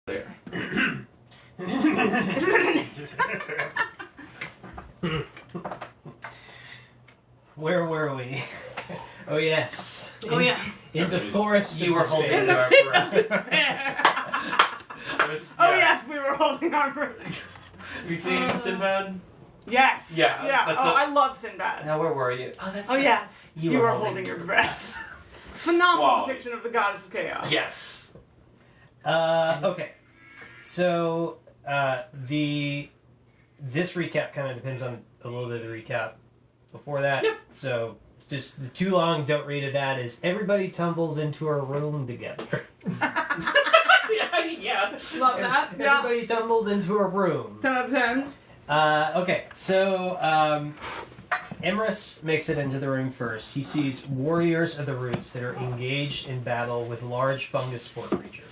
there. Where were we? Oh yes. In the forest. You were holding In the our pit of breath. despair. Oh Yes, we were holding our breath. Have you seen Sinbad? Yes. Yeah, Yeah. that's Oh, the- I love Sinbad. Now where were you? Oh, that's Oh right. yes. You You were were holding holding your your breath. Phenomenal Wow. depiction of the goddess of chaos. Yes. Okay. So this recap kind of depends on a little bit of the recap before that. Yep. So just the too long, don't read it. That is everybody tumbles into a room together. yeah. Love that. Yeah. Everybody tumbles into a room. 10 out of 10. Okay, so Emrys makes it into the room first. He sees warriors of the roots that are engaged in battle with large fungus spore creatures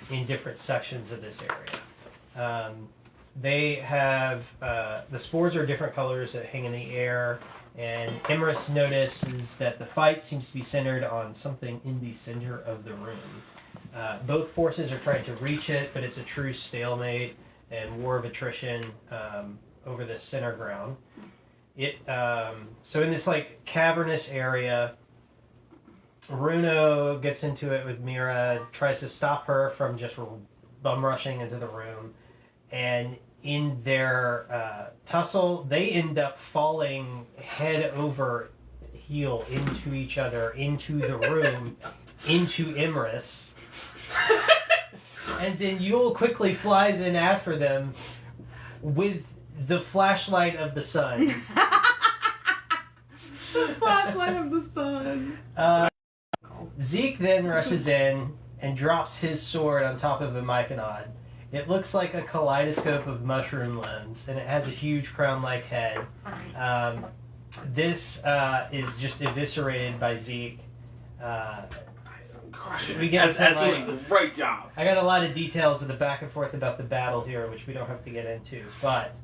in different sections of this area. They have the spores are different colors that hang in the air, and Emrys notices that the fight seems to be centered on something in the center of the room. Both forces are trying to reach it, but it's a true stalemate and war of attrition over the center ground. So in this like cavernous area, Runo gets into it with Mira, tries to stop her from just bum rushing into the room, and in their tussle, they end up falling head over heel into each other, into the room, into Emrys. And then Yule quickly flies in after them with the flashlight of the sun. The flashlight of the sun. Zeke then rushes in and drops his sword on top of a Myconod. It looks like a kaleidoscope of mushroom limbs, and it has a huge crown-like head. This is just eviscerated by Zeke. We get Great job. I got a lot of details in the back and forth about the battle here, which we don't have to get into. But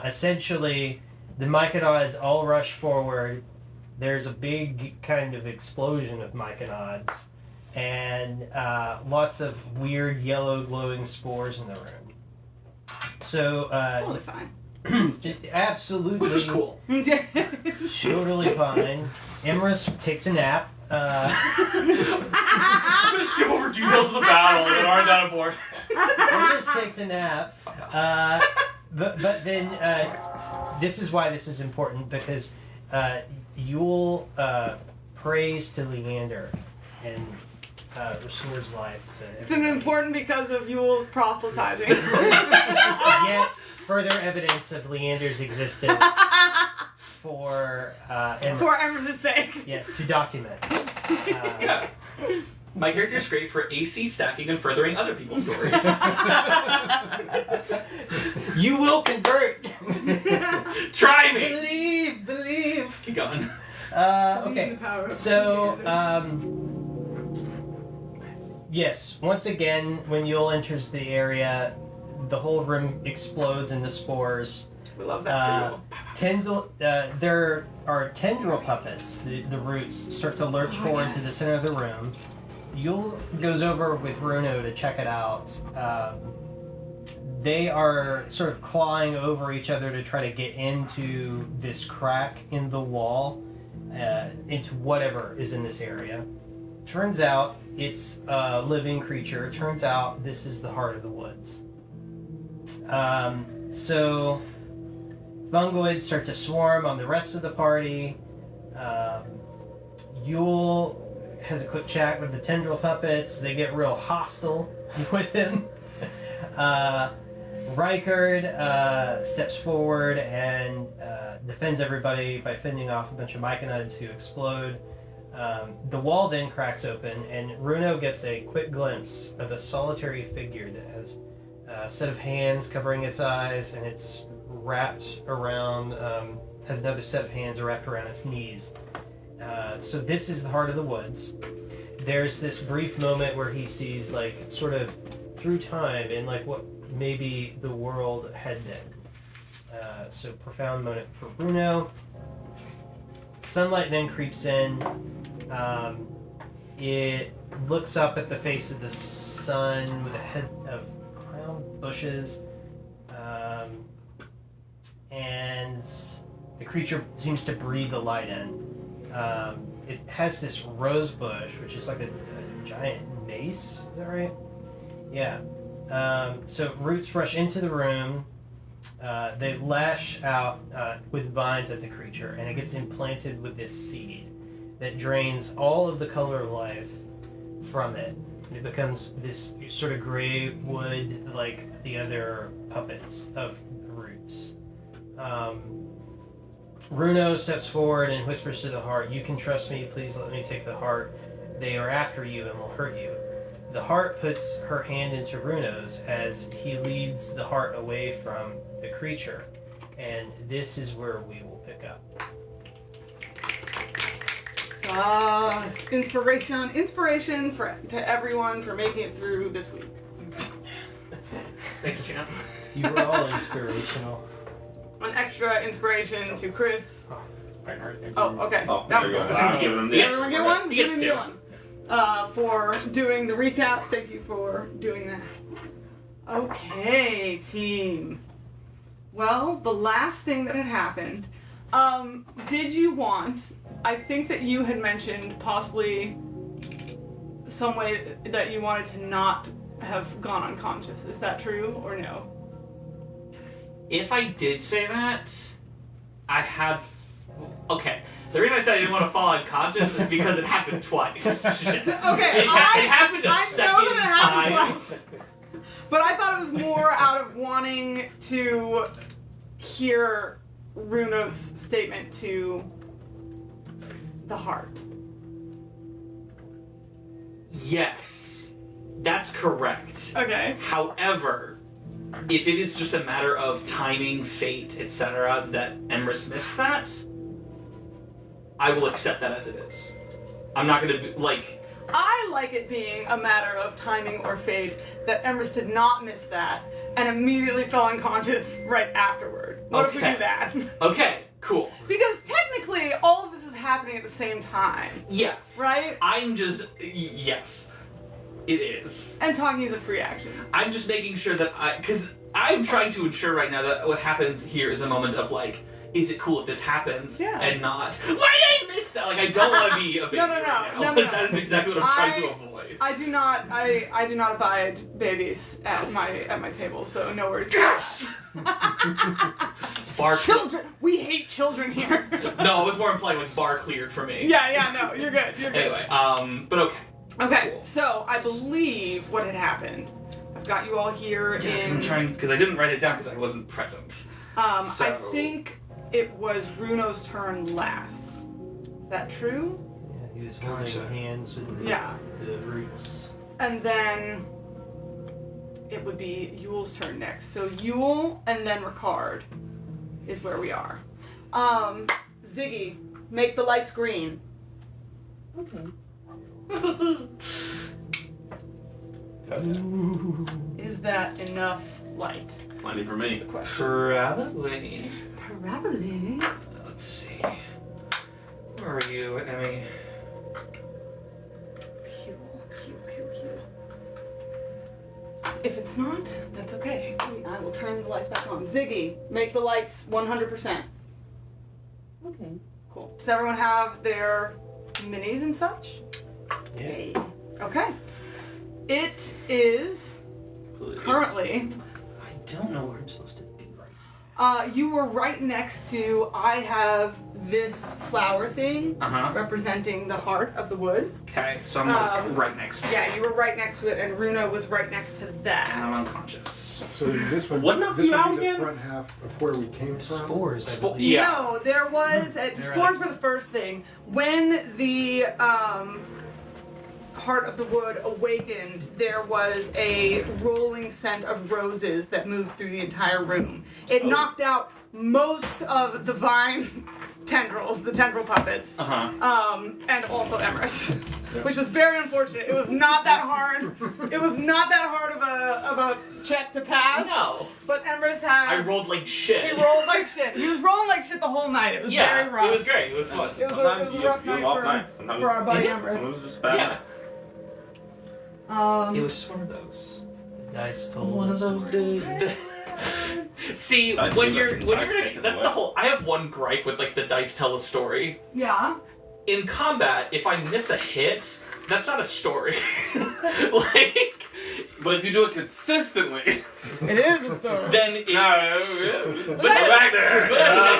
essentially, the Myconods all rush forward. There's a big kind of explosion of Myconods, and lots of weird yellow glowing spores in the room. So Totally fine. absolutely, Which was cool. totally fine. Emrys takes a nap. I'm gonna skip over details of the battle and aren't that important. Emrys takes a nap. But then this is why this is important, because Yule prays to Leander and restores life to It's an everybody. important because of Yule's proselytizing. Yet further evidence of Leander's existence for Emrys. For Emrys' sake. Yes, to document. Yeah. My character's great for AC stacking and furthering other people's stories. You will convert. Try me! Believe. Keep going. Okay. So, yes, once again, when Yule enters the area, the whole room explodes into spores. We love that for Yule. There are tendril puppets. The roots start to lurch forward to the center of the room. Yule goes over with Runo to check it out. They are sort of clawing over each other to try to get into this crack in the wall, into whatever is in this area. Turns out it's a living creature. Turns out this is the heart of the woods. So fungoids start to swarm on the rest of the party. Yule has a quick chat with the tendril puppets. They get real hostile with him. Rykard steps forward and defends everybody by fending off a bunch of Myconids who explode. The wall then cracks open, and Runo gets a quick glimpse of a solitary figure that has a set of hands covering its eyes, and it's wrapped around, has another set of hands wrapped around its knees. So this is the heart of the woods. There's this brief moment where he sees, like, sort of through time in, like, what maybe the world had been. So profound moment for Bruno. Sunlight then creeps in. It looks up at the face of the sun with a head of around, bushes. And the creature seems to breathe the light in. It has this rose bush, which is like a giant mace. Is that right? Yeah. So roots rush into the room. They lash out with vines at the creature, and it gets implanted with this seed that drains all of the color of life from it. It becomes this sort of gray wood like the other puppets of the roots. Runo steps forward and whispers to the heart, "You can trust me, please let me take the heart. They are after you and will hurt you." The heart puts her hand into Runo's as he leads the heart away from the creature. And this is where we will pick up. Inspiration to everyone for making it through this week. Thanks, champ. You were all inspirational. An extra inspiration to Chris. Right. Oh, okay. Oh, That there was you it. go. I'm giving them this. Everyone get one? He gets Give me two. one. For doing the recap. Thank you for doing that. Okay, team. Well, the last thing that had happened, did you want, I think that you had mentioned possibly some way that you wanted to not have gone unconscious. Is that true or no? If I did say that, I had. Okay. The reason I said I didn't want to fall unconscious is because it happened twice. Shit. Okay, It happened a I second know that it happened time. twice. But I thought it was more out of wanting to hear Runo's statement to the heart. Yes, that's correct. Okay. However, if it is just a matter of timing, fate, etc., that Emrys missed that, I will accept that as it is. I'm not gonna be like. I like it being a matter of timing or fate that Emrys did not miss that and immediately fell unconscious right afterward. What if we Okay. do that? Okay, cool. Because technically, all of this is happening at the same time, Yes. right? I'm just. Yes. It is. And talking is a free action. I'm just making sure that because I'm trying to ensure right now that what happens here is a moment of like, is it cool if this happens? Yeah. And not, why did I miss that? Like, I don't want to be a baby No, right now. no. That is exactly what I'm trying to avoid. I do not abide babies at my table, so no worries. Bar Children, we hate children here. No, it was more implying like bar cleared for me. yeah, no, you're good. Anyway, but okay. Okay, Cool. so I believe what had happened. I've got you all here Yeah, because in. I'm trying because I didn't write it down because I wasn't present. I so- think it was Runo's turn last. Is that true? Yeah, he was holding Gotcha. hands with Yeah. the roots. And then it would be Yule's turn next. So Yule and then Ricard is where we are. Ziggy, make the lights green. Is that enough light? Plenty for me. The question. Probably. Probably. Let's see. Where are you, Emmy? Pew. If it's not, that's okay. I will turn the lights back on. Ziggy, make the lights 100%. Okay. Cool. Does everyone have their minis and such? Yeah. Yay. Okay. It is currently. I don't know where I'm supposed to be right You were right next to. I have this flower thing now. representing the heart of the wood. Okay, so I'm like right next to Yeah, you were right next to it, and Runo was right next to and that. I'm unconscious. So this would, What knocked this you would out be the again? front half of where we came from. Spores. I Spo- believe. Yeah. No, there was. Spores were the first thing. When the heart of the wood awakened, there was a rolling scent of roses that moved through the entire room. It knocked out most of the vine tendrils, the tendril puppets, and also Emrys, which was very unfortunate. It was not that hard. It was not that hard of a check to pass. No. But Emrys had. I rolled like shit. He rolled like shit. He was rolling like shit the whole night. It was very Yeah, rough. it was great. It was fun. It was Sometimes a you rough feel night off for, nights. Sometimes for our buddy Mhm. Emrys. Sometimes it's just bad. Yeah. Um, It was just one of those. Dice told One of us those story. days. See, Dice when do you're that. when Dice you're gonna, take it that's away. the whole. I have one gripe with like the dice tell a story. Yeah. In combat, if I miss a hit, that's not a story. Like, But if you do it consistently, It is a story. then it, but back there.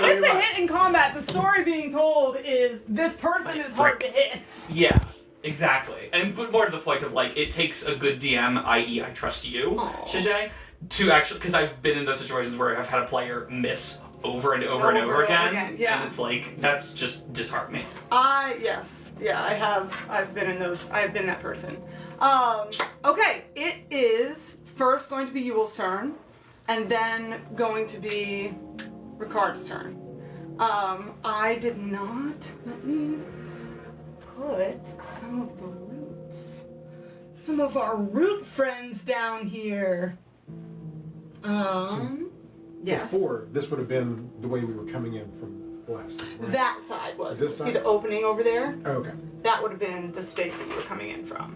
It's a hit in combat. The story being told is this person is hard to hit. yeah, exactly. And but more to the point of like, it takes a good DM, i.e., I trust you, Aw. Shijay, to actually, because I've been in those situations where I've had a player miss over and over and over again, yeah. and it's like that's just disheartening. Yes. Yeah, I've been in those. I've been that person. Okay, it is first going to be Yule's turn, and then going to be Ricard's turn. I did not. Let me put some of the roots. Some of our root friends down here. Yes. Before, this would have been the way we were coming in from the last time, right? That side was. This See side? the opening over there? Oh, okay. That would have been the space that you were coming in from.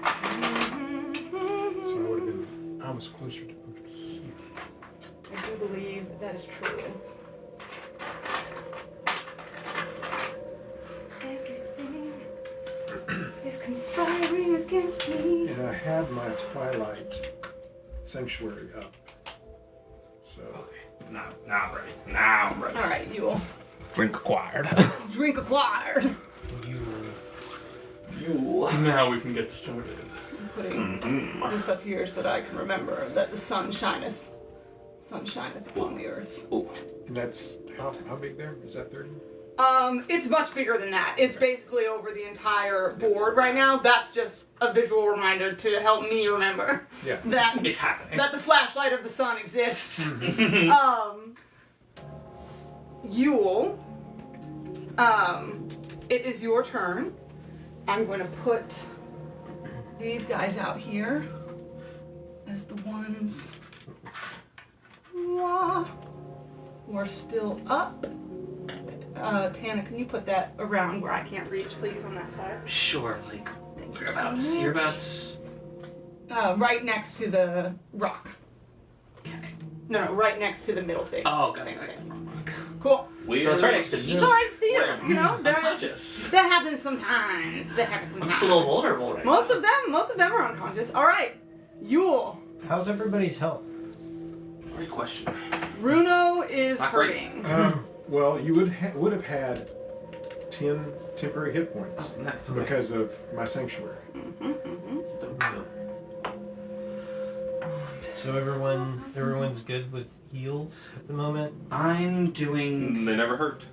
So I would have been almost closer to over here. I do believe that is true. Everything is conspiring against me. And I had my Twilight Sanctuary up. So Okay, now I'm ready. Now I'm ready. All right, you will Drink acquired. drink acquired. Now we can get started. I'm putting this up here so that I can remember that the sun shineth upon the earth. and that's how big there? Is that 30? It's much bigger than that. It's basically over the entire board right now. That's just a visual reminder to help me remember Yeah. that It's happening. that the flashlight of the sun exists. Yule, it is your turn. I'm going to put these guys out here as the ones who are still up. Tana, can you put that around where I can't reach, please, on that side? Sure, like Thank you whereabouts? so much. Hereabouts. Right next to the rock. Okay. No, right next to the middle thing. Oh, got Thing, it. okay. Cool. So it's right next to me. So I see it. You know, that Unconscious. happens sometimes. That happens I'm sometimes. just a little vulnerable right Most now. of them are unconscious. All right, Yule. How's everybody's health? Great question. Bruno is Not great. hurting. Well, you would have had 10 temporary hit points Oh, nice. because of my sanctuary. So everyone's good with heals at the moment. I'm doing. They never hurt.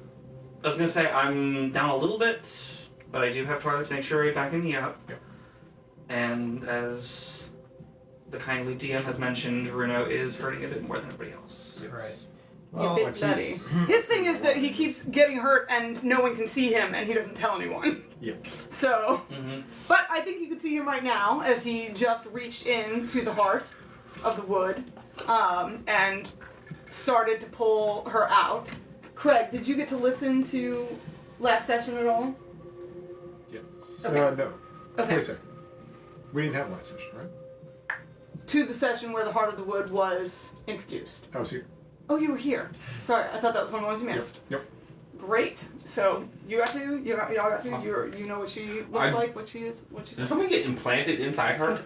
I was gonna say I'm down a little bit, but I do have Twilight Sanctuary backing me up. Yep. And as the kindly DM has mentioned, Runo is hurting a bit more than everybody else. Right. You bit nutty. His thing is that he keeps getting hurt and no one can see him and he doesn't tell anyone. Yep. So, Mm-hmm. but I think you can see him right now as he just reached into the heart of the wood and started to pull her out. Craig, did you get to listen to last session at all? Yes. Okay. No. Okay. Wait a second. We didn't have last session, right? To the session where the heart of the wood was introduced. I was here. Oh, you were here. Sorry, I thought that was one of the ones you missed. Yep. Great. So you got to, y'all got to. You know what she looks I- like, what she is, what she's. Did something get implanted inside her?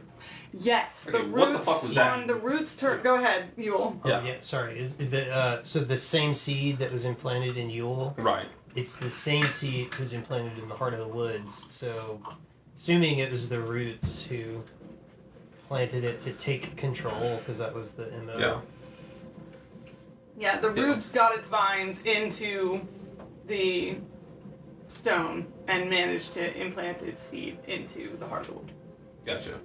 Yes, Okay, the what the roots fuck was that? on the roots. Go ahead, Yule. Oh, yeah. Sorry. Is the so the same seed that was implanted in Yule? Right. It's the same seed that was implanted in the heart of the woods. So, assuming it was the roots who planted it to take control, because that was the MO. Yeah. Yeah, the roots got its vines into the stone and managed to implant its seed into the heart of the wood. Gotcha.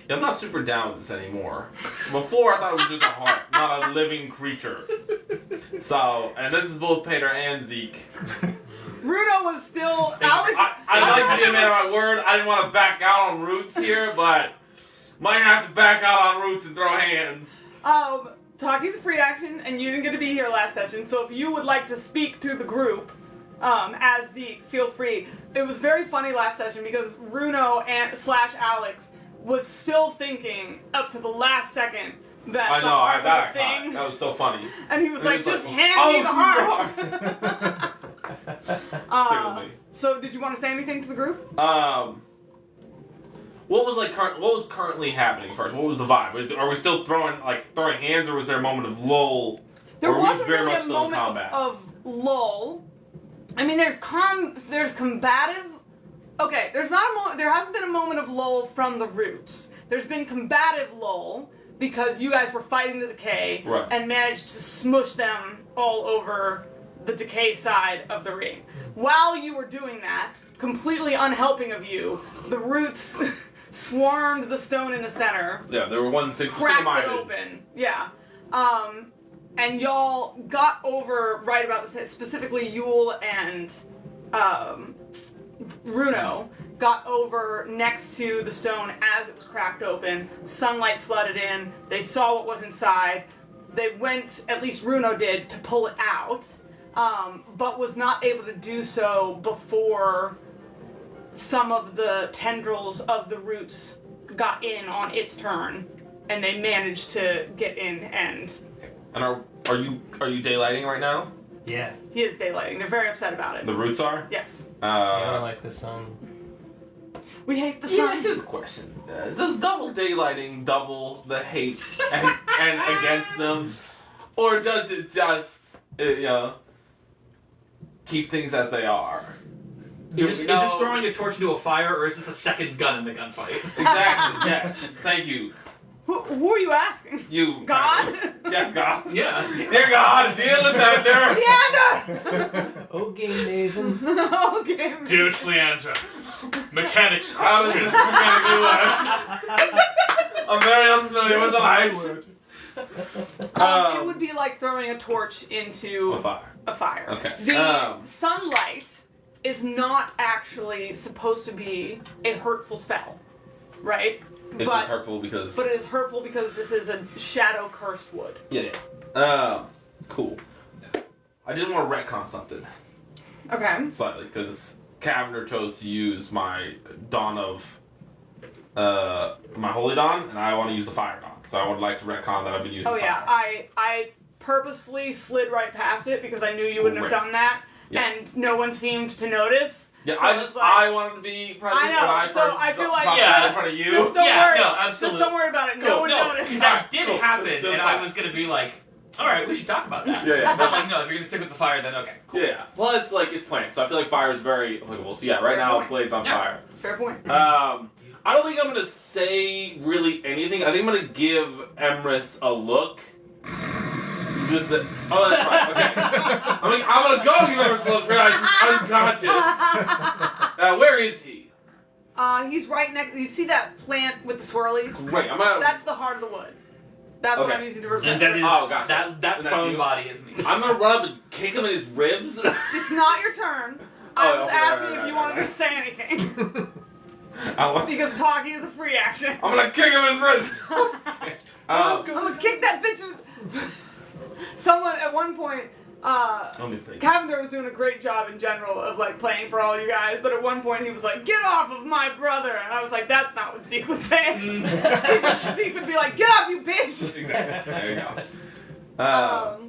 Yeah, I'm not super down with this anymore. Before, I thought it was just a heart, not a living creature. So, and this is both Peter and Zeke. Bruno was still. Alex, I'd like to be a man of my word. I didn't want to back out on Roots here, but might have to back out on Roots and throw hands. Taki's a free action, and you didn't get to be here last session. So if you would like to speak to the group, as Zeke, feel free. It was very funny last session because Runo and / Alex was still thinking up to the last second that I the know, heart was a that thing. that was so funny. And he was And like, he was just like, hand me the "Oh, heart. Tickled me. So did you want to say anything to the group? What was what was currently happening first? What was the vibe? Are we still throwing hands, or was there a moment of lull? There or were we wasn't very really much a still in moment combat? of lull. I mean, there's combative. Okay, there's not a moment. There hasn't been a moment of lull from the roots. There's been combative lull because you guys were fighting the decay Right. and managed to smush them all over the decay side of the ring. While you were doing that, completely unhelping of you, the roots swarmed the stone in the center. Yeah, there were Cracked it single-minded. open. Yeah. And y'all got over right about the same, specifically Yule and Runo got over next to the stone as it was cracked open. Sunlight flooded in. They saw what was inside. They went, at least Runo did, to pull it out, but was not able to do so before some of the tendrils of the roots got in on its turn, and they managed to get in and... And are you daylighting right now? Yeah. He is daylighting. They're very upset about it. The roots are. Yes. I don't like the sun. We hate the Yeah, sun. just a question. Does double daylighting double the hate and against them, or does it just keep things as they are? Is this throwing a torch into a fire, or is this a second gun in the gunfight? Exactly. Yes. Thank you. Who are you asking? You. God? Yes, God. Yeah. Dear God, deal with Thunder. Leander! Okay, Nathan. Okay. Dearest Leandra, mechanics How does this mechanically work? I'm very unfamiliar with the light. It would be like throwing a torch into A fire. a fire. Okay. The sunlight is not actually supposed to be a hurtful spell, right? It's just hurtful because. But it is hurtful because this is a shadow cursed wood. Yeah. Cool. I didn't want to retcon something Okay. slightly because Cavender chose to use my Dawn of my Holy Dawn, and I want to use the Fire Dawn. So I would like to retcon that I've been using. Oh yeah, Fire. I purposely slid right past it because I knew you wouldn't have Great. done that, Yeah. and no one seemed to notice. Yeah, So I was just like, I wanted to be present I know, when I so first I feel like- popped Yeah. out in front of you. Just don't Yeah, worry. no, absolutely. Just don't worry about it. No Cool. one No, noticed. that did Cool. happen, Just and fine. I was gonna be like, all right, we should talk about that. Yeah. But like, no, if you're gonna stick with the fire, then okay. Cool. Yeah. Plus, it's planned, so I feel like fire is very applicable. So yeah, right Fair now point. Blade's on Yeah. fire. Fair point. I don't think I'm gonna say really anything. I think I'm gonna give Emrys a look. Just that. Oh, that's right. Okay. I'm gonna go give Emrys a look. Realize he's unconscious. Where is he? He's right next. You see that plant with the swirlies? Great. I'm gonna. That's the heart of the wood. That's what Okay. I'm using to And represent. that is Oh, gotcha. that That's prone you? body is me. I'm gonna run up and kick him in his ribs. It's not your turn. I Oh, was okay, asking right, if you right, wanted right. to say anything I'm because talking is a free action. gonna kick him in his ribs. I'm gonna kick that bitch's. Someone at one point, Let me think. Cavender was doing a great job in general of like playing for all you guys, but at one point he was like, "Get off of my brother," and I was like, "That's not what Zeke would say." Zeke would be like, "Get off, you bitch." Exactly. There you go.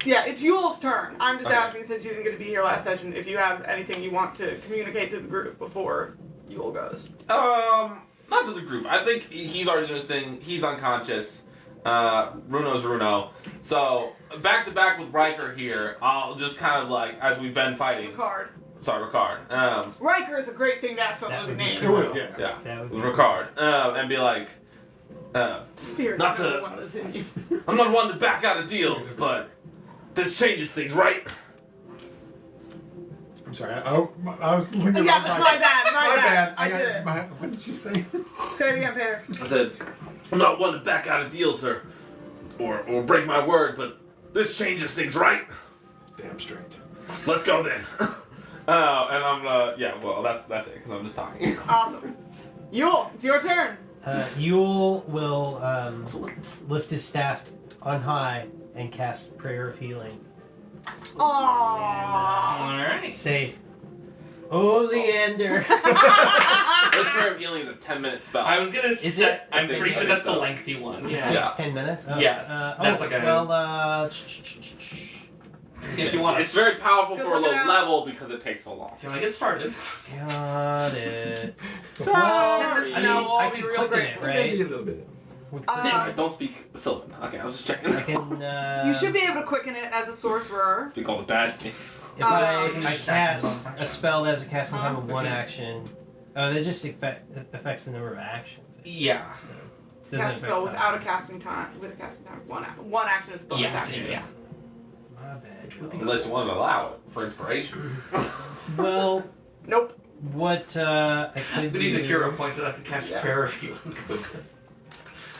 Yeah, it's Yule's turn. I'm just Okay. asking, since you didn't get to be here last session, if you have anything you want to communicate to the group before Yule goes. Not to the group. I think he's already doing his thing. He's unconscious. Runo's Runo. So back to back with Riker here. I'll just kind of like as we've been fighting. Ricard. Sorry, Ricard. Riker is a great thing to accidentally would be name. It would, yeah. Yeah, That would with be Ricard. And be like, Spirit. Not is the to- one that's in you. I'm not one to back out of deals, but this changes things, right? I'm sorry. I was looking at Yeah, that's my bad. My bad. I did it. What did you say? Say it again, Peter. I said, I'm not one to back out of deals, sir, or break my word, but this changes things, right? Damn straight. Let's go then. And I'm yeah. Well, that's it because I'm just talking. Awesome. Yule, it's your turn. Yule will lift his staff on high and cast Prayer of Healing. Aww. All right. Say, Oh, Leander. Relic Prayer of Healing is a 10-minute spell. I was gonna Is say. it? I'm pretty sure that's the so. lengthy one. It Yeah. takes 10 minutes? Oh, Yes, that's like a- Well, If you want It's to, very powerful Good for a looking low out. level because it takes so long. if you want to get started. got it. So, I mean, now I I'll can be real quicken it, grateful. Maybe right? a little bit. With I don't speak Sylvan. Okay, I was just checking. I can, You should be able to quicken it as a sorcerer. Speak all the bad things. If I just action, cast bonus a action. spell that has a casting time of Okay. one action, that just affects the number of actions. Yeah. So it Cast doesn't a affect spell time. without a casting time. With a casting time of one action is bonus Yes. action. Yeah. My bad. Unless you want to allow it for inspiration. Well, Nope. what I could We need do... a hero points that I can cast Yeah. prayer of healing.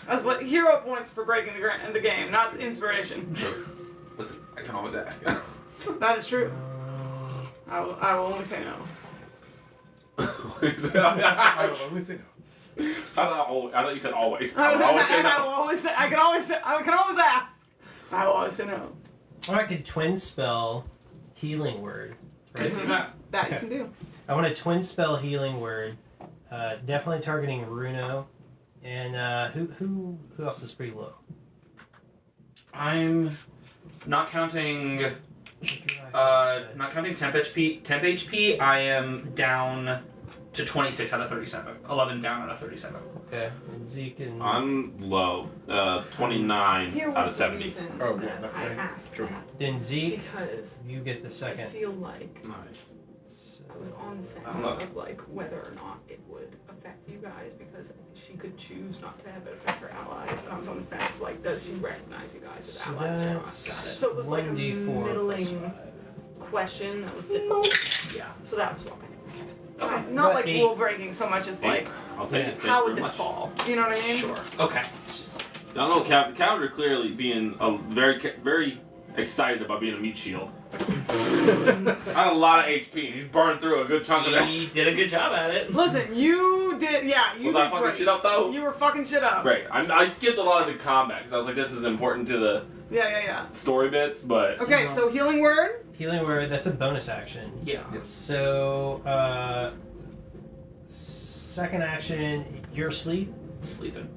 That's what hero points for breaking the game, not inspiration. Listen, I can always ask. That is true. I will only say no. I I don't know. Let me thought you said always. I would always say I no. will always say. I can always ask. I will always say no. Or I could twin spell healing word. Could do that. That you Okay. can do. I want a twin spell healing word. Definitely targeting Runo. And who else is pretty low? I'm not counting. Not counting temp HP. Temp HP. I am down to 26 out of 37. 11 down out of 37. Okay. And Zeke and I'm low. 29 Here out was of the 70. reason Oh, yeah, that that's I right. asked Sure. that then Zeke, because you get the I second. feel like Nice. I was on the I fence don't know. of like whether or not it would affect you guys because she could choose not to have it affect her allies. And I was on the fence of like, does she recognize you guys as So allies or not? that's So it was like a 1d4 plus middling 5. question that was difficult. Yeah. So that was why. Okay. Not But like 8. rule breaking so much as like I'll take it. how would Thank you this very much. fall? You know what I mean? Sure. Okay. It's just like, I don't know, Calendar clearly being very excited about being a meat shield. I had a lot of HP. He's burned through a good chunk of that. He did a good job at it. listen, you did, yeah, you Was did I fucking great. shit up though? You were fucking shit up. Great. I skipped a lot of the combat because I was like, this is important to the Yeah. story bits, but Okay, so healing word. Healing word, that's a bonus action. Yeah. So, second action, you're asleep. Sleeping.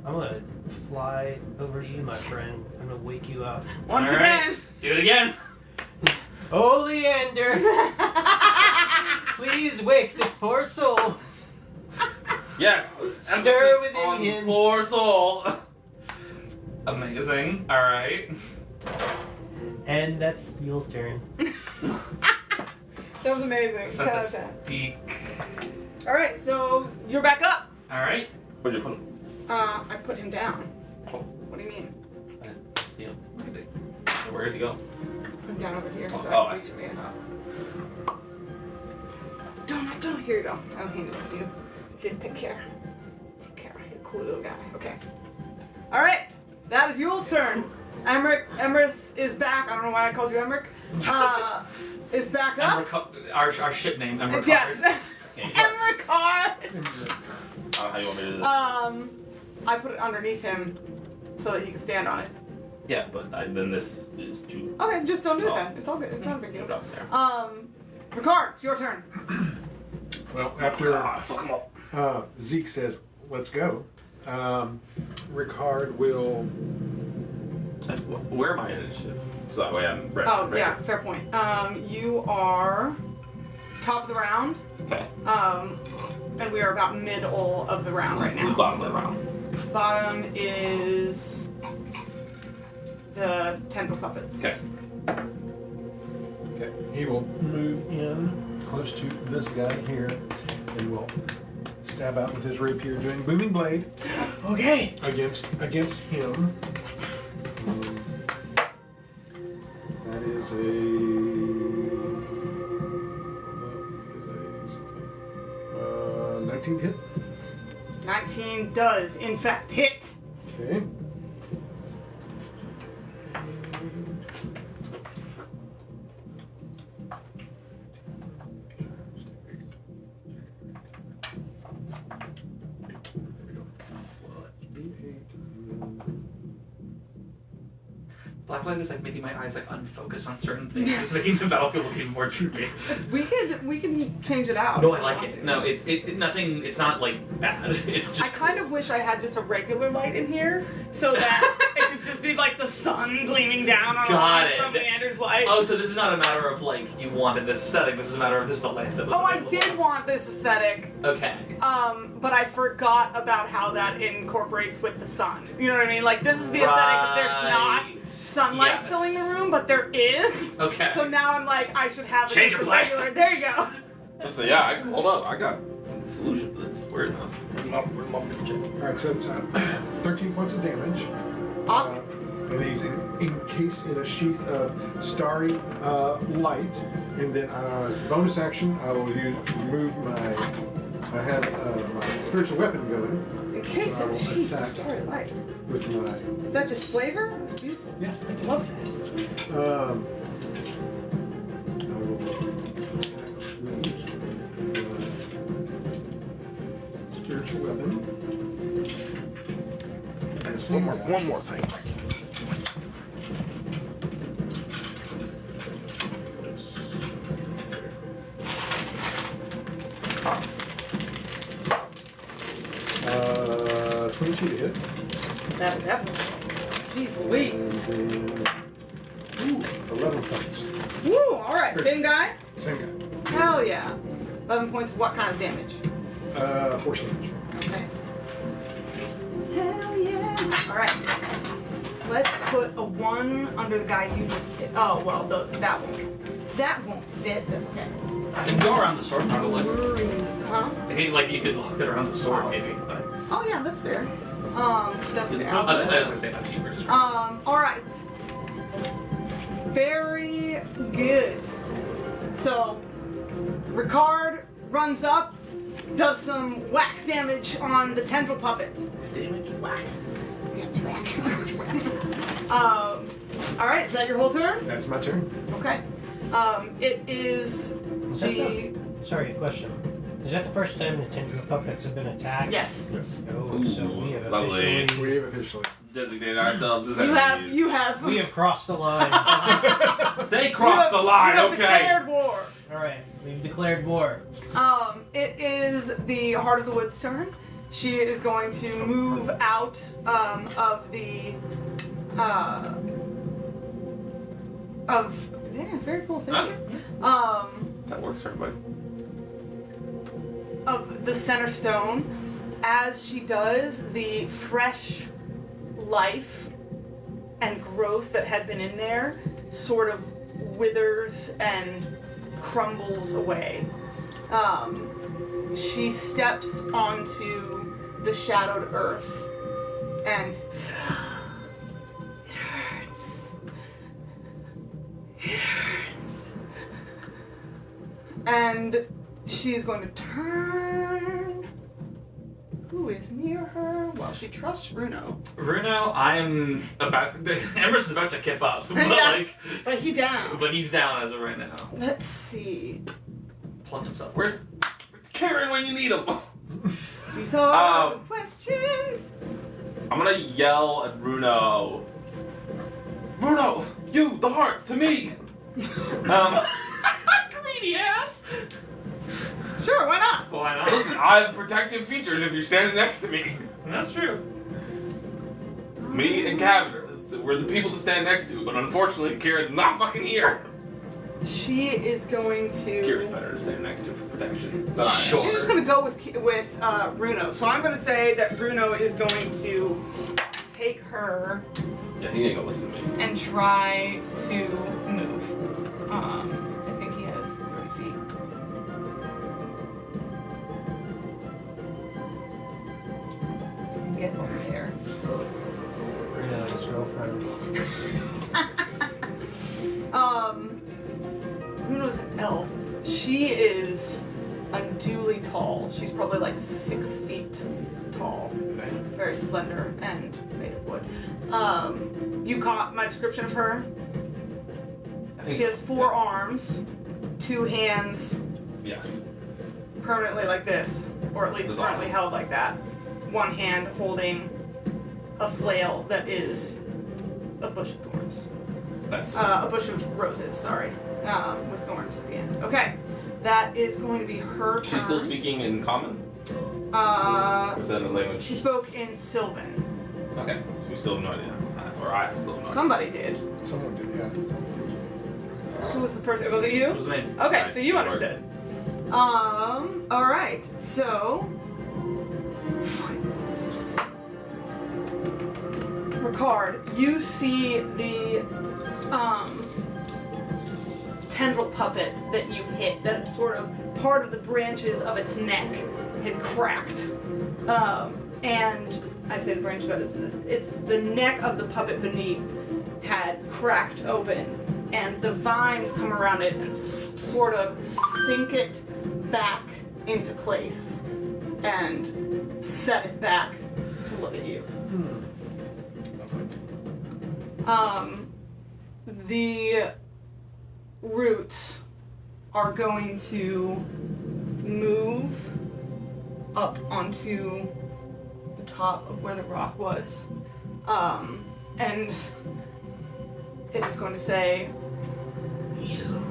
I'm gonna fly over to you, my friend. I'm gonna wake you up. Once All right. again. Do it again. Oh, Leander! Please wake this poor soul. yes. Stir emphasis within on him. poor soul. Amazing. All right. And that's Yule's turn. That was amazing. 10 out of 10. Fantastic. All right, so you're back up. All right. Where'd you put him? I put him down. Oh. What do you mean? See him. Where did he go? Put him down over here. So Oh, I I can see. reach him. Don't. Here you go. I'll hand this to you. Take care. You're a cool little guy. Okay. All right. That is Yule's turn. Emrys is back. I don't know why I called you Emric. Is back up. Our ship name. Emricard. Yes. Okay. Emricard. How you want me to do this? I put it underneath him so that he can stand on it. Yeah, but then this is too. Okay, just don't do it Oh. then. It's all good. It's not a big Put it deal. up there. Ricard, it's your turn. Well, after Fuck him up. Zeke says, let's go, Ricard will. Where am I in initiative? So that way I'm ready. Oh, ready. yeah, fair point. You are top of the round. Okay. And we are about middle of the round right now. Who's bottom of the round? Bottom is the tendril puppets. Okay. Okay, he will move in close to this guy here and will stab out with his rapier, doing booming blade Okay. against him. That is a 19 hit. 19 does, in fact, hit. Okay. black light is like making my eyes like unfocus on certain things. It's making the battlefield look even more dreary. We can change it out. No, I if we like want it. to. No, it's nothing. It's not like bad. It's just. I kind of wish I had just a regular light in here so that it could just be like the sun gleaming down on Got us it. from Leander's light. Oh, so this is not a matter of like you wanted this aesthetic. This is a matter of this is the lamp that was. Oh, I available. did want this aesthetic. Okay. But I forgot about how that incorporates with the sun. You know what I mean? Like, this is the aesthetic if there's not Right. sunlight Yes. filling the room, but there is. Okay. So now I'm like, I should have it Change as your a regular. plans. There you go. Listen, yeah, hold up. I got a solution for this. Where's my picture? Alright, so it's 13 points of damage. Awesome. And he's encased in a sheath of starry light. And then as a bonus action, I will remove my. I have my spiritual weapon going. In case So I of will a sheep, attack starry light. with my. Is that just flavor? It's beautiful. Yeah. I love that. I will use spiritual weapon. And One more thing. Uh, 22 to hit. That would definitely. Jeez Louise. And then, 11 points. Woo! Alright, same guy? Same guy. Hell yeah. 11 points of what kind of damage? Force damage. Okay. Hell yeah. Alright. Let's put a 1 under the guy you just hit. Oh, well, that won't fit. That's okay. And go around the sword probably. Worries, huh? I think like you could look it around the sword maybe. But Oh yeah, that's fair. That's okay. I was gonna say that cheaper. Just Alright. Very good. So, Ricard runs up, does some whack damage on the tendril puppets. damage. Whack. Alright, is that your whole turn? That's my turn. Okay. It is Is that the... Sorry, question. Is that the first time the tendril puppets have been attacked? Yes. Oh, so we have Lovely. officially... We have officially. Designated ourselves as You have... We have crossed the line. They crossed the line, you have okay. declared war. Alright, we've declared war. It is the Heart of the Woods' turn. She is going to move out of the yeah, very cool. Thank you. That works for everybody. Of the center stone. As she does, the fresh life and growth that had been in there sort of withers and crumbles away. She steps onto the shadowed earth and it hurts. It hurts. And she's going to turn. Who is near her? Well, she trusts Bruno. Bruno, I'm about. Emrys is about to kip up, but Yeah. But he's down. but he's down as of right now. Let's see. Plug himself. Where's Karen when you need him? These are the Um, questions. I'm gonna yell at Bruno. Bruno, you, the heart, to me. Greedy ass. Sure, why not? Why not? Listen, I have protective features if you're standing next to me. That's true. Me and Cavender, we're the people to stand next to, but unfortunately, Karen's not fucking here. She is going Karen's to. better to stand next to for protection. Than I am. Sure. She's just going to go with Bruno. So I'm going to say that Bruno is going to take her Yeah, he ain't gonna listen to me. and try to move. I think he has 30 feet. Get over there. Bruno's girlfriend. Bruno's an elf. She is unduly tall. She's probably like 6 feet tall. Very slender and made of wood. You caught my description of her? She has 4 arms, 2 hands, Yes. permanently like this, or at least That's currently awesome. held like that. 1 hand holding a flail that is a bush of thorns. That's A bush of roses, sorry. With thorns at the end. Okay. That is going to be her turn. she's still speaking in common? Or is that a language? She spoke in Sylvan. Okay. We still have no idea. Or I still have no idea. Somebody did. Someone did, yeah. Who was the person? Was it you? It was me. Okay, Right, so you right. understood. Alright, so. Ricard, you see the, tendril puppet that you hit, that sort of part of the branches of its neck had cracked. And I say the branch, but it's the neck of the puppet beneath had cracked open, and the vines come around it and sort of sink it back into place and set it back to look at you. The roots are going to move up onto the top of where the rock was. And it is going to say, "You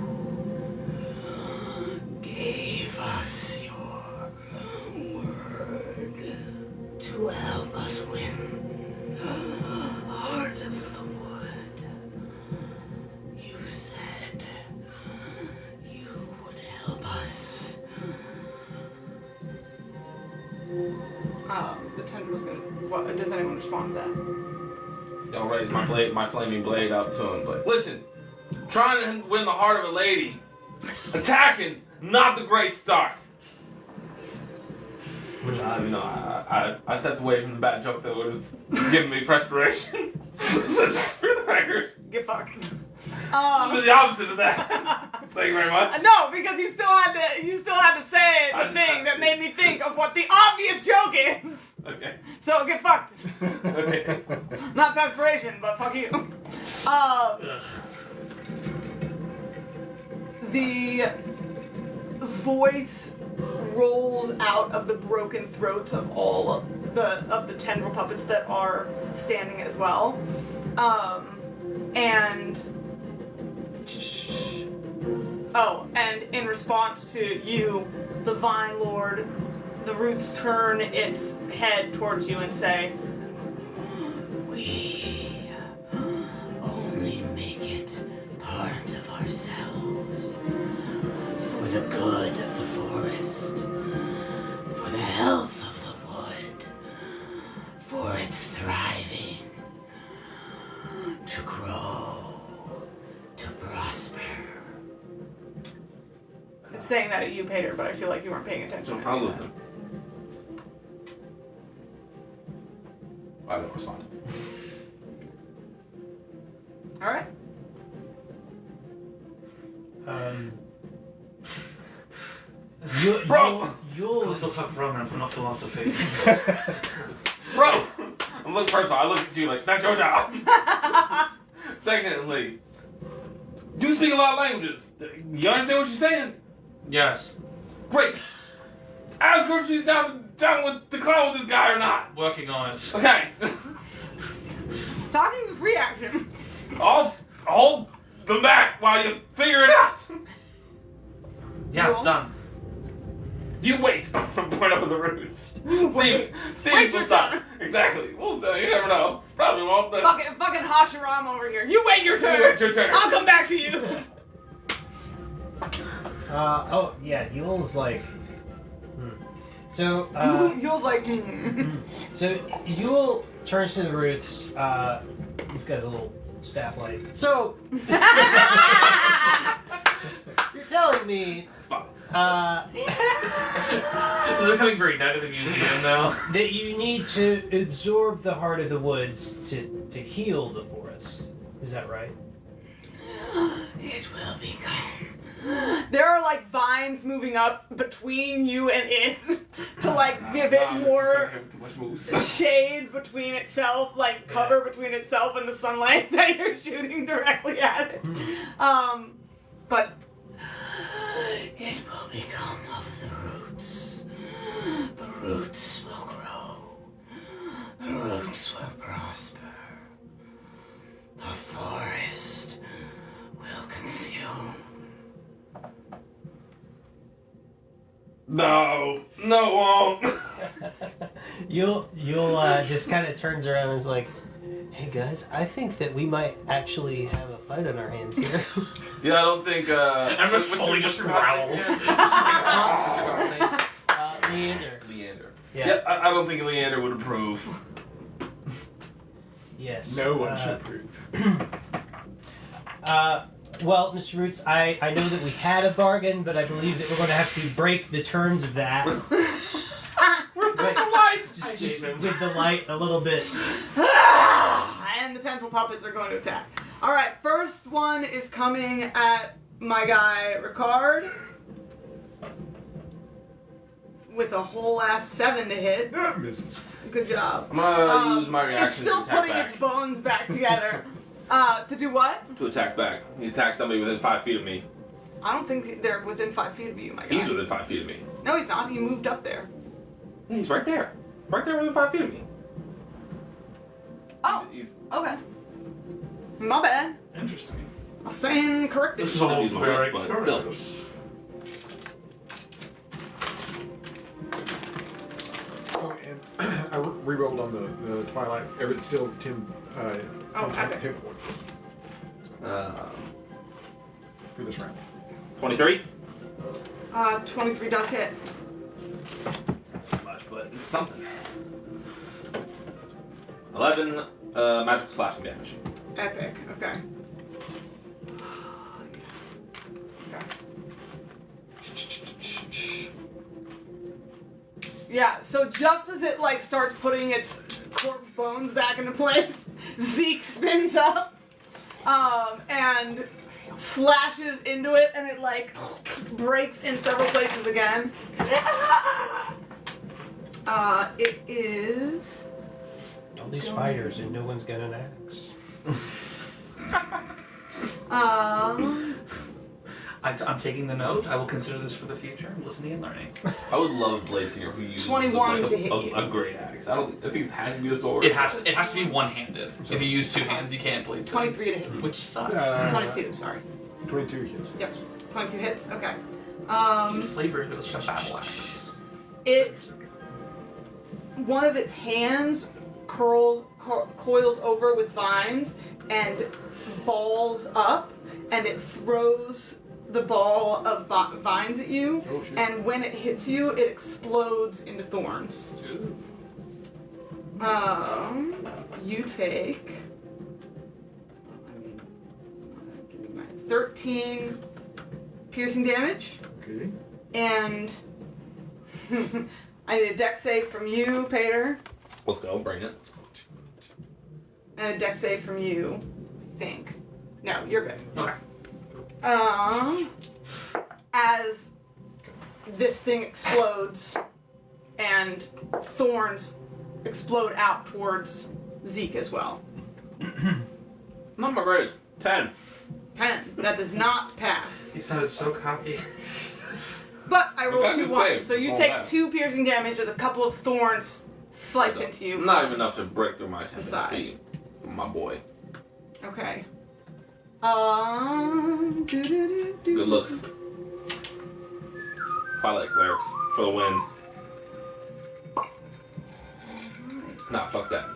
gave us your word to help us win the heart of the wood. You said you would help us." The tendril's gonna. What, does anyone respond to that? I'll raise my flaming blade up to him. But listen, trying to win the heart of a lady, attacking, not the great start. Which I stepped away from the bad joke that would have given me perspiration. So just for the record, Get fucked. the opposite of that. Thank you very much. No, because you still had to say the thing that made me think of what the obvious joke is. Okay. So get fucked. Okay. Not perspiration, but fuck you. The voice rolls out of the broken throats of all of the tendril puppets that are standing as well, and in response to you, the Vine Lord, the roots turn its head towards you and say, "We only make it part of ourselves for the good of the forest, for the health of the wood, for its thriving, to grow, to prosper." It's saying that at you, Pater, but I feel like you weren't paying attention. I was listening. I don't respond. All right. Bro! Let's not talk romance, but not philosophy. Bro! First of all, I look at you like, that's your job. Secondly, you speak a lot of languages. You understand what she's saying? Yes. Great. Ask her if she's down with the clown with this guy or not. Working on it. Okay. Talking is free action. I'll hold them back while you figure it out. Yeah, Cool. done. You wait. Point up with the roots. Wait. Wait your will stop. Exactly. We'll see. You never know. Probably won't, but Fucking Hashiram over here. You wait your turn. you wait your turn. I'll come back to you. Yule's like. So, Yule's like, so Yule turns to the roots. He's got a little staff light. So, you're telling me This is becoming very night at the museum now. that you need to absorb the heart of the woods to heal the forest. Is that right? it will become. There are like vines moving up between you and it to like give it more Too much moves. shade between itself, like cover between itself and the sunlight that you're shooting directly at it. But it will become of the roots. The roots will grow. The roots will prosper. The forest No, it won't. You'll just kind of turns around and is like, "Hey guys, I think that we might actually have a fight on our hands here." Yeah, I don't think. Emrys what's fully your- just what's your growls. Leander. Leander. Yeah. Yeah, I don't think Leander would approve. Yes. No one should approve. Well, Mr. Roots, I know that we had a bargain, but I believe that we're going to have to break the terms of that. We're Wait, light. just with the light a little bit. And the tendril puppets are going to attack. Alright, first one is coming at my guy, Ricard. With a whole ass 7 to hit. That misses. Good job. I'm gonna use my reaction It's still to attack putting back. its bones back together. To do what? To attack back. He attacks somebody within 5 feet of me. I don't think they're within 5 feet of you, my guy. He's within 5 feet of me. No, he's not. He moved up there. He's right there. Right there within 5 feet of me. Oh, He's okay. My bad. Interesting. I'll stand corrected. This is all He's my very whip, but still. curious. Oh, and I re-rolled on the Twilight. It's still 10 epic. hit points for this round. 23? 23 does hit. It's not that much, but it's something. 11 magical slashing damage. Epic. Okay. Yeah, so just as it like starts putting its corpse bones back into place, Zeke spins up and slashes into it, and it like breaks in several places again. It is All these fighters and no one's got an axe. I'm taking the note. I will consider this for the future. I'm listening and learning. I would love a Bladesinger who uses 21 like, to hit you. a great axe. I think it has to be a sword. It has to be one-handed. If you use 2 hands, you can't bleed. 23 to hit you. Which sucks. 22, sorry. 22 hits. Yep, 22 hits. Okay. You'd flavor it with a battle axe. One of its hands coils over with vines and balls up, and it throws the ball of vines at you. Oh, shit. And when it hits you, it explodes into thorns. You take 13 piercing damage, Okay. and I need a dex save from you, Pater, Let's go, bring it. and a dex save from you, I think. No, you're good. Okay. As this thing explodes and thorns explode out towards Zeke as well. Not my greatest. 10. 10. That does not pass. He sounded so cocky. But I rolled Okay, 2 good ones, save. so you All take that. 2 piercing damage as a couple of thorns slice into you. Not even enough to break through my 10 Aside. speed. My boy. Okay. Good looks. Twilight clerics for the win. Nah, fuck that.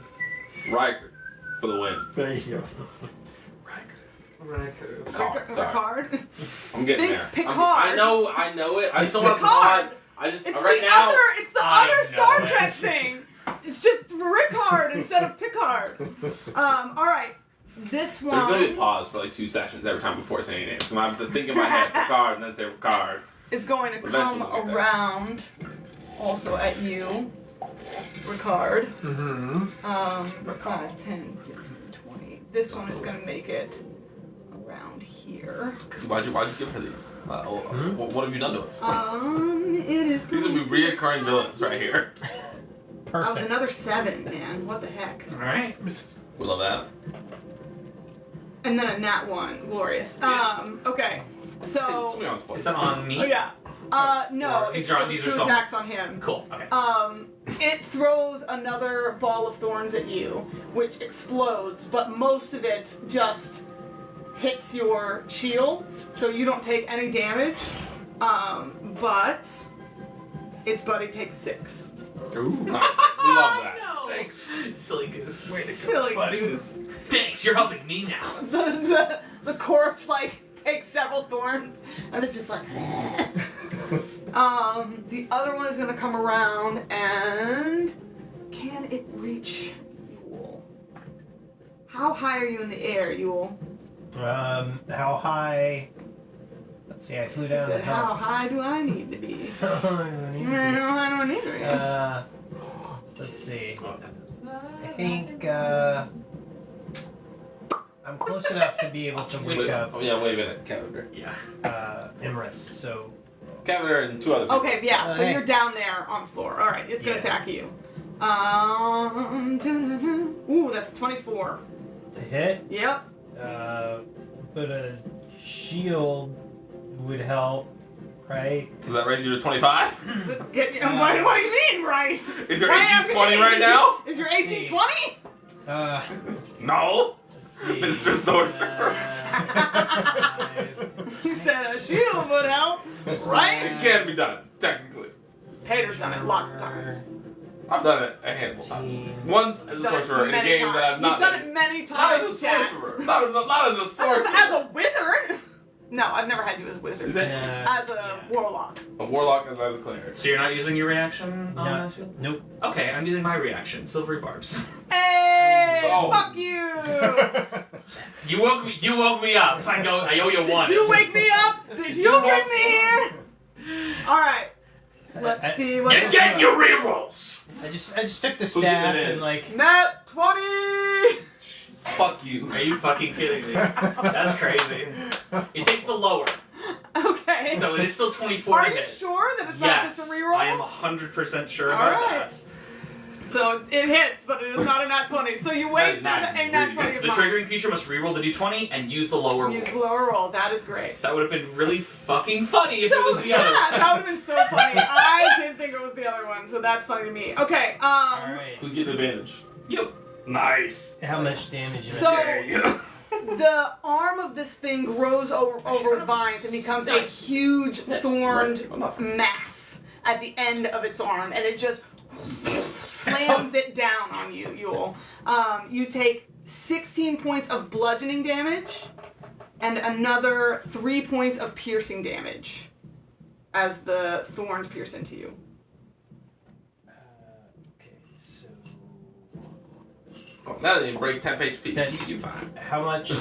Riker for the win. There you go. Card, sorry. Picard. I'm getting Think there. Picard. I know it. I still have Picard. Picard. I just It's right the now. other Star know Trek it. thing. It's just Rickard instead of Picard. All right. This There's gonna be a one pause for like 2 sessions every time before saying names. So I have to think in my head Picard and then say Picard. is going to Eventually come we'll get there. around also at you, Rickard. Mm-hmm. 5, 10, 15, 20. This one is going to make it around here. Why'd you give her these? What have you done to us? It is These going will be reoccurring villains right here. That was Perfect. another 7, man. What the heck? Alright. We love that. And then a nat 1. Glorious. Yes. Okay. So. Is that on me? Oh, yeah. No, Or it's these are two still- attacks on him. Cool. Okay. It throws another ball of thorns at you, which explodes, but most of it just hits your shield, so you don't take any damage. But its buddy takes 6. Ooh, nice. We love that. No. Thanks, silly goose. Silly goose. Thanks, you're helping me now. The corpse like takes several thorns, and it's just like. The other one is gonna come around, and can it reach Yule? How high are you in the air, Yule? How high? Let's see. I flew I down. said, how high do I need to be? How How high do I need to be? Let's see. I think I'm close enough to be able to wake up Oh, yeah, wait a minute. Cavender. Yeah. Emrys. So Cavender and 2 other people. Okay, yeah, so Hey. you're down there on the floor. Alright, it's gonna Yeah. attack you. Ooh, that's 24. to hit, Yep. but a shield would help, right? Does that raise you to 25? What do you mean, right? Is your Why AC ask 20 me? right now? Is your Let's AC see. 20? No. Let's see. Mr. Sorcerer. He said a shield would help, right? It can be done, technically. Pater's done it lots of times. I've done it a handful of times. Once as a Done it sorcerer in a many game times. that I've not You've done it many Not times, as a Jack. sorcerer. Not as a sorcerer. As a wizard? No, I've never had you as a wizard. Is it? As a warlock. A warlock and as a cleric. So you're not using your reaction on No. that shield? Nope. Okay, I'm using my reaction. Silvery barbs. Hey! Oh. Fuck you! You woke me up. I owe you one. Did you wake me up? Did you bring me here? Alright. Let's see what. Get your rerolls. I just took the staff it in? and like. Nat 20! Fuck you. Are you fucking kidding me? That's crazy. It takes the lower, Okay. so it is still 24 Are to you hit. sure that it's Yes, not just a reroll? I am 100% sure about Alright. that. So it hits, but it is not a nat 20. So you wasted That is a nat 20 So of the mine. triggering feature must reroll the d20 and use the lower Use roll. the lower roll. That is great. That would have been really fucking funny if So, it was the yeah, other. that would have been so funny. I did think it was the other one, so that's funny to me. Okay, All right. Who's getting advantage? You. Nice. How much damage? You So- There you go. the arm of this thing grows over vines and becomes a huge thorned mass at the end of its arm, and it just slams it down on you, Yule. You take 16 points of bludgeoning damage and another 3 points of piercing damage as the thorns pierce into you. Okay, so That didn't break 10 HP. That's- You fine. how much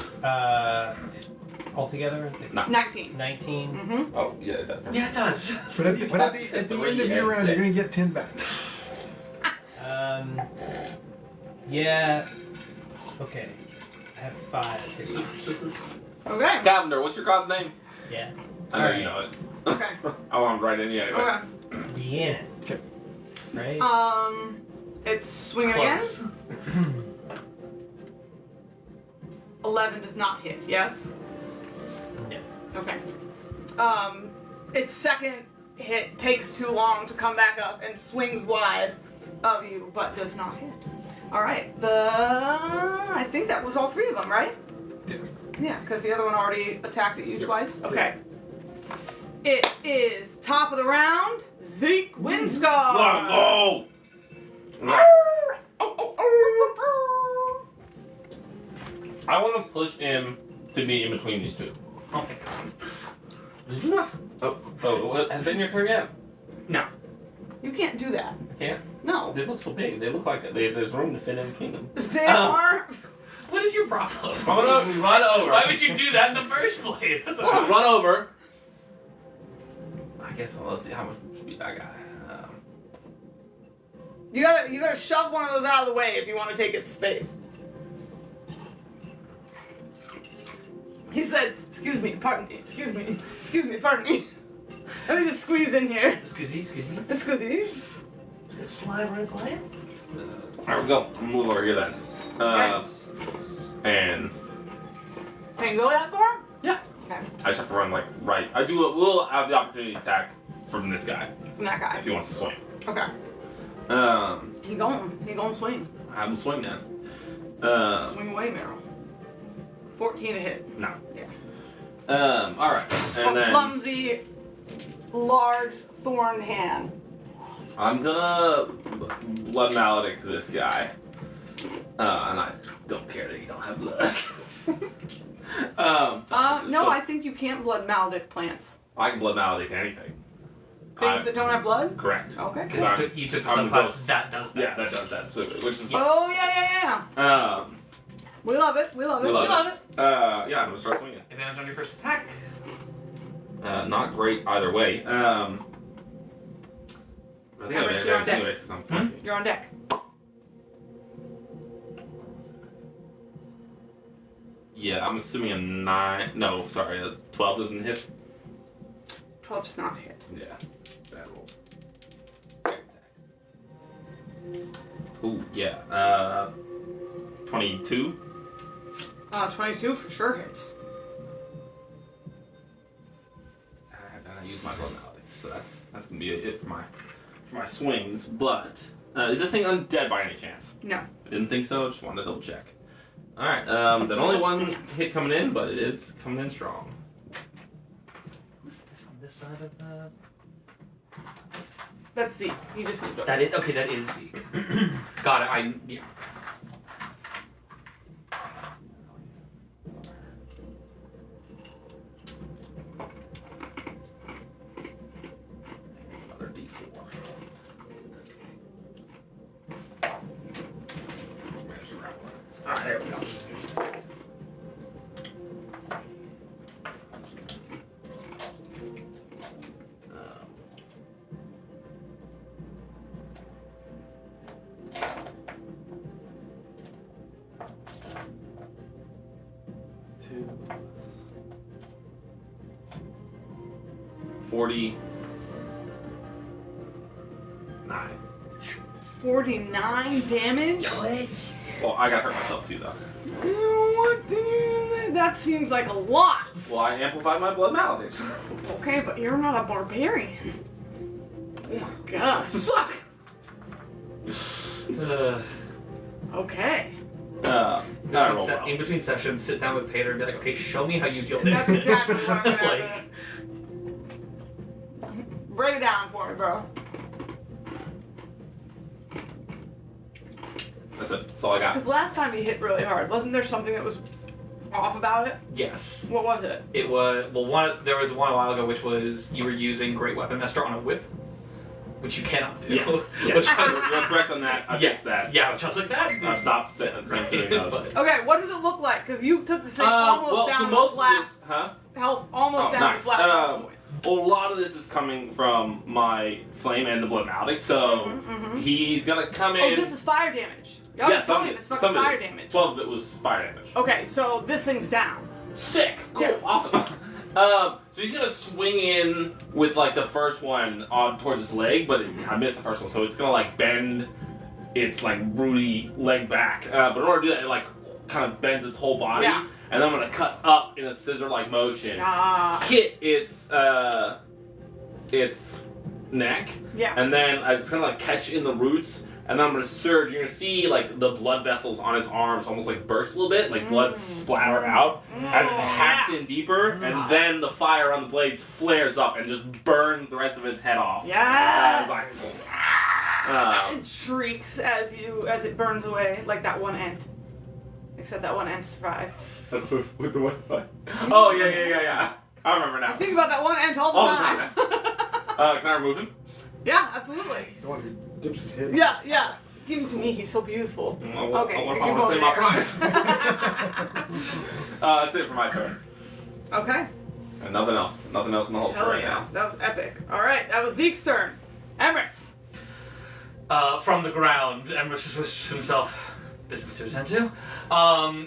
altogether? No. 19. 19. Mm-hmm. Oh, yeah, it does. Yeah, it does. But at the end of your round, you're going to get 10 back. Yeah. Okay. I have 5. Okay. Cavender, what's your god's name? Yeah. I know you know it. Okay. I want to write it anyway. Okay. Deanna. Okay. Right? It's swinging again. Close. 11 does not hit, yes? No. Okay. Its second hit takes too long to come back up and swings wide of you, but does not hit. Alright, I think that was all 3 of them, right? Yes. Yeah, because the other one already attacked at you twice. Okay. It is top of the round, Zeke Windscar! Oh! I want to push him to be in between these two. Oh my god. Did you not? Oh, has been your turn yet? No. You can't do that. Can't. No. They look so big. They look like there's room to fit in between them. There are. What is your problem? Run over. Why would you do that in the first place? Run over. I guess let's see how much speed I got. You gotta shove one of those out of the way if you want to take its space. He said, excuse me, pardon me, pardon me. Let me just squeeze in here. Excuse me. Excuse me. Slide right by him. There we go. I'm move over here then. And Can you go that far? Yeah. Okay. I just have to run like right. We'll have the opportunity to attack from this guy From that guy. if he wants to swing. Okay. He going swing. I will swing then. Swing away, Meryl. 14 to hit. No. Yeah. All right. And A then clumsy, large thorn hand I'm gonna blood maledict this guy. And I don't care that you don't have blood. No, so I think you can't blood maledict plants. I can blood maledict anything. Things that don't have blood? Correct. Okay. Because you took the I'm subclass ghost. that does that. Yeah, that does that, which is Oh, yeah. We love it. We love it. We We love love it. yeah, I'm gonna start swinging. Advantage on your first attack. Not great either way. I think I have Emrys, you're on advantage deck. anyways because I'm flanking. You're on deck. Yeah, I'm assuming a 9. No, sorry, a 12 doesn't hit. 12 does not hit. Yeah, bad rolls. Second attack. Ooh, yeah. 22. 22 for sure hits. And I use my blood malady, so that's gonna be a hit for my swings. But is this thing undead by any chance? No. I didn't think so. Just wanted to double check. All right. Then only one hit coming in, but it is coming in strong. Who's this on this side of the? That's Zeke. He just moved over. That is okay. That is Zeke. Got it. Yeah. Another D4. Managed to grab one. All right, there we go. Two. 49. 49 damage? What? Well, I got hurt myself too, though. What? That seems like a lot. Well, I amplified my blood malediction. Okay, but you're not a barbarian. Oh my god. Suck. Okay. In between sessions, sit down with Pater and be like, okay, show me how you deal That's damage. exactly what I'm gonna Like, have to... Break it down for me, bro. That's it. That's all I got. Because last time you hit really hard, wasn't there something that was off about it? yes. What was it? It was, there was one a while ago, which was you were using Great Weapon Master on a whip, which you cannot do. Yeah. Which You're correct on that. I fixed that. Yeah, which I was like, that. Stop doing those. But- Okay, what does it look like? Because you took this thing almost down to most its last of this, huh? health, almost Oh, down nice. to its last health point. Well, a lot of this is coming from my flame and the blood maledict, so he's gonna come in. Oh, this is fire damage. Oh, yeah, tell me if it's fucking fire damage. 12 of it was fire damage. Okay, so this thing's down. Sick. Cool. Yeah. Awesome. So he's gonna swing in with like the first one on towards his leg, but I missed the first one, so it's gonna like bend its like rooty leg back. But in order to do that, it like kind of bends its whole body, Yeah. and I'm gonna cut up in a scissor-like motion, Ah. hit its neck, Yes. and then it's gonna like catch in the roots. And then I'm gonna surge. You're gonna see like the blood vessels on his arms almost like burst a little bit, like blood splatter out as it hacks in deeper, and then the fire on the blades flares up and just burns the rest of its head off. Yes. Like, It shrieks as it burns away, like that one ant. Except that one ant survived. with the what? Oh yeah. I remember now. I think about that one ant all the All the time. Can I remove him? Yeah, absolutely. The one who dips his head. Yeah. Give him to me. He's so beautiful. Okay. Okay, I want you can to claim my go prize. That's it for my turn. Okay. And nothing else in the whole Hell story yeah. now. That was epic. All right, that was Zeke's turn. Emrys. From the ground, Emrys wishes himself business to attend to.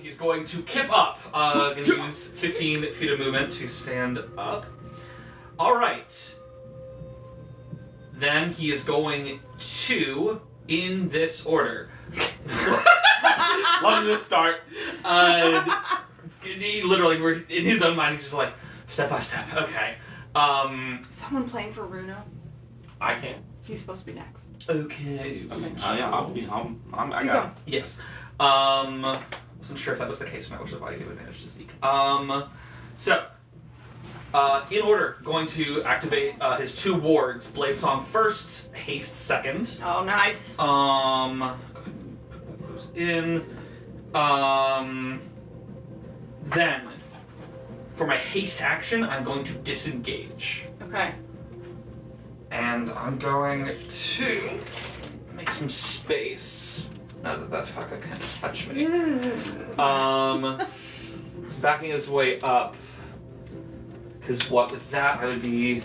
He's going to kip up. Gonna use 15 feet of movement to stand up. All right. Then he is going to, in this order. Love this start. He literally, in his own mind, he's just like, step by step. Okay. Someone playing for Runo. I can't. He's supposed to be next. Okay. Yeah, I Keep got going. it. Yes. Wasn't sure if that was the case when I was about to give advantage to Zeke. So, In order, going to activate his 2 wards. Blade Song first, Haste second. Oh, nice. Goes in. Then, for my haste action, I'm going to disengage. Okay. And I'm going to make some space. Now that fucker can't touch me. Backing his way up. Because with that, I would be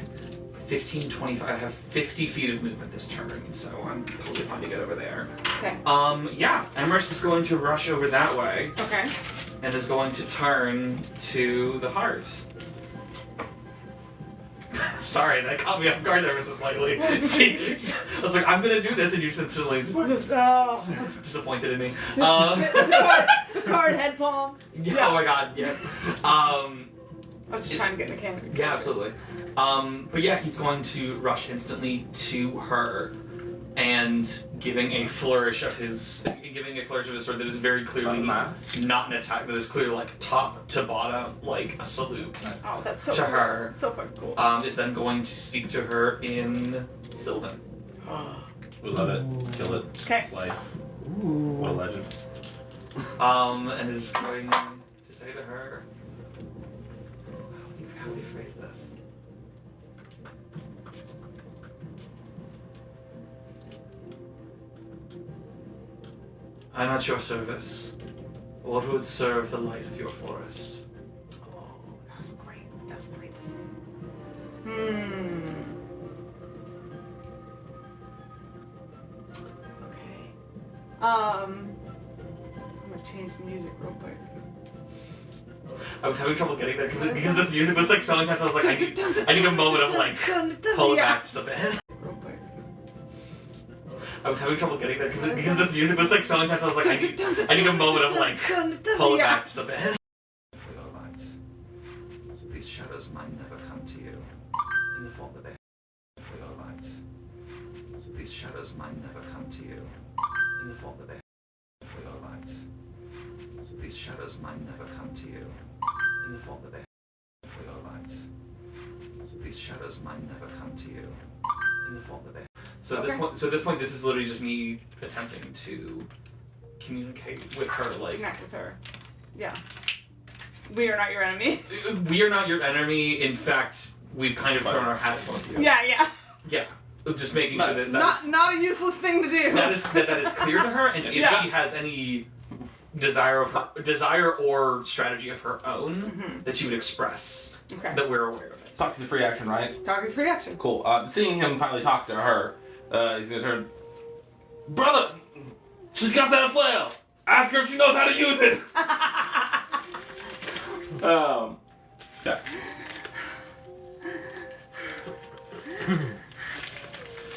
15, 25. I have 50 feet of movement this turn, so I'm totally fine to get over there. Okay. Yeah, Emrys is going to rush over that way. Okay. And is going to turn to the heart. Sorry, that caught me off guard ever so slightly. See, I was like, I'm gonna do this, and you instantly just disappointed in me. The card head palm. Yeah, oh my god, yes. I was just trying to get in the camera. Yeah, absolutely. But yeah, he's going to rush instantly to her, and giving a flourish of his sword that is very clearly not an attack, that is clearly like top to bottom, like a salute. Oh, that's so to cool. her. So fucking cool. Is then going to speak to her in Sylvan. We love it. Kill it. Okay. Slay. Ooh. What a legend. And is going to say to her, how do you phrase this? I'm at your service. What would serve the light of your forest? Oh, that's great. That's great to see. Okay. I'm gonna change the music real quick. I was having trouble getting there because this music was like so intense. I was like, I need a moment of like pull it back just a bit. Real quick. I was having trouble getting there because this music was like so intense. I was like, I need a moment of like pull it back just a bit. For your light, so these shadows might never come to you in the form that they. For your light, so these shadows might never come to you in the form that they. For your light, so these shadows might never come to you in the form that they. For your light, so these shadows might never come to you in the form that they. So at this point, this is literally just me attempting to communicate with her, like. Connect with her. Yeah. We are not your enemy. We are not your enemy. In fact, we've kind of thrown our hat at both of you. Yeah. Yeah. Just making sure that Not a useless thing to do. that is clear to her, and if she has any desire or strategy of her own that she would express, that we're aware of it. Talk is a free action, right? Talk is free action. Cool. Seeing him finally talk to her, he's gonna turn. Brother, she's got that flail. Ask her if she knows how to use it. Yeah.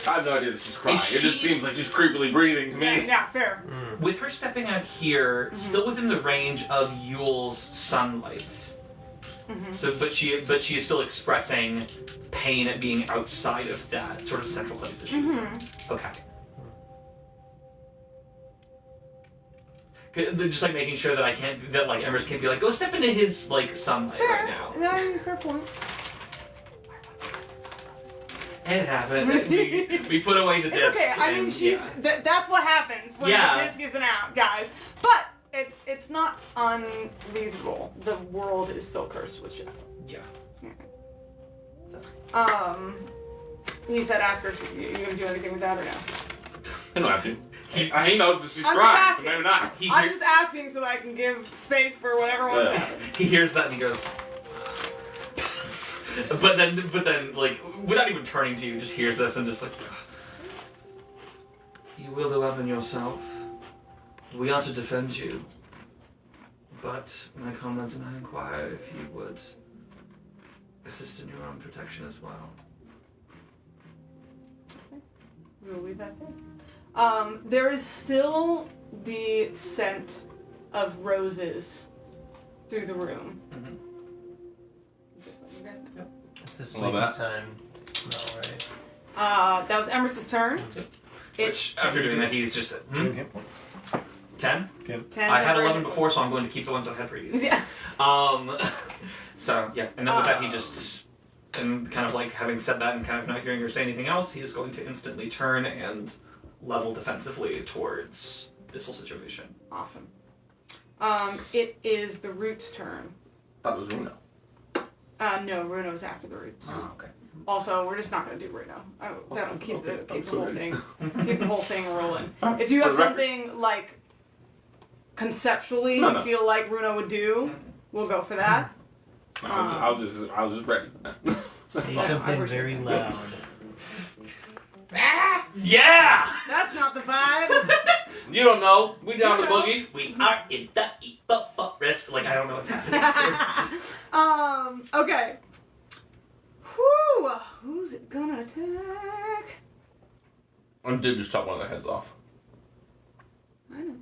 I have no idea that she's crying. It just seems like she's creepily breathing to me. Yeah, fair. With her stepping out here, still within the range of Yule's sunlight. So, but she is still expressing pain at being outside of that sort of central place that she's in. Okay. Just like making sure that Emrys can't be like, go step into his like sunlight right now. No, fair point. It happened. we put away the disc. It's okay. I mean, that's what happens when the disc isn't out, guys. But it's not unreasonable. The world is still cursed with shadow. Yeah. He said, ask her, you gonna do anything with that or no? I don't have to. He knows that she's I'm crying, just so maybe not. I'm just asking so that I can give space for whatever wants to happen. He hears that and he goes. But then, like, without even turning to you, just hears this and just like. You wield a weapon yourself. We are to defend you. But my comments and I inquire if you would assist in your own protection as well. We'll leave that there. There is still the scent of roses through the room. Just let you guys know. It's the Love sleeping that. time. No, right? That was Emrys' turn. Which, after doing that, he's just 10? 10 I had 11 before, so I'm going to keep the ones I had previously. Yeah. So, yeah. And then with that, he just And kind of like having said that and kind of not hearing her say anything else, he is going to instantly turn and level defensively towards this whole situation. Awesome. It is the Root's turn. Thought it was Runo. No, Runo's after the Roots. Oh, okay. Also, we're just not going to do Runo. That'll keep Okay, the I'm whole sorry. thing keep the whole thing rolling. If you have For the record- something like conceptually No, you no. feel like Runo would do, we'll go for that. I was just ready. Say I something wish I very could. loud. Ah, Yeah! that's not the vibe. You don't know. We down the You know. boogie. We are in the forest. Like, I don't know what's happening here. Okay. Whew, who's it gonna attack? I did just chop one of their heads off. I know.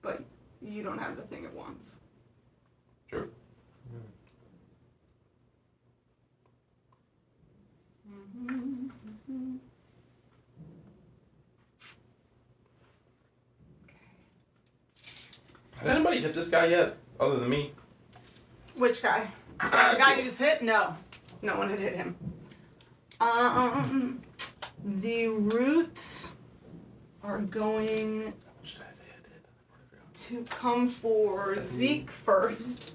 But you don't have the thing at once. Sure. Has anybody hit this guy yet, other than me? Which guy? The guy you just hit? No. No one had hit him. The Roots are going to come for Zeke first.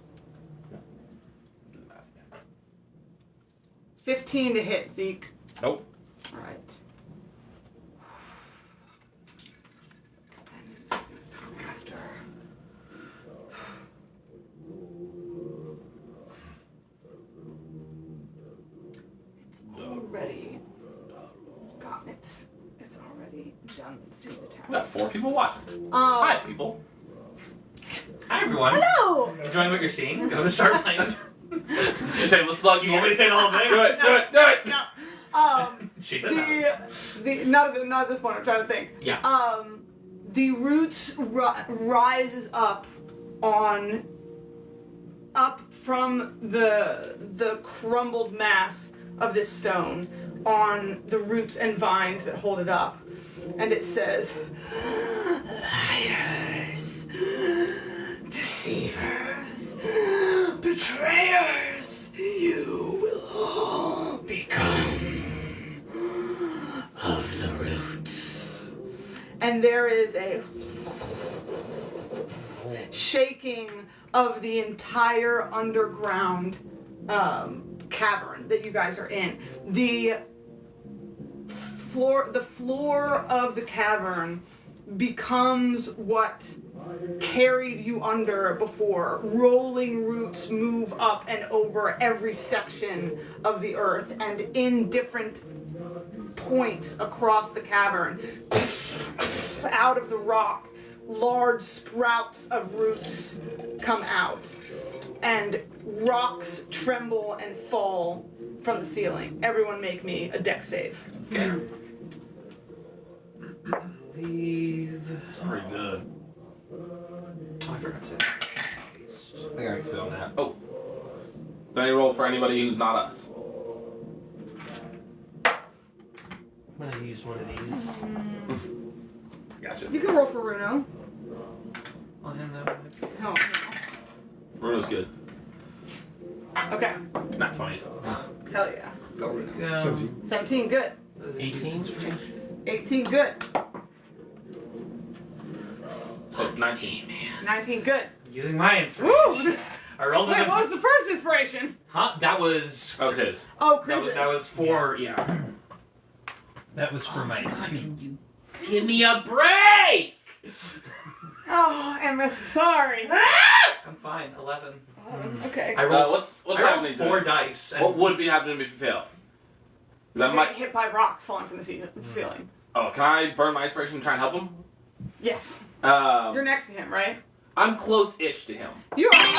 15 to hit, Zeke. Nope. Alright. And who's gonna come after? It's already gotten it's already done its two We got attack. 4 people watching. 5 people. Hi, everyone. Hello! Enjoying what you're seeing? I'm gonna start playing. You say let's plug Do you want me to say the whole thing? Do it, do it, do it! No. She said that. The not at this point. I'm trying to think. Yeah. The Roots rises up from the crumbled mass of this stone on the roots and vines that hold it up, and it says, "Liars, deceivers, betrayers, you will all become of the Roots." And there is a shaking of the entire underground cavern that you guys are in. The floor of the cavern becomes what carried you under before. Rolling roots move up and over every section of the earth, and in different points across the cavern, out of the rock, large sprouts of roots come out, and rocks tremble and fall from the ceiling. Everyone make me a dex save. Okay. Leave. Pretty good. Oh, I forgot to. I think I can sit on that. Oh. Do any roll for anybody who's not us? I'm gonna use one of these. Gotcha. You can roll for Runo. I'll hand that one. Oh, Runo's good. no. Okay. Not 20. Hell yeah. Go Runo. 17. 17, good. 18. 18, good. Oh, 19. 19, good. Using my inspiration. Woo! I rolled Wait, it. what was the first inspiration? Huh? That was. That was his. Oh, That was, Chris. that was for. Yeah. That was for my two. Give me a break! Oh, Emrys, I'm sorry. I'm fine. 11. Okay. I rolled, What's I rolled happening? 4 to dice. it? What would be happening if you fail? That Get might. hit by rocks falling from the ceiling. Oh, can I burn my inspiration and try and help him? Yes. You're Um, next to him, right? I'm close-ish to him. You are not even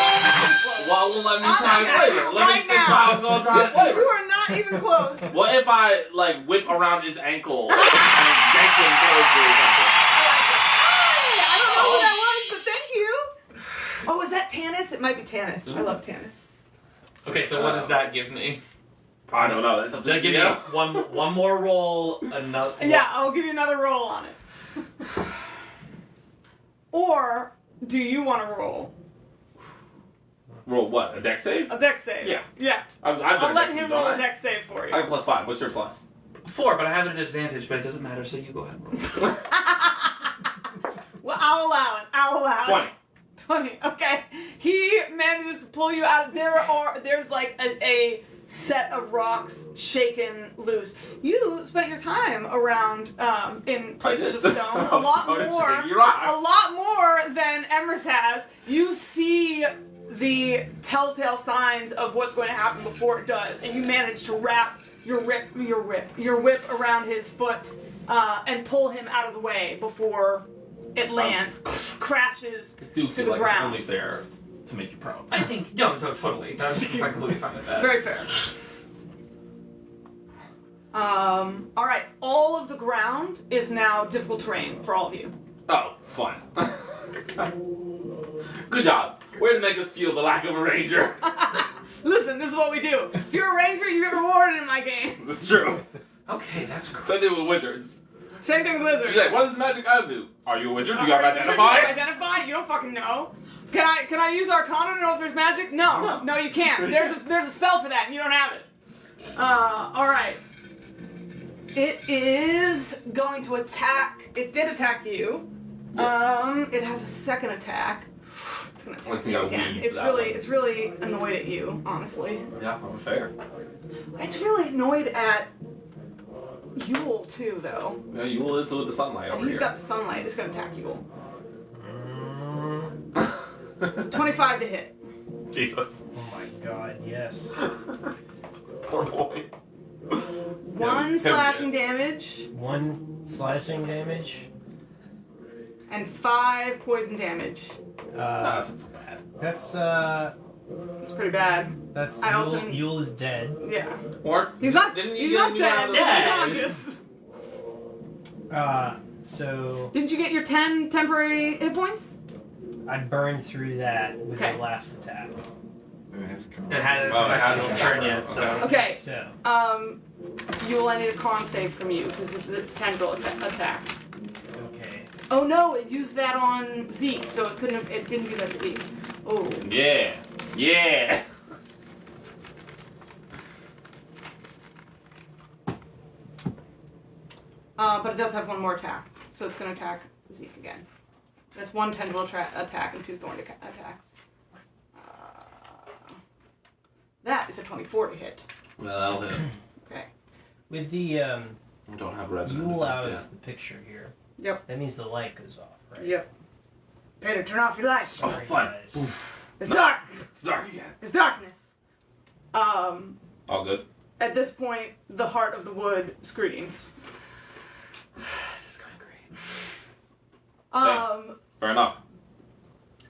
close. Well, let me try and flavor. Right now. I'm gonna try and flavor. You are not even close. What if I like whip around his ankle and yank him towards me or something? I don't know who that was, but thank you. Oh, is that Tanis? It might be Tanis. I love Tanis. Okay, so what does that give me? I don't know. That's up Does that to give you. me one more roll? Another. Yeah, I'll give you another roll on it. Or do you want to roll? Roll what? A deck save? A deck save. Yeah. Yeah. I've I'll done let deck him save, roll don't a I? deck save for you. I have +5. What's your plus? 4, but I have an advantage, but it doesn't matter, so you go ahead and roll. Well, I'll allow it. 20. Okay. He manages to pull you out. There's like a set of rocks shaken loose. You spent your time around in places of stone a lot more than Emrys has. You see the telltale signs of what's going to happen before it does, and you manage to wrap your whip around his foot and pull him out of the way before it lands, crashes I do to feel the like ground. it's only fair to make you proud. I think, no, totally. I'm completely fine with that. Very fair. All right. All of the ground is now difficult terrain for all of you. Oh, fun. Good job. Way to make us feel the lack of a ranger. Listen, this is what we do. If you're a ranger, you get rewarded in my game. That's true. Okay, that's great. Same thing with wizards. Same thing with wizards. She's like, what does this magic item do? Are you a wizard? Do you have Are you a wizard? identify? Do you have identify? You don't fucking know. Can I use Arcana to know if there's magic? No, you can't. There's a spell for that, and you don't have it. All right. It is going to attack. It did attack you. It has a second attack. It's gonna attack you again. It's really annoyed at you, honestly. Yeah, I'm fair. It's really annoyed at Yule too, though. Yeah, Yule is with the sunlight over He's here. got the sunlight. It's gonna attack Yule. 25 to hit. Jesus. Oh my god, yes. Poor boy. 1 slashing damage 1 slashing damage. and 5 poison damage. That's not so bad. It's pretty bad. That's I also- Yule is dead. Yeah. Or He's not. didn't He's you not get dead. him He's dead. unconscious. So Didn't you get your 10 temporary hit points? I burned through that with Okay. the last attack. It hasn't it hasn't its turn yet, so. Okay. So Yule, I need a con save from you because this is its tendril attack. okay. Oh no! It used that on Zeke, so it couldn't have. It didn't do that to Zeke. Oh. Yeah. Yeah. But it does have one more attack, so it's going to attack Zeke again. That's 1 tendril attack and 2 thorn attacks. That is a 24 to hit. Well, that'll hit. Okay. With the We don't have red. Yule out of the picture here. Yep. That means the light goes off, right? Yep. Peter, turn off your lights. Oh, Sorry, fun. guys. It's dark. It's dark again. It's darkness. All good. At this point, the heart of the wood screams. This is going great. Fair enough.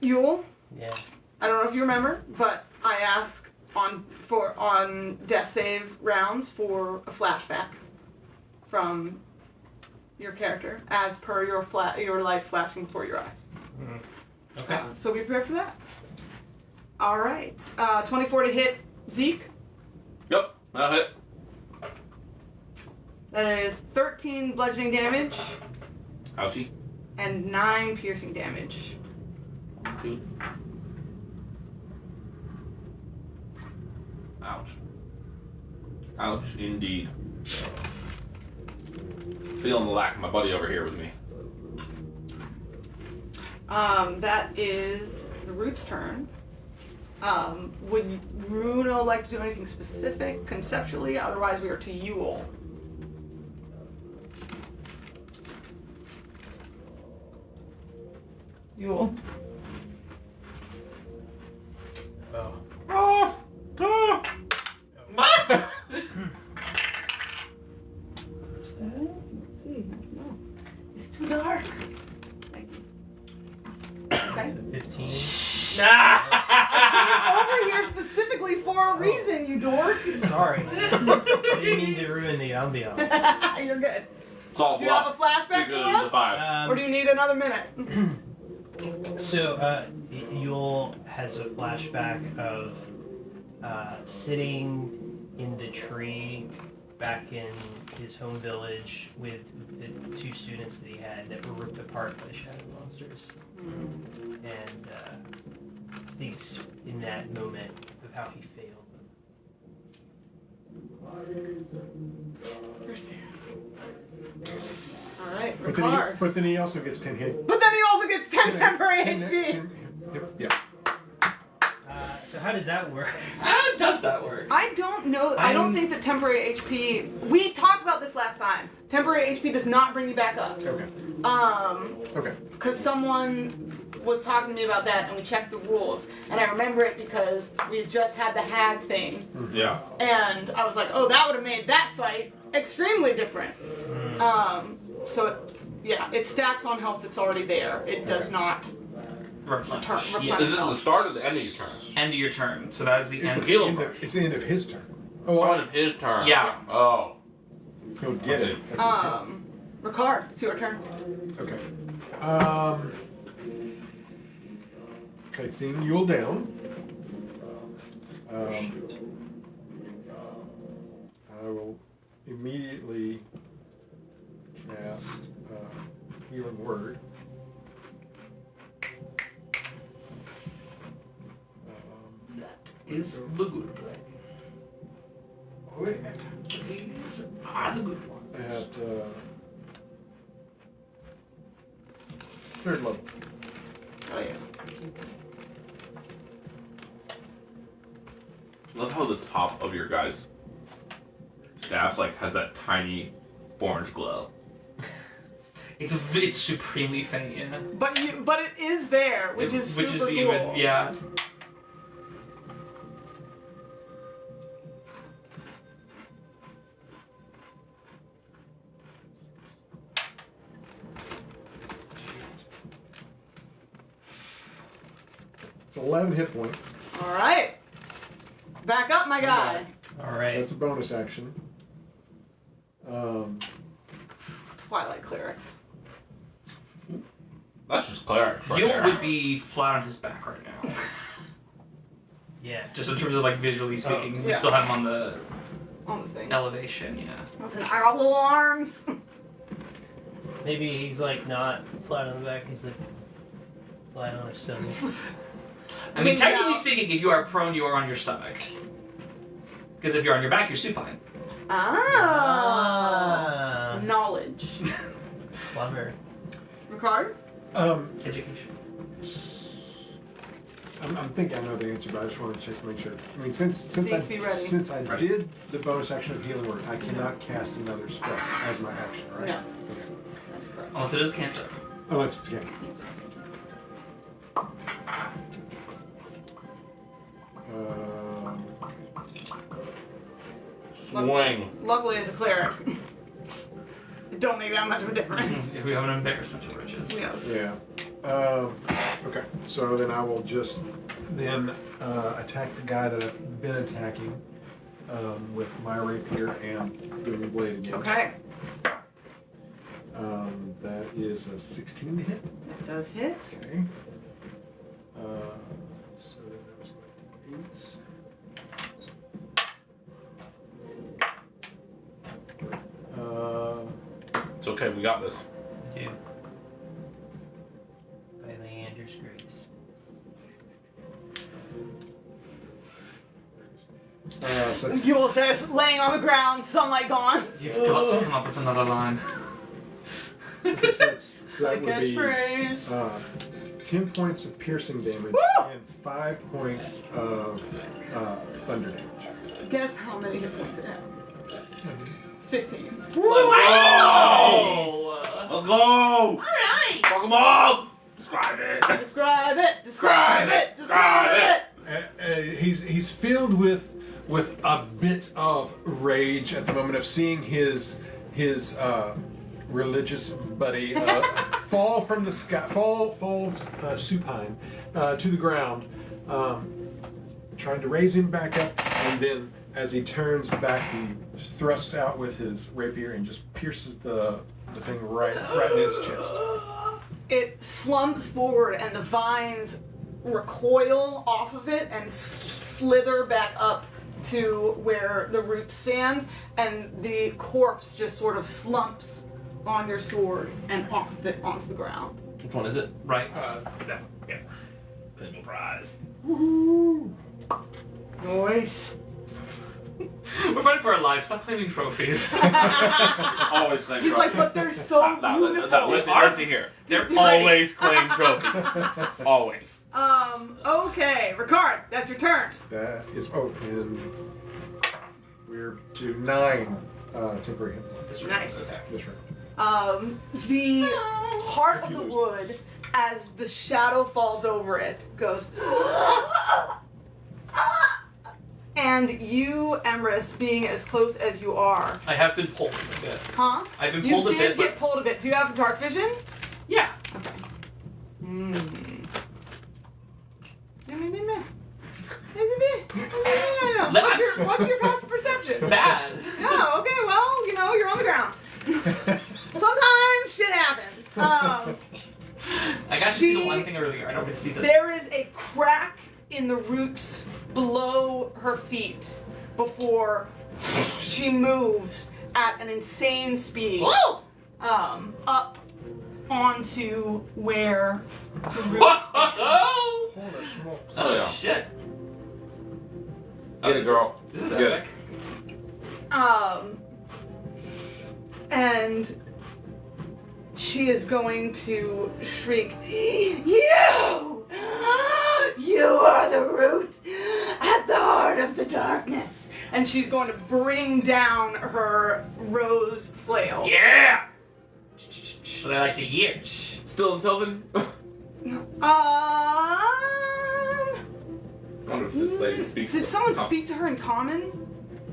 Yule, Yeah. I don't know if you remember, but I ask on death save rounds for a flashback from your character, as per your life flashing before your eyes. Okay. So be prepared for that. All right. 24 to hit Zeke. Yep. That'll hit. That is 13 bludgeoning damage Ouchie. and 9 piercing damage. Shoot. Ouch. Ouch, indeed. Feeling the lack of my buddy over here with me. That is the Root's turn. Would Runo like to do anything specific conceptually? Otherwise, we are to Yule. Yule. Oh. Oh! Oh! What? What's that? Let's see. No. It's too dark. Okay. It's a 15. I came over here specifically for a reason, you dork. Sorry. I didn't mean to ruin the ambiance. You're good. It's all Do you have a bluff. flashback Too good, for it's a us? 5. Or do you need another minute? So, Yule has a flashback of sitting in the tree back in his home village with the 2 students that he had that were ripped apart by the shadow monsters. And thinks in that moment of how he failed. All right, But Ricard. then he also gets 10 hit. But then he also gets 10 temporary 10 HP. Yeah. So how does that work? How does that work? I don't know. I don't think that temporary HP. We talked about this last time. Temporary HP does not bring you back up. Okay. Okay. Because someone was talking to me about that, and we checked the rules, and I remember it because we just had the hag thing, Yeah. and I was like, oh, that would have made that fight extremely different. It stacks on health that's already there. It does not. Replenish. Replenish. Yeah. Is it the start or the end of your turn? End of your turn. So that is the It's, end. the end of, it's the end of his turn. Oh, end of his turn. Yeah. Oh. He'll get it. Ricard, it's your turn. Okay. Okay, seeing Yule down. I will immediately cast Healing Word. Is the good one. These are the good ones. At third level. Oh yeah. Love how the top of your guy's staff has that tiny orange glow. It's supremely faint, yeah. But it is there, which is super cool. Even, yeah. It's 11 hit points. All right. Back up, my guy. All right. That's a bonus action. Twilight clerics. That's just clerics right Yule there. would be flat on his back right now. Yeah. Just in terms of visually speaking, we yeah. still have him on the On the thing. elevation, yeah. Listen, I got little arms. Maybe he's not flat on the back. He's flat on his stomach. I mean, technically Yeah. speaking, if you are prone, you are on your stomach. Because if you're on your back, you're supine. Ah. Knowledge. Clever. Ricard? Education. I'm thinking I know the answer, but I just want to check to make sure. I mean, since Steve, I be ready. did the bonus action of Healing Word, I cannot cast another spell as my action, right? No. Okay. That's correct. Unless it is a cantrip. Oh, that's yeah. Swing. Luckily, as a cleric, it don't make that much of a difference. If we have an embarrassment of riches. Yes. Yeah. Okay. So then I will just attack the guy that I've been attacking with my rapier and the blade again. Okay. That is a 16 to hit. That does hit. Okay. So then that was 8s. It's okay, we got this. We do. By Leander's grace. So that's Yule says, laying on the ground, sunlight gone. You've got to come up with another line. so that Like would be catchphrase. 10 points of piercing damage Woo! and 5 points of thunder damage. Guess how many hit points it had? 15. Let's go! Let's go! Alright! Fuck 'em up! Describe it! Describe it! Describe it! Describe it! He's filled with a bit of rage at the moment of seeing his religious buddy fall from the sky, falls supine to the ground, trying to raise him back up, and then as he turns back, he thrusts out with his rapier and just pierces the thing right in his chest. It slumps forward and the vines recoil off of it and slither back up to where the root stands, and the corpse just sort of slumps on your sword and off of it onto the ground. Which one is it? Right. Yeah. Pinnacle prize. Ooh, Nice. We're fighting for our lives. Stop claiming trophies. Always claim He's trophies. like, but they're so beautiful. No, listen here. They're pretty. Always claim trophies. Always. Okay, Ricard, that's your turn. That is open. We're to 9 temporary hit points Nice. this round. The heart of the wood, as the shadow falls over it, goes. And you, Emrys, being as close as you are. I have been pulled a bit. Huh? I've been pulled a You bit, did but get pulled a bit. Do you have dark vision? yeah. Okay. What's your passive perception? Bad. Oh, okay, well, you're on the ground. Sometimes shit happens. I got to see the one thing earlier. I don't get to see this. There is a crack in the roots below her feet before she moves at an insane speed up onto where the roots. Oh, Holy smokes. Oh, yeah. shit. Get it, girl. This is Get epic. And she is going to shriek, You are the root at the heart of the darkness. And she's going to bring down her rose flail. Yeah. What I like to hear. Still in Sylvan? I wonder if this lady speaks. Did someone speak to her in common?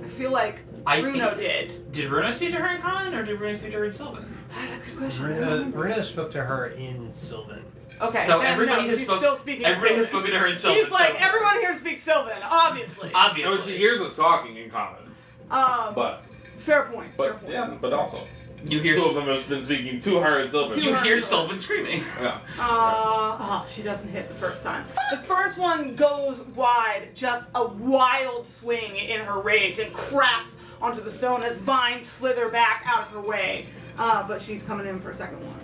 I feel like Bruno did. Did Bruno speak to her in common, or did Bruno speak to her in Sylvan? That's a good question. I don't remember. Bruno spoke to her in Sylvan. Okay, So then everybody no, has she's spoken. still speaking Everybody has Sylvan. spoken to her in Sylvan. She's like, so- everyone here speaks Sylvan, obviously. No, Obviously. she hears us talking in common. But fair point. Fair But point. yeah, but also. You hear. Two of them have been speaking to her in Sylvan. You her hear in Sylvan screaming. Yeah. She doesn't hit the first time. The first one goes wide, just a wild swing in her rage, and cracks onto the stone as vines slither back out of her way. But she's coming in for a second one.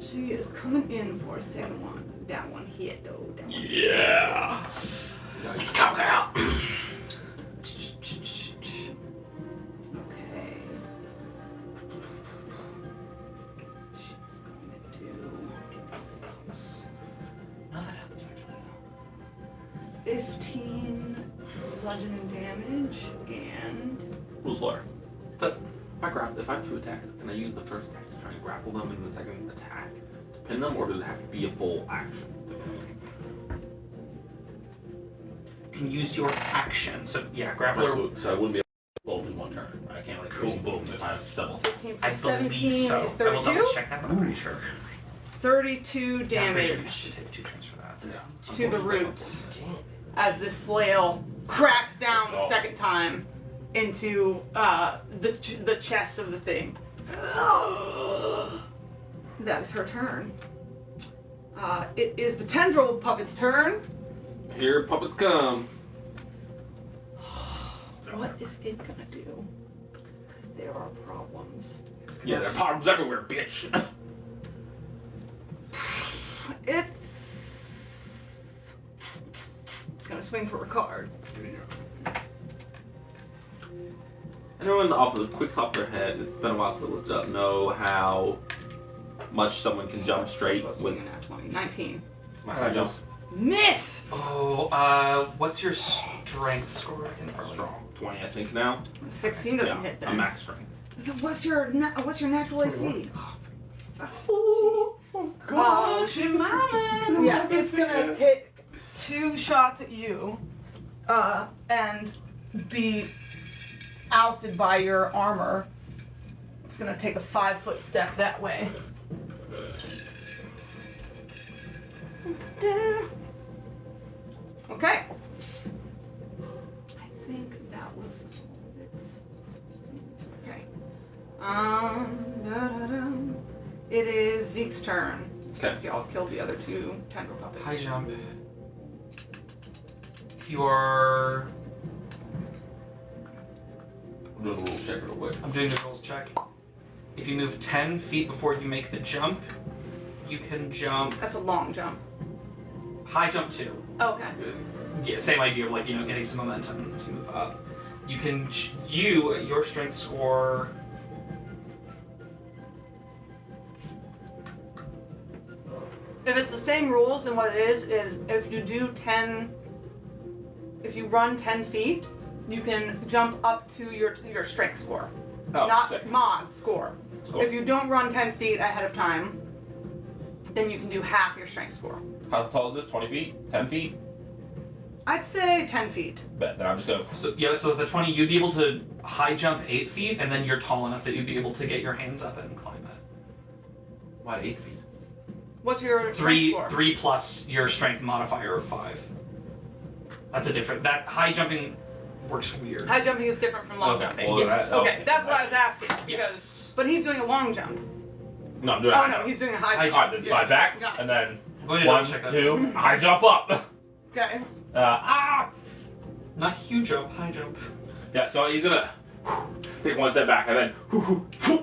She is coming in for a second one. That one hit though. That one Yeah. Let's go, girl. Okay. She's going to do. No, that happens actually. 15 bludgeoning damage and. Rules lawyer. So, if I have 2 attacks, can I use the first attack to try and grapple them and the second attack to pin them, or does it have to be a full action? You can use your action. So yeah, grappler. So I wouldn't be able to both in one turn. I can't like boom boom if I have double. 15 I plus believe 17 so. is I will 32. double check that, but I'm pretty sure. 32 Yeah, I'm pretty damage sure you have to take 2 turns for that. Yeah. to the roots as this flail cracks down the second time into the chest of the thing. That is her turn. It is the tendril puppet's turn. Here puppets come. What is it gonna do? Because there are problems. Yeah, there are problems everywhere, bitch. It's gonna swing for a card. Anyone off the quick top of their head, it's been a while since I looked it up, know how much someone can jump straight Supposed to with be nat 20. 19. my high jump? Miss! Oh, what's your strength score? I can probably. Strong. 20, I think now. 16 doesn't Yeah, hit a then. max strength. So what's your natural AC? Gosh, your mama. Yeah, it's gonna take 2 shots at you, and be ousted by your armor. It's gonna take a 5-foot step that way. Okay. I think that was all of its things. Okay. It is Zeke's turn. Since y'all killed the other 2 tendril puppets. High jump. If you are. I'm doing a little check real quick. I'm doing the rules check. If you move 10 feet before you make the jump, you can jump. That's a long jump. High jump 2. Okay. Yeah, same idea of like getting some momentum to move up. You can your strength score. If it's the same rules, then what it is if you do if you run 10 feet, you can jump up to your strength score, Oh, not sick. mod score. Cool. If you don't run 10 feet ahead of time, then you can do half your strength score. How tall is this? 20 feet? 10 feet? I'd say 10 feet. Bet. Then I'm just gonna. So with the 20, you'd be able to high jump 8 feet, and then you're tall enough that you'd be able to get your hands up and climb it. Why 8 feet? What's your strength Three score? 3 plus your strength modifier of 5. That's a different. That high jumping works weird. High jumping is different from long Okay, jumping. well, Yes. Okay, that's what I was asking. Because, Yes. but he's doing a long jump. No, I'm doing Oh high no, jump. he's doing a high High jump. Alright, then Yeah. fly back, Got it. and then Go ahead and 1, check that. 2, high jump up. Okay. Not huge jump, high jump. Yeah, so he's gonna take one step back, and then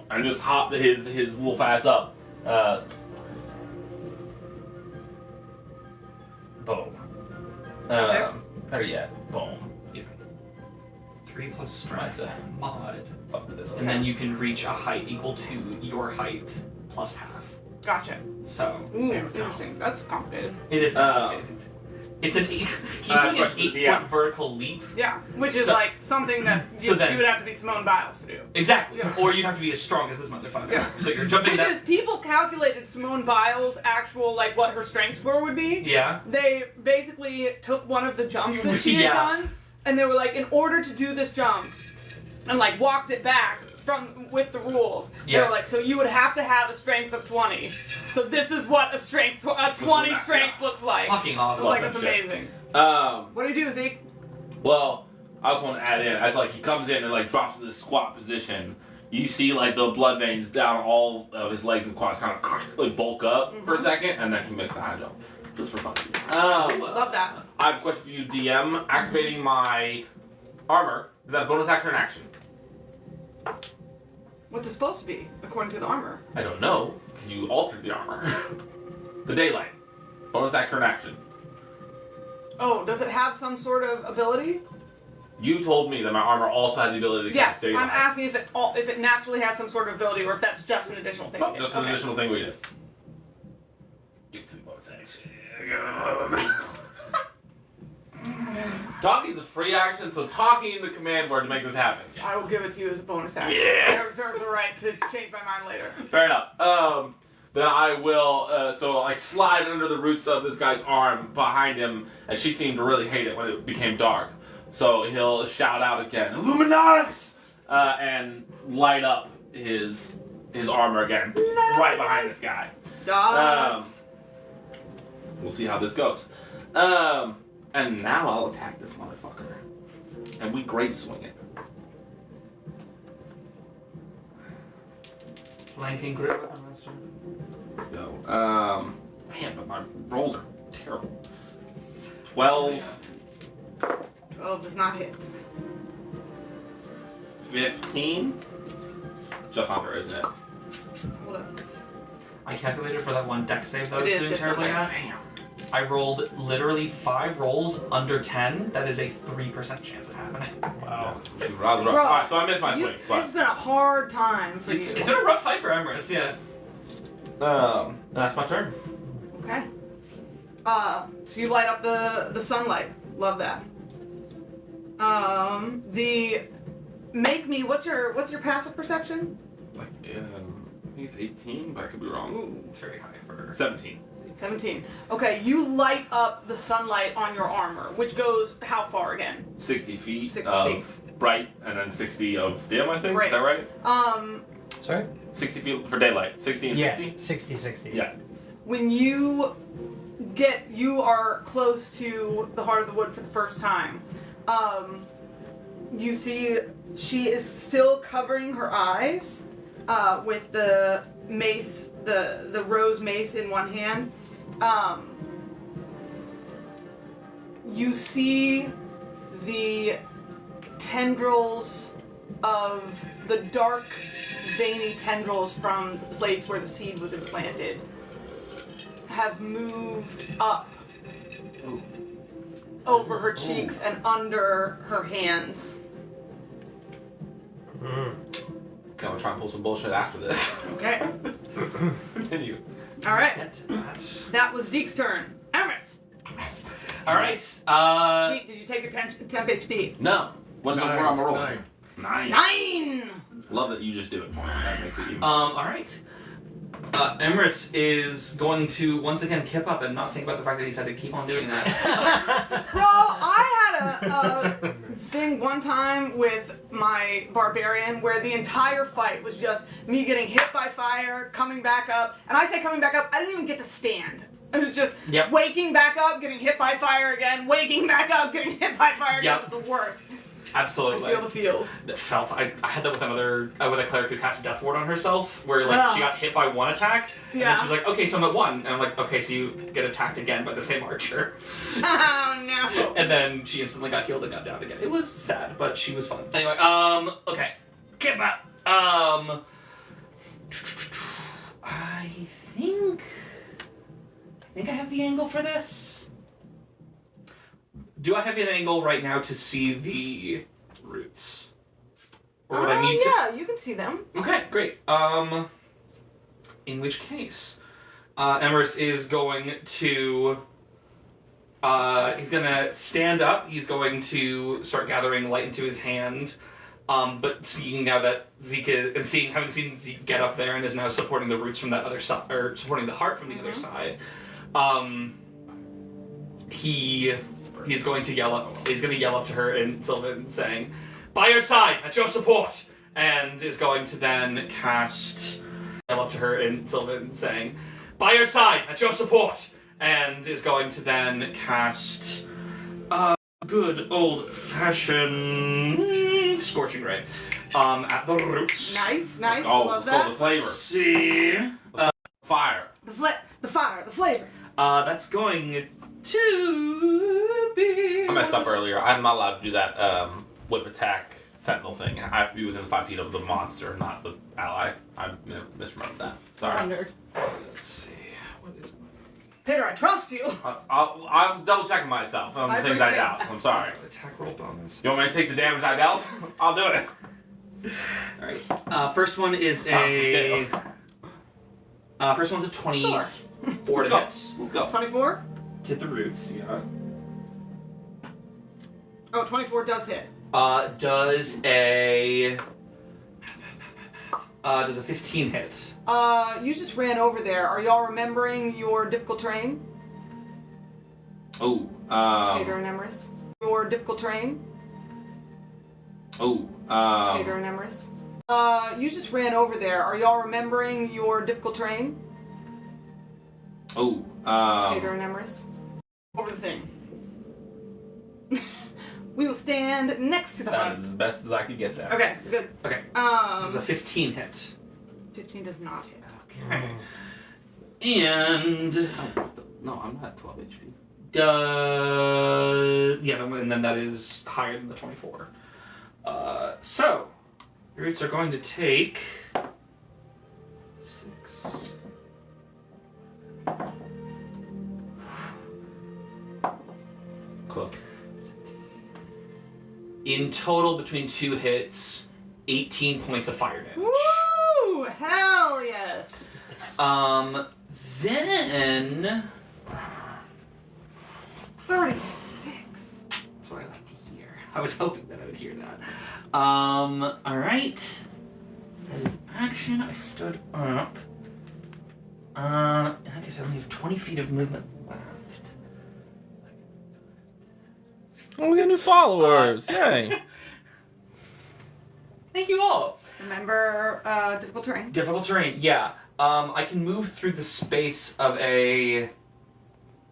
and just hop his little fast up. Boom. Okay. Better yet, boom. 3 plus Right strength there. mod. Fuck with this. And then you can reach a height equal to your height plus half. Gotcha. So Ooh, there we go. interesting. That's complicated. It is complicated. It's an 8. He's doing an question, 8-foot yeah. vertical leap. Yeah, which is So- like something that so then- you would have to be Simone Biles to do. Exactly. Yeah. Or you'd have to be as strong as this motherfucker. Yeah. So you're jumping Which that. is, people calculated Simone Biles' actual, like, what her strength score would be. Yeah. They basically took one of the jumps that she had Yeah. done, and they were like, in order to do this jump, and like walked it back with the rules. They Yeah. were like, so you would have to have a strength of 20. So this is what a 20 Yeah. strength looks like. Fucking It's awesome. like, that it's shit. amazing. What do you do, Zeke? Well, I also want to add in, as like he comes in and like drops to this squat position, you see like the blood veins down all of his legs and quads kind of like bulk up for a second, and then he makes the high jump, just for funsies. Love that. I have a question for you, DM. Activating my armor, is that a bonus action or an action? What's it supposed to be, according to the armor? I don't know, because you altered the armor. The daylight. Bonus action or an action? Oh, does it have some sort of ability? You told me that my armor also had the ability to Yes, cast daylight. I'm asking if it naturally has some sort of ability, or if that's just an additional thing. Oh, we did. just an Okay. additional thing we did. Give it to me bonus action. Talking is a free action, so talking in the command word to make this happen. I will give it to you as a bonus action. Yeah. I reserve the right to change my mind later. Fair enough. Then I will, like slide under the roots of this guy's arm behind him, and she seemed to really hate it when it became dark. So he'll shout out again, Illuminatus! And light up his armor again, right behind this guy. Yes. We'll see how this goes. And now I'll attack this motherfucker. And we great swing it. Flanking grip. Master. Let's go. Man, but my rolls are terrible. 12, 12 does not hit. 15. Just under, isn't it? Hold up. I calculated for that one deck save that I It was is doing just terribly under. at. I rolled literally 5 rolls under 10. That is a 3% chance of happening. Wow. That was rough. Bro, Alright, so I missed my You, swing. it's been a hard time for It's you. been a rough fight for Emrys, yeah. That's my turn. Okay. So you light up the sunlight. Love that. What's your passive perception? Like, I think it's 18, but I could be wrong. Ooh, It's very high for 17. 17. Okay, you light up the sunlight on your armor, which goes how far again? 60 feet 60 of bright, and then 60 of dim, I think. Great. Is that right? Sorry? 60 feet for daylight. 60 and 60? 60. Yeah. When you are close to the heart of the wood for the first time, you see she is still covering her eyes with the mace, the rose mace in one hand. You see the tendrils of the dark, veiny tendrils from the place where the seed was implanted have moved up over her cheeks and under her hands. Okay, I'll try and pull some bullshit after this. Okay. Continue. All right. Get to that. That was Zeke's turn. Emrys. All right. Zeke, did you take your temp HP? No. What is it? Where I'm rolling? 9. 9. Love that you just do it for me. That makes it even. All right. Emrys is going to once again kip up and not think about the fact that he's had to keep on doing that. Bro, I had a thing one time with my barbarian where the entire fight was just me getting hit by fire, coming back up, and I say coming back up, I didn't even get to stand. It was just waking back up, getting hit by fire again, waking back up, getting hit by fire again. It was the worst. Absolutely. I feel the feels. It felt. I had that with another with a cleric who cast Death Ward on herself, where like she got hit by one attack, and then she was like, okay, so I'm at 1, and I'm like, okay, so you get attacked again by the same archer. Oh no. And then she instantly got healed and got down again. It was sad, but she was fun. Anyway, okay. Get back. I think I have the angle for this. Do I have an angle right now to see the roots? Or would I need to? Yeah, you can see them. Okay, great. In which case, Emrys is going to. He's gonna stand up. He's going to start gathering light into his hand. But seeing now that Zeke is, and having seen Zeke get up there and is now supporting the roots from that other side, or supporting the heart from the other side, he's going to yell up. He's going to yell up to her in Sylvan, saying, "By your side, at your support," and is going to then cast. Yell up to her in Sylvan, saying, "By your side, at your support," and is going to then cast. Good old-fashioned Scorching Ray at the roots. Nice. Let's Love that. go the flavor. See, Fire. The fire, the flavor. that's going to be. I messed up earlier. I'm not allowed to do that whip attack sentinel thing. I have to be within 5 feet of the monster, not the ally. I misremembered that. Sorry. Wondered. Let's see. What is Peter, I trust you. I'm double checking myself on the things I doubt. I'm sorry. my attack roll bonus? You want me to take the damage I dealt? I'll do it. All right. First one is first one's a 24 to hit. Let's go. 24? To the roots. Yeah. Oh, 24 does hit. Does a 15 hit? You just ran over there. Are y'all remembering your difficult terrain? Oh. Peter and Emrys. Your difficult terrain? Oh. Peter and Emrys. You just ran over there. Are y'all remembering your difficult terrain? Oh. Peter and Emrys. Over the thing. We will stand next to the That hut. is as best as I could get there. Okay, good. Okay. This is a 15 hit. 15 does not hit. Okay. And No, I'm not 12 HP. and then that is higher than the 24. So the roots are going to take 6. Cook. In total, between 2 hits, 18 points of fire damage. Woo! Hell yes! Then 36. that's what I like to hear. I was hoping that I would hear that. Alright. That is action. I stood up. I guess I only have 20 feet of movement left. Oh, we got new followers! Yay! Thank you all. Remember difficult terrain? Difficult terrain, yeah. I can move through the space of a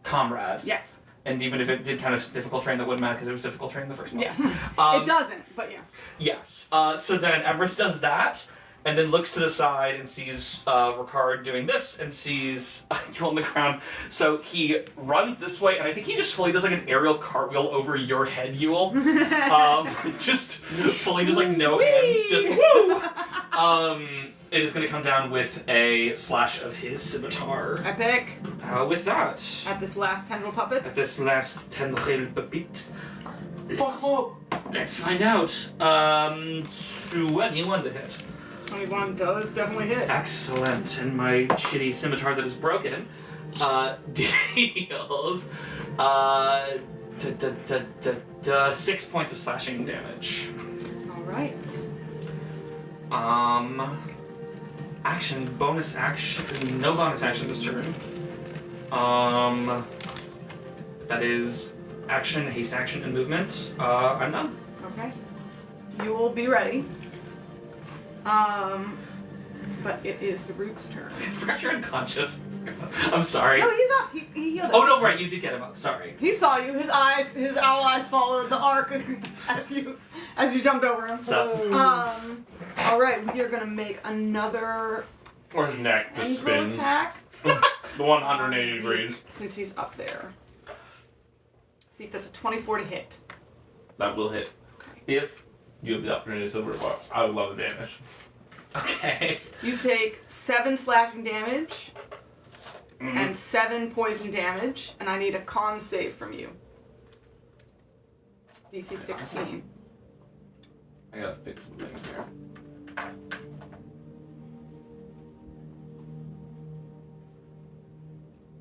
comrade. Yes. And even if it did kind of difficult terrain, that wouldn't matter because it was difficult terrain the first place. Yeah. It doesn't, but yes. Yes. So then Everest does that, and then looks to the side and sees Ricard doing this, and sees you on the ground. So he runs this way, and I think he just fully does like an aerial cartwheel over your head, Yule. Just fully, just like no hands, just woo. It is going to come down with a slash of his scimitar. Epic. With that, At this last tendril puppet. at this last tendril puppet, let's find out. 21 to hit. 21 does definitely hit. Excellent. And my shitty scimitar that is broken deals 6 points of slashing damage. Alright. Action, bonus action, no bonus action this turn. That is action, haste action, and movement. I'm done. Okay. You will be ready. But it is the root's turn. I forgot you're unconscious. I'm sorry. No, he's up. He healed it. Oh no, right, you did get him up. Sorry. He saw you. His owl eyes followed the arc as you jumped over him. So. All right, we are gonna make another Or his neck just tendril spins. attack. The 180 degrees. Since he's up there. See if that's a 24 to hit. That will hit. If you have the opportunity to silver box, I would love the damage. Okay. You take 7 slashing damage and 7 poison damage, and I need a con save from you. DC 16. I gotta fix some things here.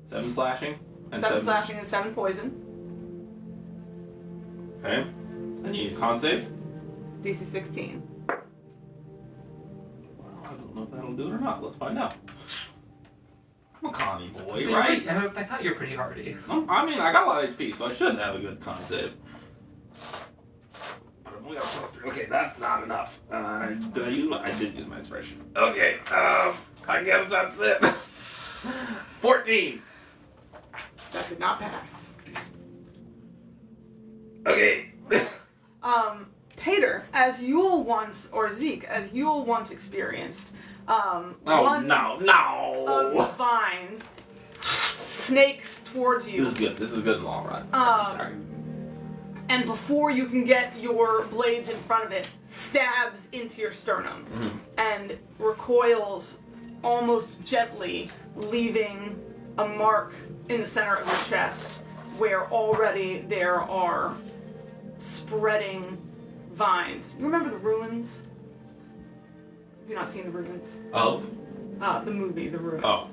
Seven slashing and 7 slashing and 7 poison. Okay. And you need a con save? DC 16. Well, I don't know if that'll do it or not. Let's find out. I'm a conny boy, See, right? I thought you were pretty hardy. I mean, I got a lot of HP, so I should have a good con save. But I've only got a +3. Okay, that's not enough. Did I use my? I did use my inspiration. Okay, I guess that's it. 14. That did not pass. Okay. Pater, as Yule once, or Zeke, as Yule once experienced, Oh one no, of the no. vines snakes towards you. This is good. This is good in the long run. And before you can get your blades in front of it, stabs into your sternum and recoils almost gently, leaving a mark in the center of your chest where already there are spreading vines. You remember the ruins? Have you not seen the ruins? Oh. The movie, The Ruins. Oh.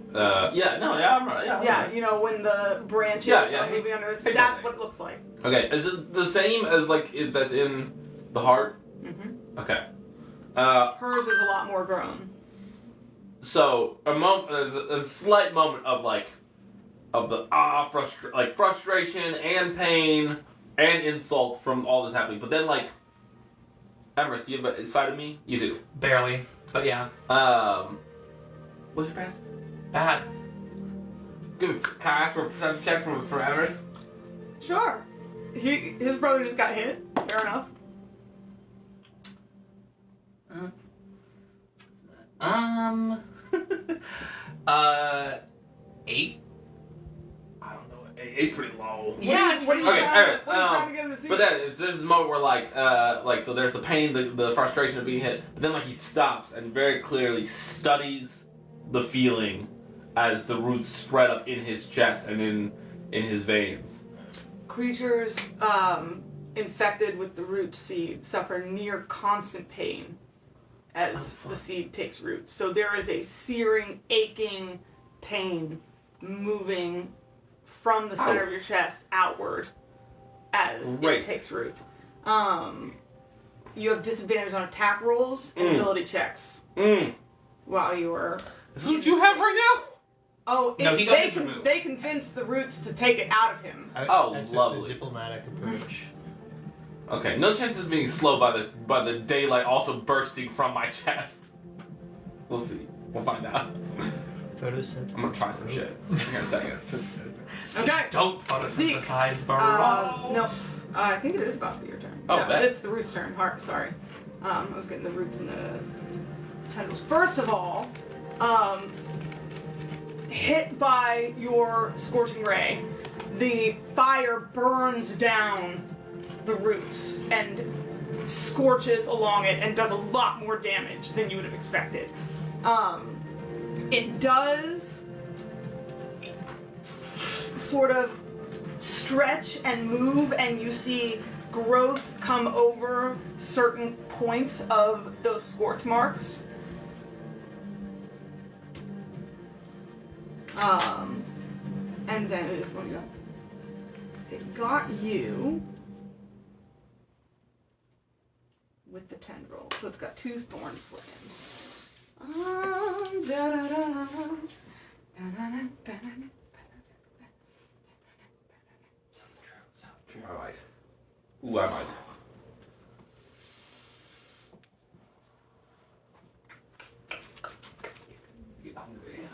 Yeah. No. Yeah. I'm right. Yeah. Yeah, you know when the branches Yeah, are moving under this. Exactly. That's what it looks like. Okay. Is it the same as is that's in the heart? Mm-hmm. Okay. Hers is a lot more grown. So there's a slight moment of frustration and pain and insult from all this happening, but then Emrys, do you have a side of me? You do. Barely, but yeah. What's your pass? Bad. Can I ask for a perception check from Emrys? Sure. His brother just got hit. Fair enough. 8. I don't know. Eight's pretty low. Yeah, What are you Okay, trying, anyways, what are you trying to get him to see? But then this is a moment where so there's the pain, the frustration of being hit, but then he stops and very clearly studies the feeling as the roots spread up in his chest and in his veins. Creatures infected with the root seed suffer near constant pain as the seed takes root. So there is a searing, aching pain moving from the center of your chest outward as it takes root. You have disadvantage on attack rolls and ability checks while you are... This is what you have right now? Oh, No, he got his removed. they convinced the roots to take it out of him. I took lovely. the diplomatic approach. Okay, no chance of being slow by the daylight also bursting from my chest. We'll see. We'll find out. Photosynthesis. I'm gonna try some shit. Here in a second. Okay. Don't photosynthesize, bro. No. I think it is about to be your turn. Oh, no, bet. it's the root's turn. Sorry. I was getting the roots and the tendrils. First of all, hit by your scorching ray, the fire burns down the roots and scorches along it and does a lot more damage than you would have expected. It does sort of stretch and move, and you see growth come over certain points of those scorch marks. And then it is going to. It got you with the tendril, so it's got 2 thorn slams. I might. Ooh, I might. I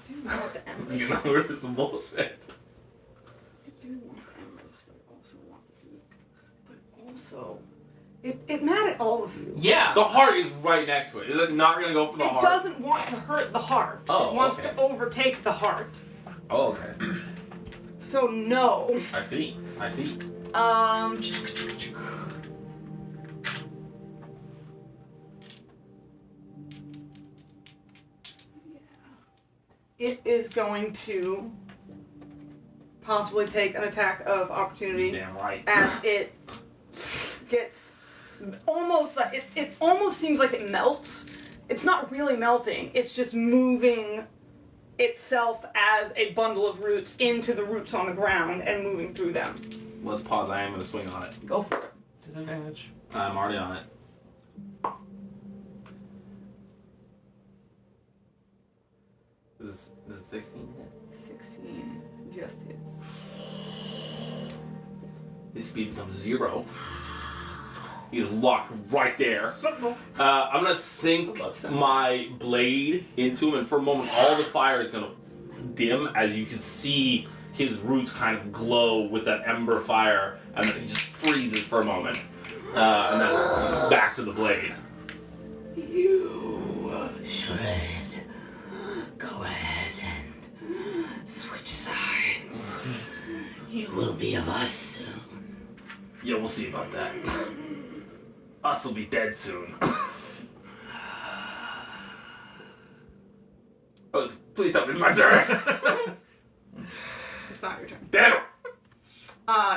do want the embers. You know where this is bullshit. I do want the embers, but I also want this nuke. But also, it mad at all of you. Yeah. The heart is right next to it. Is it not gonna go for the It heart? doesn't want to hurt the heart. Oh, It wants okay. to overtake the heart. Oh, okay. So no. I see. I see. It is going to possibly take an attack of opportunity Damn right. as it gets almost like it almost seems like it melts. It's not really melting. It's just moving itself as a bundle of roots into the roots on the ground and moving through them. Let's pause. I am gonna swing on it. Go for it. Disadvantage. I'm already on it. This is 16 hit. 16 just hits. His speed becomes 0. He is locked right there. I'm gonna sink my blade into him, and for a moment, all the fire is gonna dim as you can see his roots kind of glow with that ember fire, and then he just freezes for a moment, and then back to the blade. You should go ahead and switch sides. You will be of us soon. Yeah, we'll see about that. Us will be dead soon. Oh, please tell me it's my turn. It's not your turn. Damn it.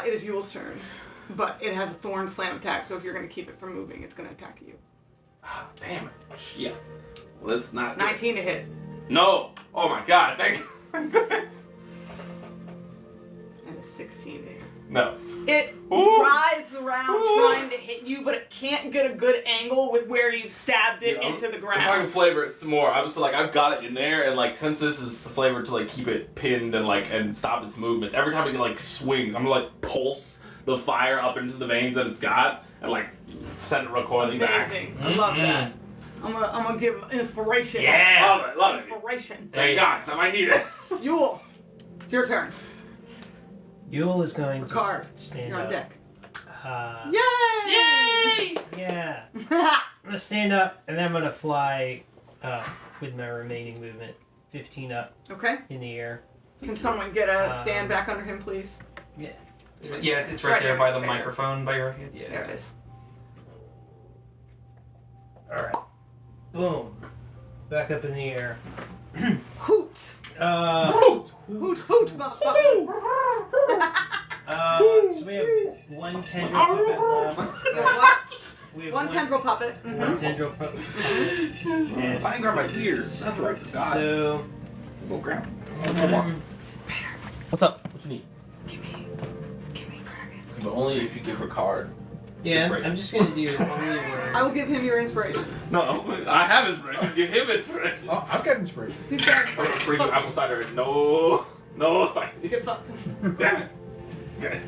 It is Yule's turn, but it has a thorn slam attack, so if you're going to keep it from moving, it's going to attack you. Damn it. Yeah. Well, this is not. 19 to hit. No. Oh my god. Thank you. Thank goodness. And a 16 to hit. No. It Ooh. writhes around trying to hit you, but it can't get a good angle with where you stabbed it into the If I can ground. flavor it some more, I was like, I've got it in there, and like, since this is flavored to like keep it pinned and like and stop its movements, every time it like swings, I'm gonna like pulse the fire up into the veins that it's got, and like send it recoiling back. Amazing. I love that. I'm gonna give inspiration. Yeah. Love it. Love it. Inspiration. Thank God, 'cause I might need it. Yule, it's your turn. Yule is going to Card. stand You're on up. deck. Yay! Yeah. I'm gonna stand up and then I'm gonna fly with my remaining movement, 15 up Okay. in the air. Can someone get a stand back under him, please? Yeah. Yeah, it's right there by the microphone by your head. Yeah. There it is. All right. Boom. Back up in the air. Hoot! Hoot! Hoot, hoot, motherfucker! So we have one tendril puppet left. You have what? We have One tendril puppet. Mm-hmm. One tendril puppet. And I can grab my ears. That's right. God. so Go grab. What's up? What you need? Give me Kraken. But only if you give her a card. yeah, Inspiration. I'm just gonna do only word. I will give him your inspiration. No, I have inspiration. Give him inspiration. Oh, I've got inspiration. He's got Okay, bring you Fuck apple cider. No. No, it's fine. you. Get fucked. Damn it. Okay.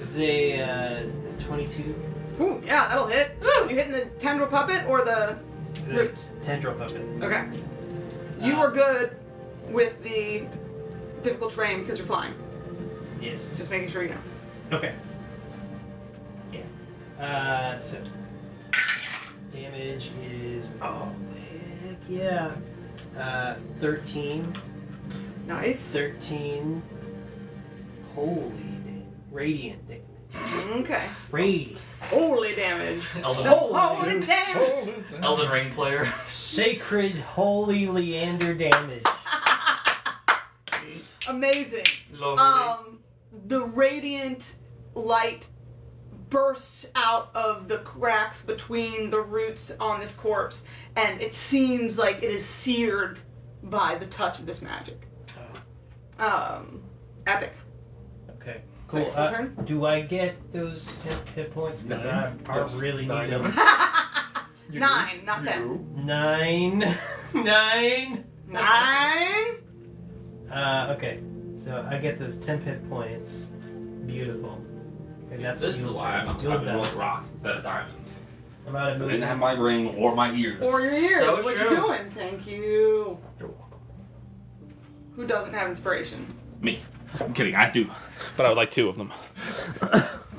It's a 22 Ooh, yeah, that'll hit. You hitting the tendril puppet or the root? tendril puppet. Okay. You are good with the difficult terrain because you're flying. Yes. Just making sure you know. Okay. Yeah. So damage is heck yeah. 13. Nice. 13. Holy radiant damage. Okay. Radiant. holy damage. Elden, Holy damage. Elden Ring player. Sacred, holy Leander damage. Amazing. Lovely. The radiant light bursts out of the cracks between the roots on this corpse, and it seems like it is seared by the touch of this magic. Epic. Okay. So your Cool. full turn? Do I get those 10 hit points? Because I Yes, really 9 need of them. them. 9, not 10. 9. 9. 9. Okay. So I get those 10 hit points. Beautiful. Okay, that's This is Eagles why turn. I'm Eagles having down. rocks instead of diamonds. I'm out of I didn't movement. have my ring or my ears. Or your ears. So what true. you doing? Thank you. Who doesn't have inspiration? Me. I'm kidding, I do. But I would like 2 of them.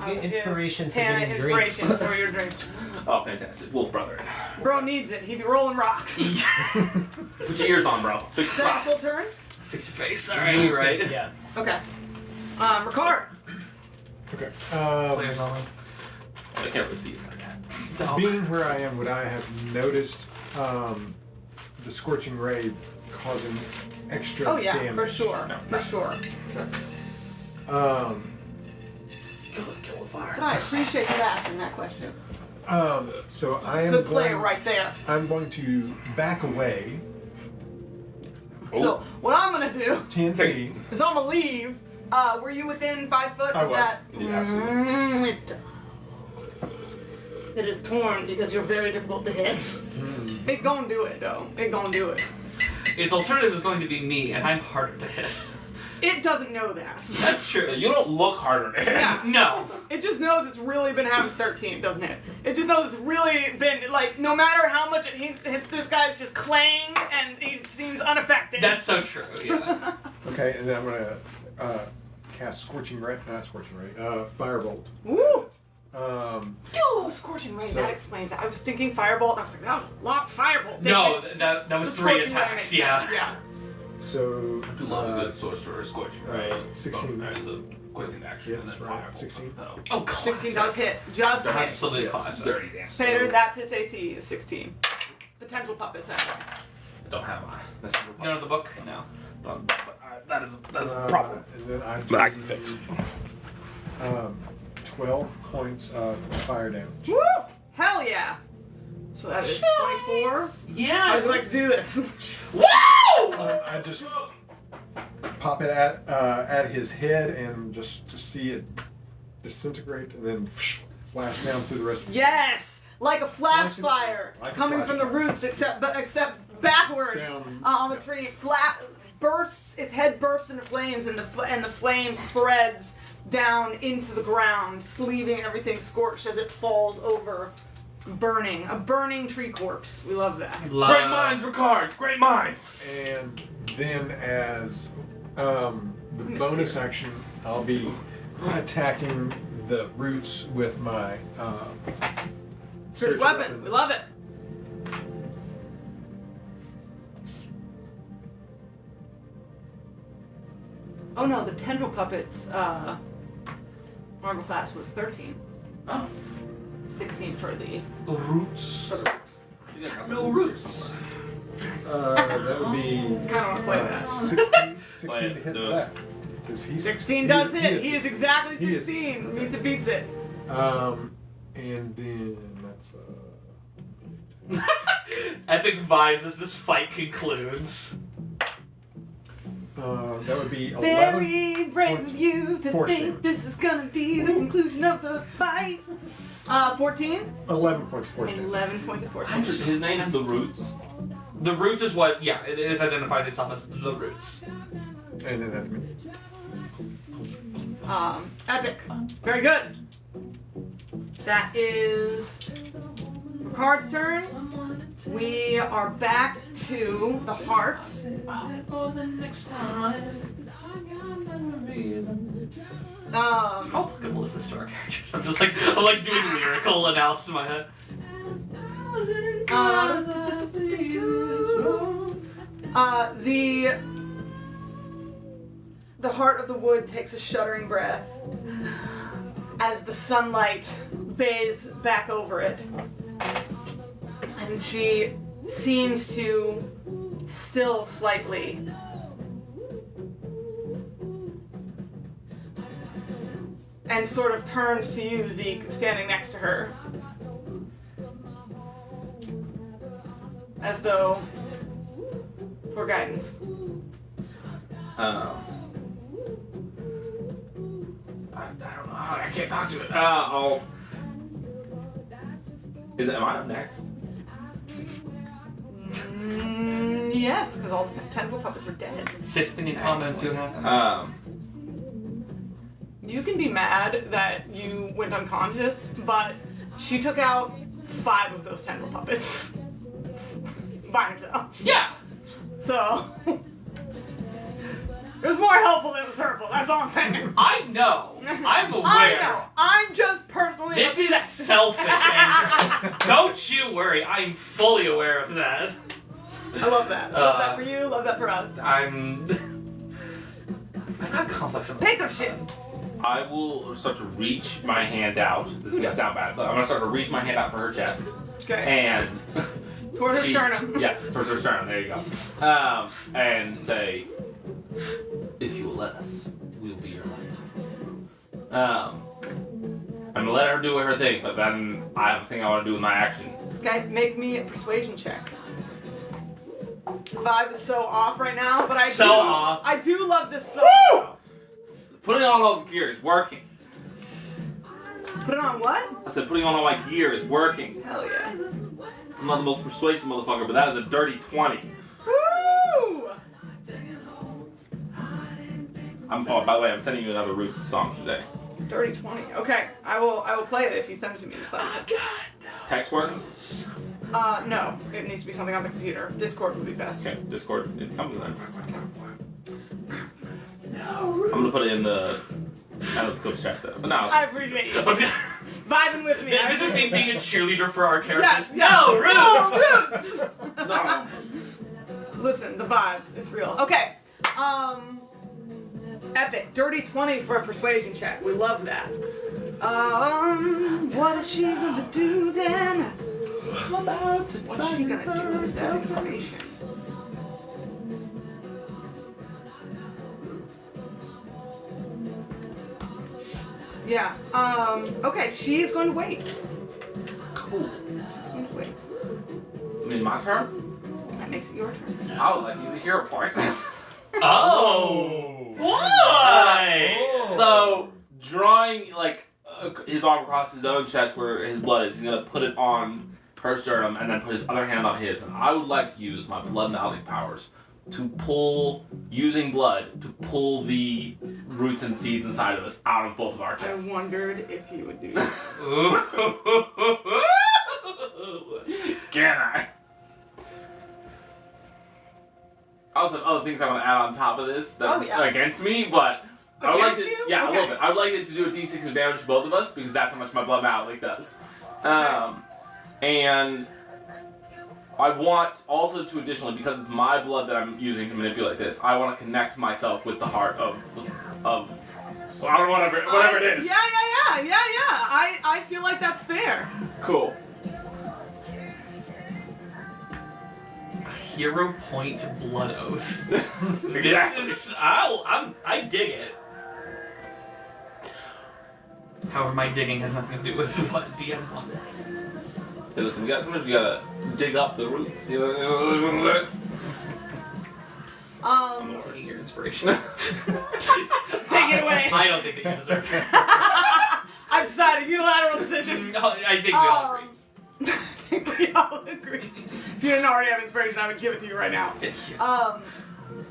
Get inspiration for Tana getting inspiration drinks. for your drinks. Oh, fantastic. Wolf brother. Bro needs it. He be rolling rocks. Put your ears on, bro. Fix the Second full problem. turn? Fix your face. Alright, you're right. Yeah. Okay. Ricard. Okay. Players only. I can't really see that. Being where I am, would I have noticed the scorching ray causing extra Oh yeah, damage? for sure. No. For sure. Kill the fire. But I appreciate you asking that question. So I am Good play going, right there. I'm going to back away So what I'm gonna do 10 feet. is I'm gonna leave. Were you within 5 foot I of was. that? Yeah, absolutely. It is torn because you're very difficult to hit. It gonna do it though. It gonna do it. Its alternative is going to be me, and I'm harder to hit. It doesn't know that. That's true. You don't look harder. Yeah. No. It just knows it's really been having 13, doesn't it? It just knows it's really been, like, no matter how much it hits this guy's just clang, and he seems unaffected. That's so true, yeah. Okay, and then I'm going to cast Scorching Ray, not Scorching Ray, Firebolt. Woo! Um, Scorching Ray, So- that explains it. I was thinking Firebolt, and I was like, that was a lot of Firebolt. No, that was The 3 Scorching Ray attacks, makes yeah. sense, yeah. so, I do love a good sorcerer scorching. Right, 16. There's the quick action and Yes, then right, firebolt. 16. So, Oh, classic. 16 does hit. Just hit. Absolutely Yes. classic. 30 damage. Peter, that's its AC, is 16. Potential puppets. Don't have my. You know the book? No. That is a And then I But I can fix. 12 points of fire damage. Woo! Hell yeah! So that is 24. How Yeah. would you like to do this? Woo! I just pop it at his head and just to see it disintegrate and then flash down through the rest of it. Yes! Like a flash fire Like a coming flash from the fire. roots, except backwards Down. on the tree. Flat bursts. Its head bursts into flames, and the flame spreads down into the ground, leaving everything scorched as it falls over, burning. A burning tree corpse. We love that. Great minds, Ricard. Great minds. And then as the bonus action, I'll be attacking the roots with my Search weapon. We love it. Oh no, the tendril puppets. Marble class was 13. Oh. 16 for the Roots. for the roots. No roots. that would be Kinda wanna play that. 16 Play to it, hit do for it. that. 'Cause he's 16 does he hit. He is exactly he is. 16. Okay. Meets it, beats it. And then that's Epic vibes as this fight concludes. that would be 11. Very brave of you to Force think damage. this is gonna be the conclusion of the fight. 14. 11 points of force damage. 11 points of force. His name's The Roots. The roots is what, yeah, it is identified itself as the roots. And then that's me. Epic. Very good. That is Ricard's turn. We are back to the heart. How applicable is this to our characters? I'm like doing lyrical analysis in my head. The heart of the wood takes a shuddering breath as the sunlight bays back over it. And she seems to still slightly. And sort of turns to you, Zeke, standing next to her. As though for guidance. I don't know. I can't talk to it. I'll. Am I up next? Yes, because all the tentacle puppets are dead. Sixth in your comments, who happened? You can be mad that you went unconscious, but she took out 5 of those tentacle puppets by herself. Yeah. So it was more helpful than it was hurtful. That's all I'm saying. I know. I'm aware. I know. I'm just personally. This is upset. selfish anger. Don't you worry. I'm fully aware of that. I love that. Love that for you. Love that for us. I'm not complex enough. Pick of shit. I will start to reach my hand out. This is gonna sound bad, but I'm gonna start to reach my hand out for her chest. Okay. And Toward her sternum. Yeah, towards her sternum. There you go. And say, if you will let us, we'll be your light. I'm gonna let her do her thing, but then I have a thing I want to do with my action. Okay, make me a persuasion check. The vibe is so off right now, but I do love this song. Woo! Putting on all the gear is working. Put it on what? I said putting on all my gear is working. Hell yeah. I'm not the most persuasive motherfucker, but that is a dirty 20. Woo! By the way, I'm sending you another Roots song today. Dirty 20. Okay, I will play it if you send it to me. Just let me know. Text work? No. It needs to be something on the computer. Discord would be best. Okay, Discord. It comes then. I'm gonna put it in the Endless Eclipse chat though. But no. I appreciate you. Vibing with me. This is me being a cheerleader for our characters. Yes. No, Roots! No, Roots! No. Listen, the vibes. It's real. Okay. Epic. Dirty 20 for a persuasion check. We love that. What is she gonna do then? What's she gonna do with that information? Yeah. Okay, she's going to wait. Cool. She's going to wait. I mean, my turn? That makes it your turn. I would like to use a hero point. Oh! Why? So, drawing, like, his arm across his own chest where his blood is, he's gonna put it on her sternum and then put his other hand on his. And I would like to use my blood malleable powers to pull, using blood, to pull the roots and seeds inside of us out of both of our I chests. wondered if you would do that. Can I? I also have other things I want to add on top of this that are against me, but I would like to. Against you? Yeah, Okay. a little bit. I would like it to do a d6 of damage to both of us because that's how much my blood malleable does. And I want also to additionally, because it's my blood that I'm using to manipulate this, I want to connect myself with the heart of well, I don't know, whatever it is. Yeah. I feel like that's fair. Cool. Hero point blood oath. Exactly. This is I dig it. However, my digging has nothing to do with what DM wants. Hey, listen, sometimes you gotta dig up the roots. You know? I'm taking your inspiration. Take it away. I don't think that you deserve it. I've decided unilateral decision. I think we all agree. I think we all agree. If you didn't already have inspiration, I would give it to you right now.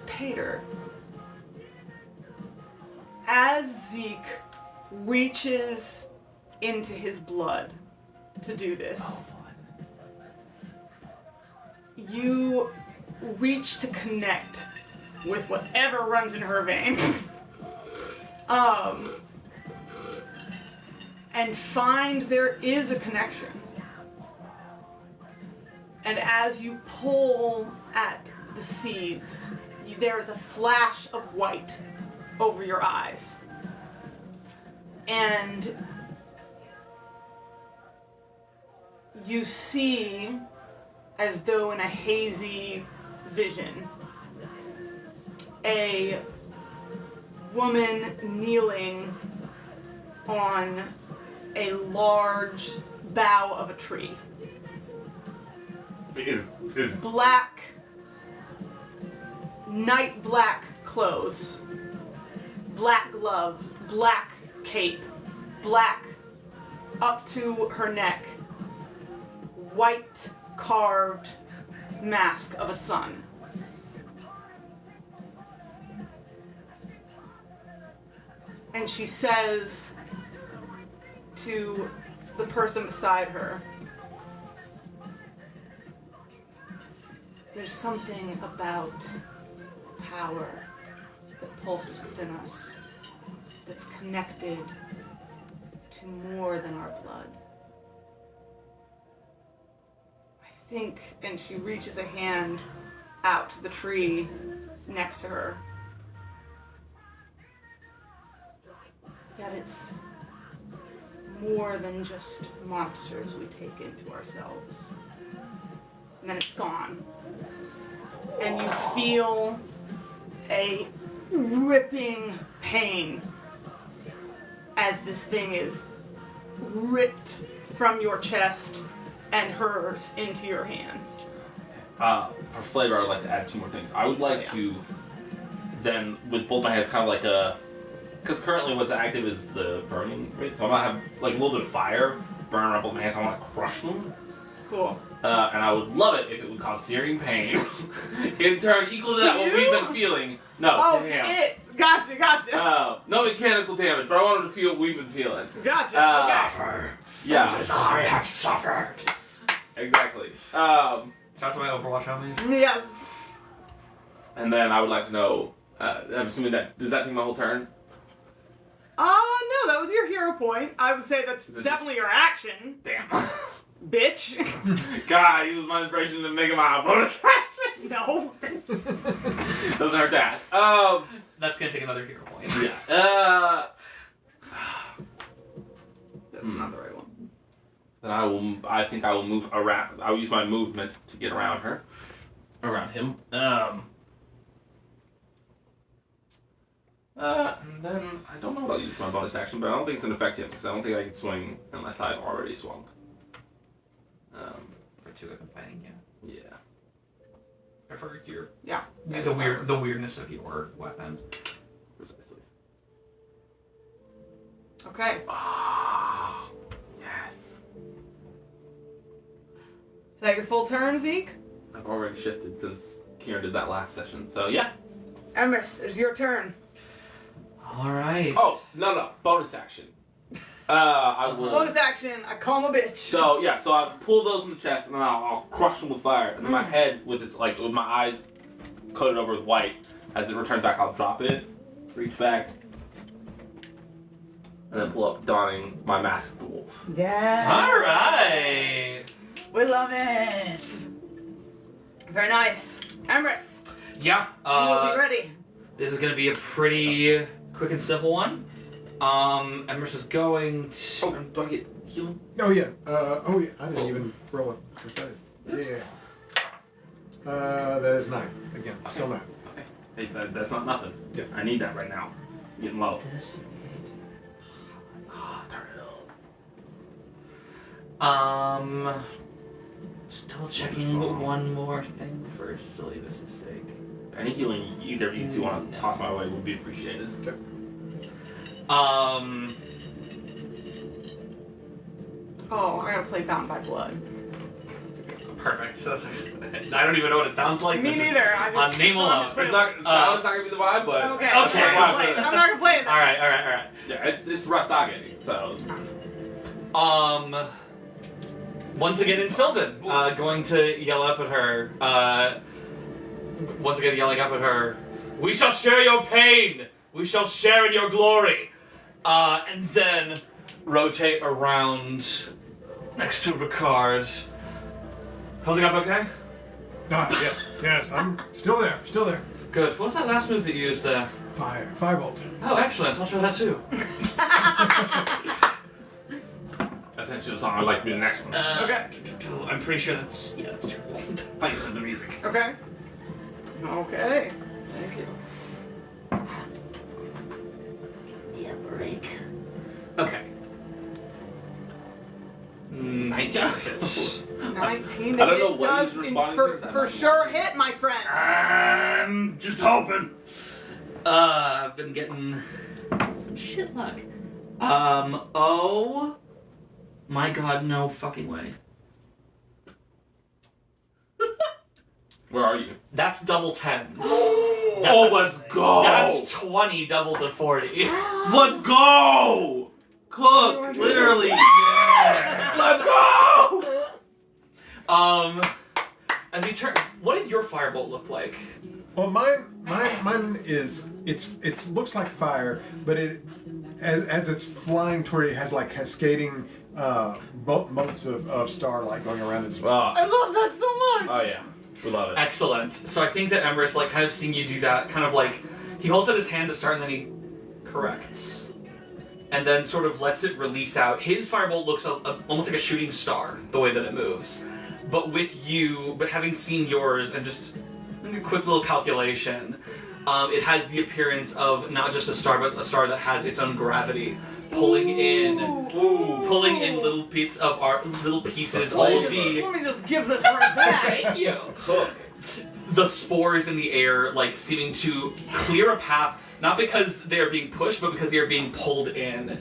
Pater. As Zeke reaches into his blood to do this, you reach to connect with whatever runs in her veins. And find there is a connection. And as you pull at the seeds, there is a flash of white over your eyes. And you see, as though in a hazy vision, a woman kneeling on a large bough of a tree. Is Black, night black clothes, black gloves, black cape, black up to her neck, white carved mask of a sun. And she says to the person beside her, there's something about power that pulses within us that's connected to more than our blood. I think, and she reaches a hand out to the tree next to her, that it's more than just monsters we take into ourselves. And then it's gone. And you feel a ripping pain as this thing is ripped from your chest and hers into your hand. For flavor, I would like to add 2 more things. I would like to then, with both my hands, kind of like a... Because currently what's active is the burning rate, so I'm going to have like a little bit of fire burn around both my hands. I want to crush them. Cool. And I would love it if it would cause searing pain. In turn, equal to that, what we've been feeling. No, Oh, to to him. it. Gotcha. No mechanical damage, but I want him to feel what we've been feeling. Gotcha. Suffer. Yeah, As I have suffered. exactly. Shout out to my Overwatch homies. Yes. And then I would like to know, I'm assuming that, does that take my whole turn? No, that was your hero point. I would say that's Is it definitely your action, Damn. bitch. God, I used my inspiration to make my bonus action. No. Doesn't hurt to ask. That's gonna take another hero point. Yeah. That's not the right one. Then I think I will move around. I'll use my movement to get around her. Around him. And then I don't know if I'll use my bonus action, but I don't think it's gonna affect him because I don't think I can swing unless I've already swung. For 2 accompanying, yeah. Yeah. Or for your Yeah. the weirdness of your weapon. Precisely. Okay. Ah. Yes. Is that your full turn, Zeke? I've already shifted because Kieran did that last session. So yeah. Emrys, it's your turn. Alright. Oh no! Bonus action. I will. Bonus action, I call him a bitch. So yeah, so I pull those from the chest and then I'll crush them with fire. And then my head, with its with my eyes coated over with white, as it returns back, I'll drop it, reach back, and then pull up, donning my mask of the wolf. Yeah. Alright. We love it. Very nice. Emrys, Yeah. you will be ready. This is gonna be a pretty quick and simple one. Emrys is going to. Oh, do I get healing? Oh yeah. I didn't even roll it. Decided. Yeah. That is 9 again. Still 9. Okay. Hey, that's not nothing. Yeah. I need that right now. I'm getting low. Still checking one more thing for silliness' sake. Any healing either of you two want to toss my way would be appreciated. Okay. Oh, I gotta play Bound by Blood. Perfect. So that's, I don't even know what it sounds like. Me but just neither. I just, on name alone. It's not. Silence not gonna be the vibe, but Okay. Okay, I'm not gonna play it. I'm not gonna play it. Alright. yeah, it's Rustagate. So Once again in Sylvan, going to yell up at her. Once again yelling up at her. We shall share your pain. We shall share in your glory. And then rotate around next to Ricard. Holding up okay? Yes, I'm still there. Good. What was that last move that you used there? Firebolt. Oh, excellent. I'll try that too. that's sent you the song. I'd like to be the next one. Okay. I'm pretty sure that's terrible. I use the music. Okay. Okay. Thank you. Give me a break. Okay. 19 hits. 19. I don't know It what does he's responding to, 'cause I for might sure hit, my friend. I'm just hoping. I've been getting some shit luck. Oh my god, no fucking way. Where are you? That's double 10s. Oh, let's go! That's 20 double to 40. Let's go! Cook, literally. Let's go! As he turn, what did your firebolt look like? Well, mine is it looks like fire, but it as it's flying toward it has like cascading motes of starlight going around it. Oh, I love that so much. oh yeah, we love it. Excellent. So I think that Embers, like, kind of seeing you do that, kind of like, he holds out his hand to start and then he corrects. And then sort of lets it release out. His firebolt looks almost like a shooting star, the way that it moves. But having seen yours and just a quick little calculation, it has the appearance of not just a star, but a star that has its own gravity, pulling in little bits of little pieces, all of the. Let me just give this right back. Thank you. The spores in the air, like, seeming to clear a path, not because they are being pushed, but because they are being pulled in,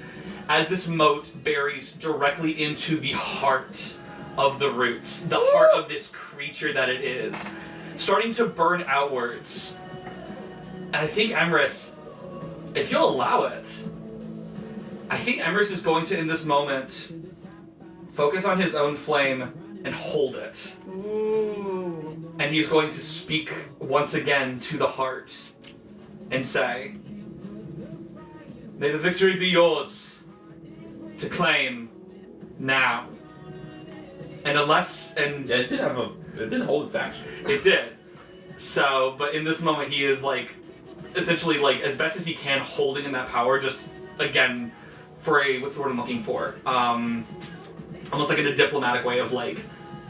as this moat buries directly into the heart of the roots, the heart of this creature that it is, starting to burn outwards. And I think Emrys, if you'll allow it, I think Emrys is going to, in this moment, focus on his own flame and hold it. Ooh. And he's going to speak once again to the heart and say, "May the victory be yours to claim now." And Yeah, it didn't hold its action. it did. So, but in this moment, he is like, essentially, like, as best as he can, holding in that power, just, again, for what's the word I'm looking for? Almost like in a diplomatic way of, like,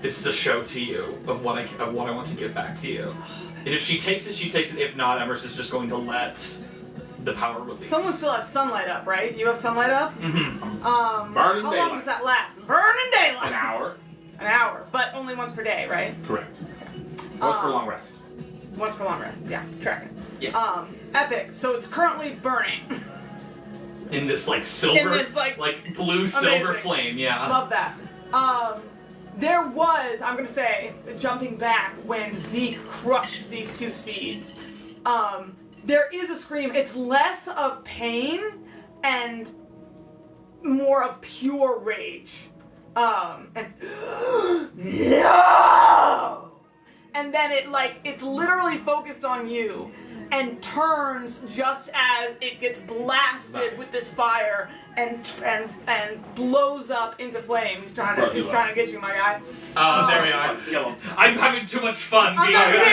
this is a show to you of what I want to give back to you. And if she takes it, she takes it. If not, Emrys is just going to let the power release. Someone still has sunlight up, right? You have sunlight up? Mm-hmm. Burning how daylight. long does that last? Burning daylight! An hour. An hour, but only once per day, right? Correct. Once for a long rest. Once per long rest, yeah, tracking. Yeah. Epic, so it's currently burning. In this, like, silver, In this, like, blue silver amazing. flame, yeah. Love that. There was, I'm gonna say, jumping back when Zeke crushed these two seeds, there is a scream. It's less of pain and more of pure rage. And no! And then it's literally focused on you and turns just as it gets blasted with this fire and blows up into flames. He's trying to get you, my guy. There we are. Kill him. I'm having too much fun I'm being not here.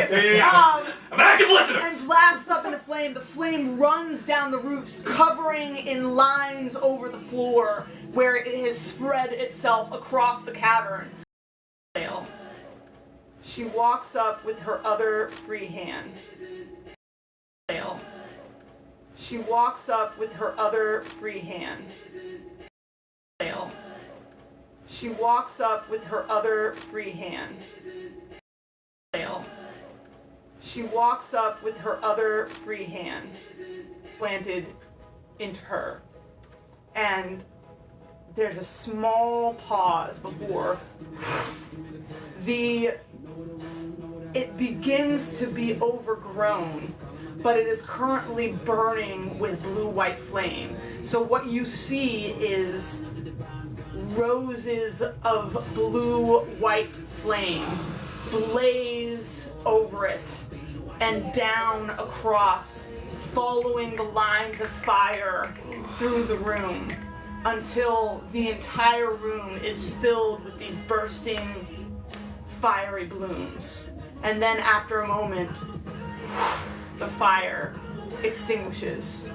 being focused. I'm an active listener. And blasts up into flame. The flame runs down the roots, covering in lines over the floor where it has spread itself across the cavern. She walks up with her other free hand. She walks up with her other free hand. She walks up with her other free hand. She walks up with her other free hand planted into her. And there's a small pause before it begins to be overgrown, but it is currently burning with blue-white flame. So what you see is roses of blue-white flame blaze over it and down across, following the lines of fire through the room until the entire room is filled with these bursting fiery blooms. And then after a moment, the fire extinguishes,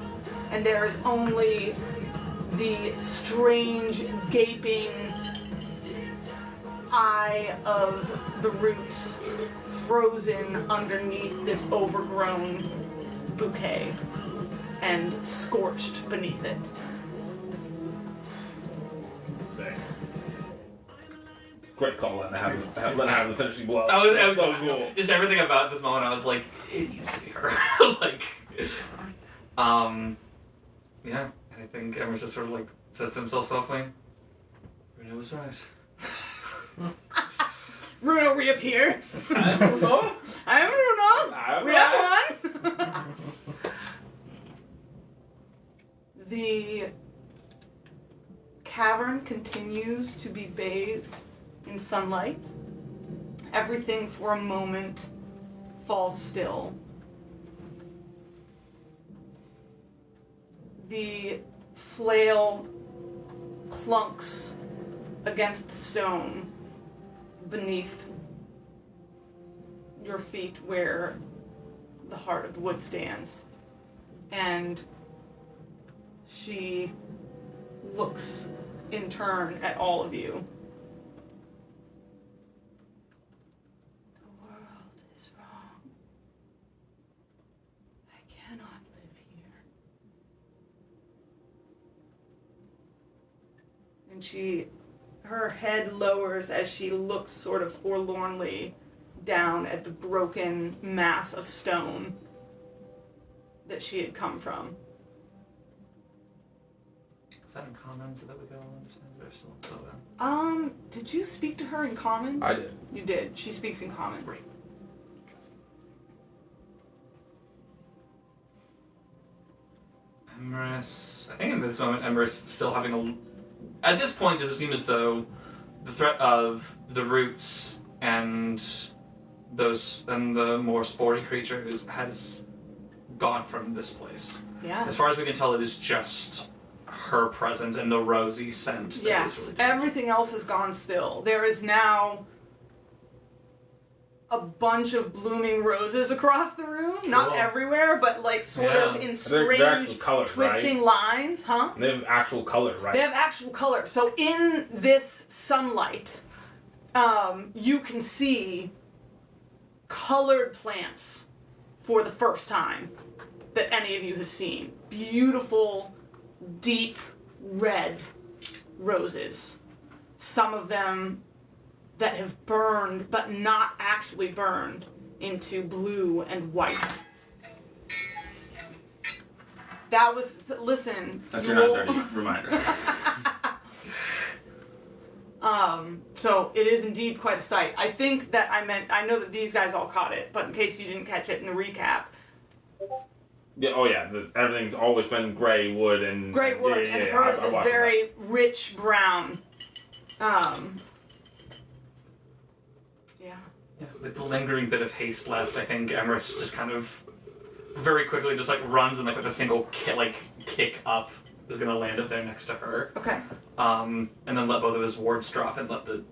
and there is only the strange, gaping eye of the roots frozen underneath this overgrown bouquet and scorched beneath it. Say. Great call, letting I have the finishing blow. I was so cool. Just everything about this moment, I was like, it needs to be her. Like, yeah. And I think Emrys just sort of like says to himself softly, Bruno was right. Bruno reappears. I'm Bruno. I'm Bruno. I'm We have one. The cavern continues to be bathed in sunlight. Everything for a moment falls still. The flail clunks against the stone beneath your feet where the heart of the wood stands. And she looks in turn at all of you. The world is wrong. I cannot live here. And her head lowers as she looks sort of forlornly down at the broken mass of stone that she had come from. Is that in common so that we can all understand they're still in Solwarden? Did you speak to her in common? I did. You did. She speaks in common. Great. Emrys, I think in this moment, Emrys still having at this point, does it seem as though the threat of the roots and the more sporty creatures has gone from this place? Yeah. As far as we can tell, it is just her presence and the rosy scent. that is Yes. really Everything else has gone still. There is now a bunch of blooming roses across the room. Not Cool. everywhere, but like sort of in They're strange actual colors, twisting right? lines, huh? And they have actual color, right? They have actual color. So in this sunlight, you can see colored plants for the first time that any of you have seen. Beautiful, deep red roses. Some of them that have burned, but not actually burned, into blue and white. That was, listen. That's you your will- 9:30 reminder. So it is indeed quite a sight. I think that I know that these guys all caught it, but in case you didn't catch it in the recap. Yeah. Oh yeah. Everything's always been gray wood and Gray wood, yeah, and yeah, hers I is watched very rich brown. Yeah. Yeah, with the lingering bit of haste left, I think Emrys just kind of very quickly just like runs and like with a single kick up is gonna land up there next to her. Okay. And then let both of his wards drop and let the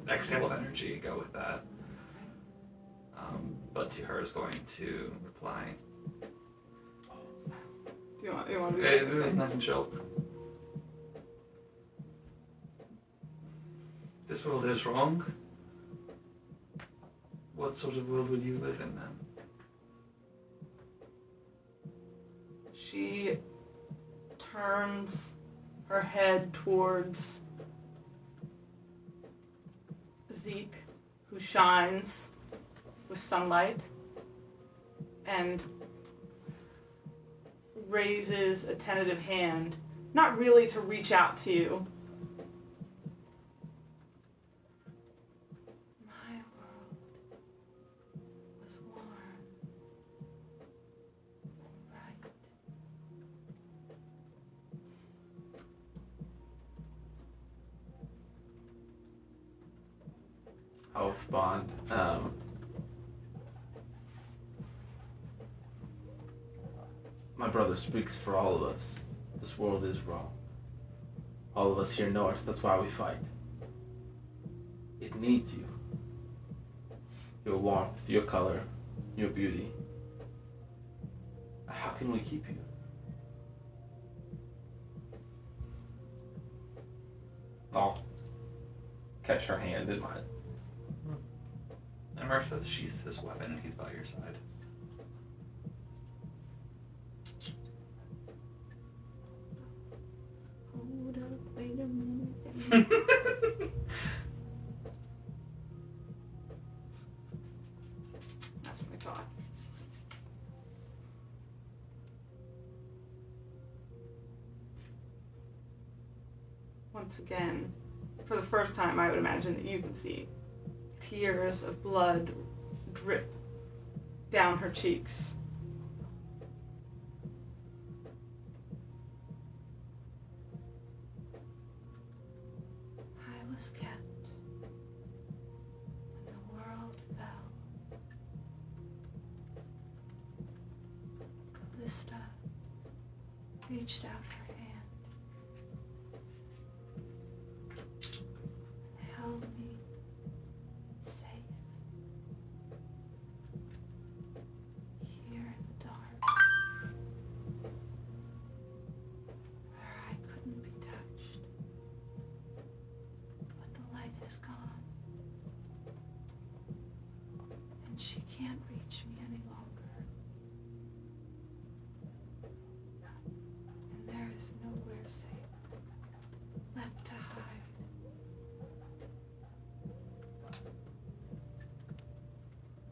exhale of energy go with that. But to her is going to reply. Do you want to do Hey, that? this is nice and chill. This world is wrong. What sort of world would you live in then? She turns her head towards Zeke, who shines with sunlight, and raises a tentative hand, not really to reach out to you. My world was warm and bright. I'll respond. My brother speaks for all of us. This world is wrong. All of us here know it. That's why we fight. It needs you. Your warmth, your color, your beauty. How can we keep you? I'll catch her hand in mine. Emrys has sheathed his weapon. He's by your side. Hold up, wait a minute. That's what I thought. Once again, for the first time, I would imagine that you can see tears of blood drip down her cheeks. I was kept when the world fell. Callista reached out her hand and held me safe here in the dark, where I couldn't be touched. But the light is gone, and she can't reach me any longer. And there is nowhere safe left to hide.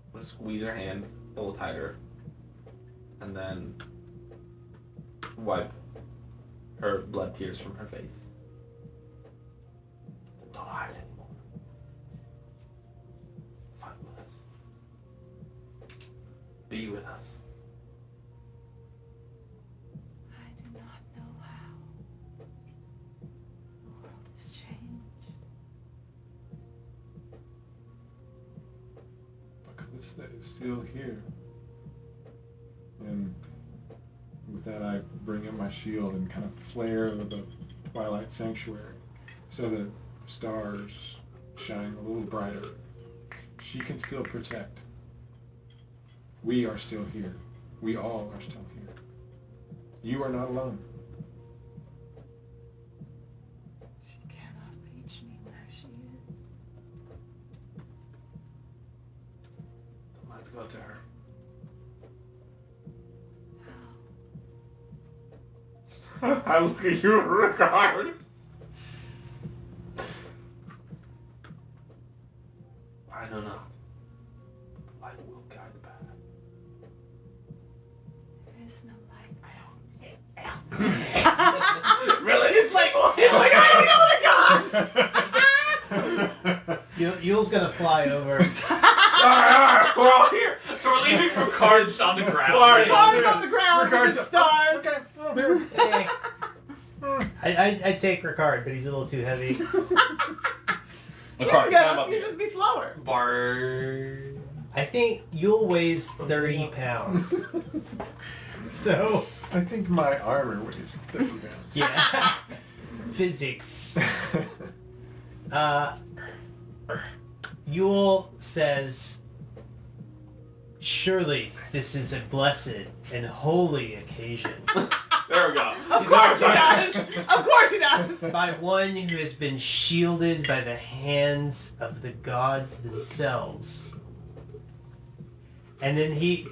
I'm gonna squeeze her hand a little tighter, and then wipe her blood tears from her face. Don't hide anymore. Fight with us. Be with us. I do not know how. The world has changed. But Callista is still here. And with that, I bring up my shield and kind of flare the Twilight Sanctuary so that the stars shine a little brighter. She can still protect. We are still here. We all are still here. You are not alone. She cannot reach me where she is. Let's go to her. How? I look at you, Ricard. I don't know. Light will guide the path. There is no light. Really? It's like I don't know the gods. Yule's gonna fly over. Alright, we're all here. So we're leaving Ricard on the ground. Ricard. Stars on the ground with the stars. Hey. I take Ricard, but he's a little too heavy. There Ricard, you climb go. up You here. just be slower. Bard. I think Yule weighs 30 pounds. So, I think my armor weighs 30 pounds. yeah. Physics. Yule says, "Surely this is a blessed and holy occasion There we go. Of course he does. Of course he does. by one who has been shielded by the hands of the gods themselves." And then he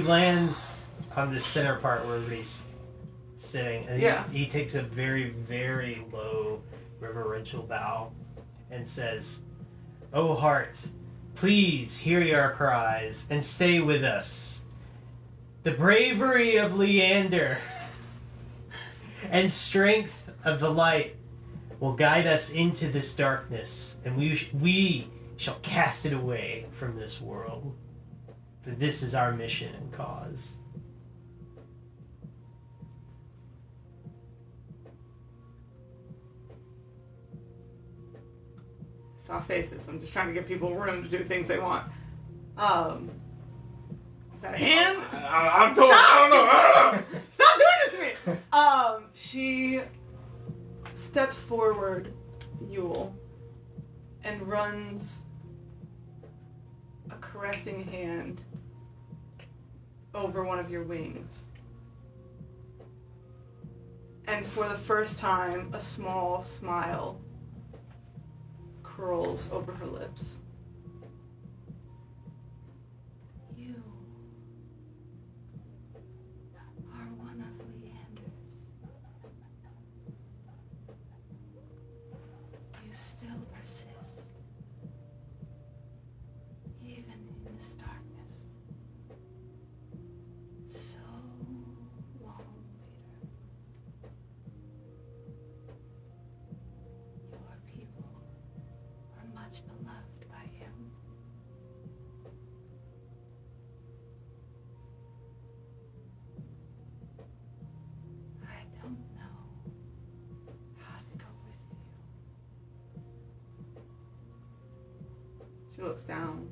lands on the center part where everybody's sitting, and Yeah. he takes a very, very low reverential bow and says, "O heart, please hear our cries and stay with us. The bravery of Leander and strength of the light will guide us into this darkness, and we shall cast it away from this world. For this is our mission and cause." Saw faces. I'm just trying to give people room to do things they want. Is that a hand? I'm told. I don't know. Stop doing this to me! She steps forward, Yule, and runs a caressing hand over one of your wings. And for the first time, a small smile curls over her lips. You are one of Leander's. You still persist, even in this darkness. So long later. Your people are much beloved by him. I don't know how to go with you. She looks down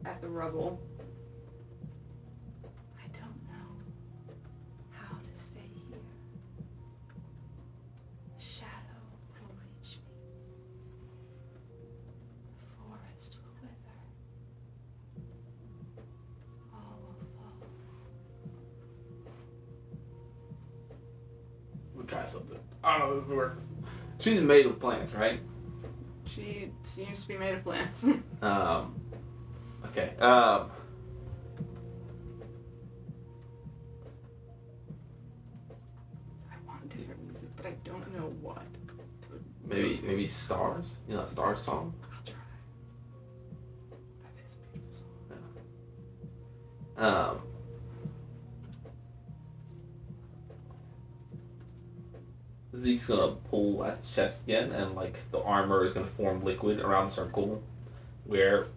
at the rubble. I don't know how to stay here. The shadow will reach me. The forest will wither. All will fall. We'll try something. I don't know if this works. She's made of plants, right? She seems to be made of plants. Okay. I want different music, but I don't know what. Maybe stars. You know, Star Song. I'll try. That is a beautiful song. Zeke's gonna pull at his chest again, and like the armor is gonna form liquid around the circle, where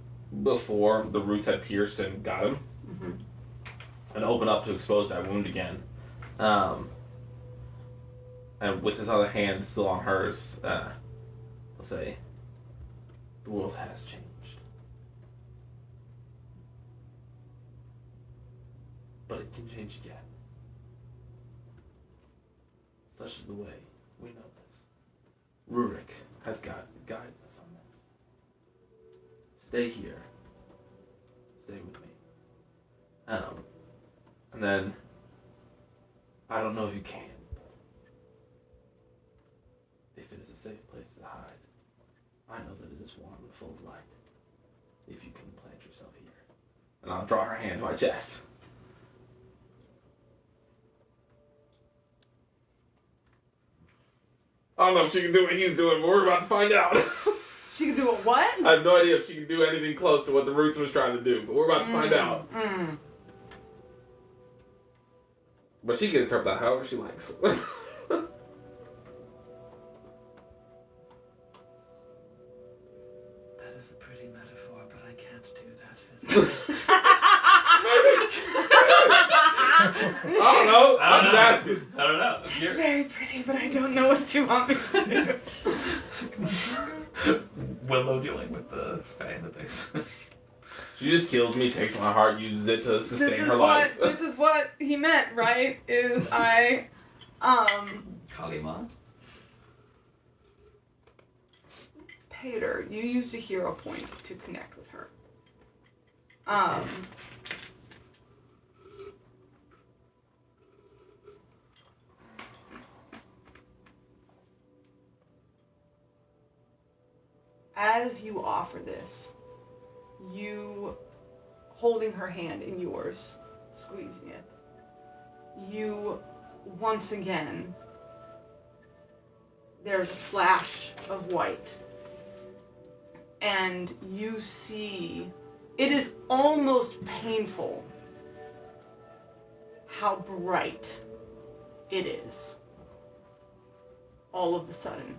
before the roots had pierced and got him, and open up to expose that wound again. And with his other hand still on hers, let's say, the world has changed, but it can change again. Such is the way we know this. Rurik has guided us on this. Stay here. Stay with me. And then, I don't know if you can, but if it is a safe place to hide, I know that it is warm and full of light. If you can plant yourself here. And I'll draw her hand to my chest. I don't know if she can do what he's doing, but we're about to find out. She can do a what? I have no idea if she can do anything close to what the Roots was trying to do, but we're about to find out. But she can interpret that however she likes. That is a pretty metaphor, but I can't do that physically. I don't know. I'm just asking. I don't know. It's very pretty, but I don't know what you want me to do. Willow dealing with the fae in the basement. She just kills me, takes my heart, uses it to sustain her life. This is what he meant, right? Is Kalima. Pater, you used a hero point to connect with her. As you offer this, you holding her hand in yours, squeezing it, you once again, there's a flash of white, and you see, it is almost painful how bright it is all of a sudden.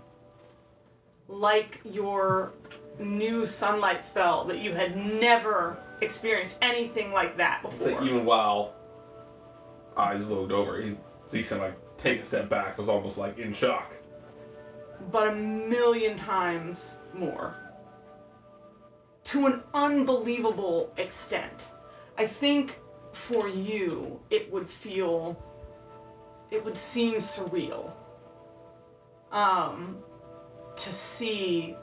Like your new sunlight spell that you had never experienced anything like that before. So even while eyes moved over, Zeke's gonna like take a step back, was almost like in shock. But 1,000,000 times more. To an unbelievable extent. I think for you, it would seem surreal. To see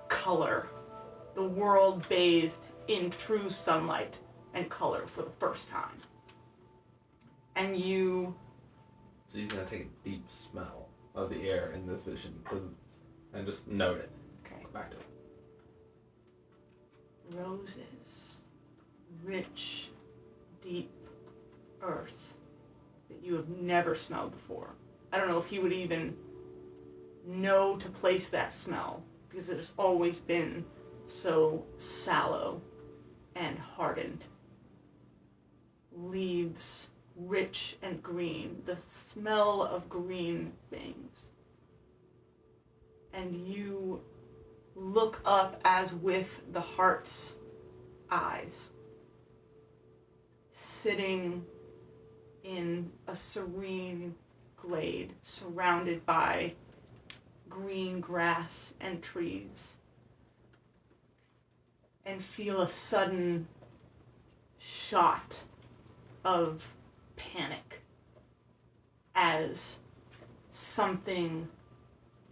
color, the world bathed in true sunlight and color for the first time. And you So you're gonna take a deep smell of the air in this vision, and just note it. Okay. Go back to it. Roses, rich, deep earth that you have never smelled before. I don't know if he would even know to place that smell because it has always been so sallow and hardened. Leaves, rich and green, the smell of green things. And you look up as with the heart's eyes, sitting in a serene glade surrounded by green grass and trees, and feel a sudden shot of panic as something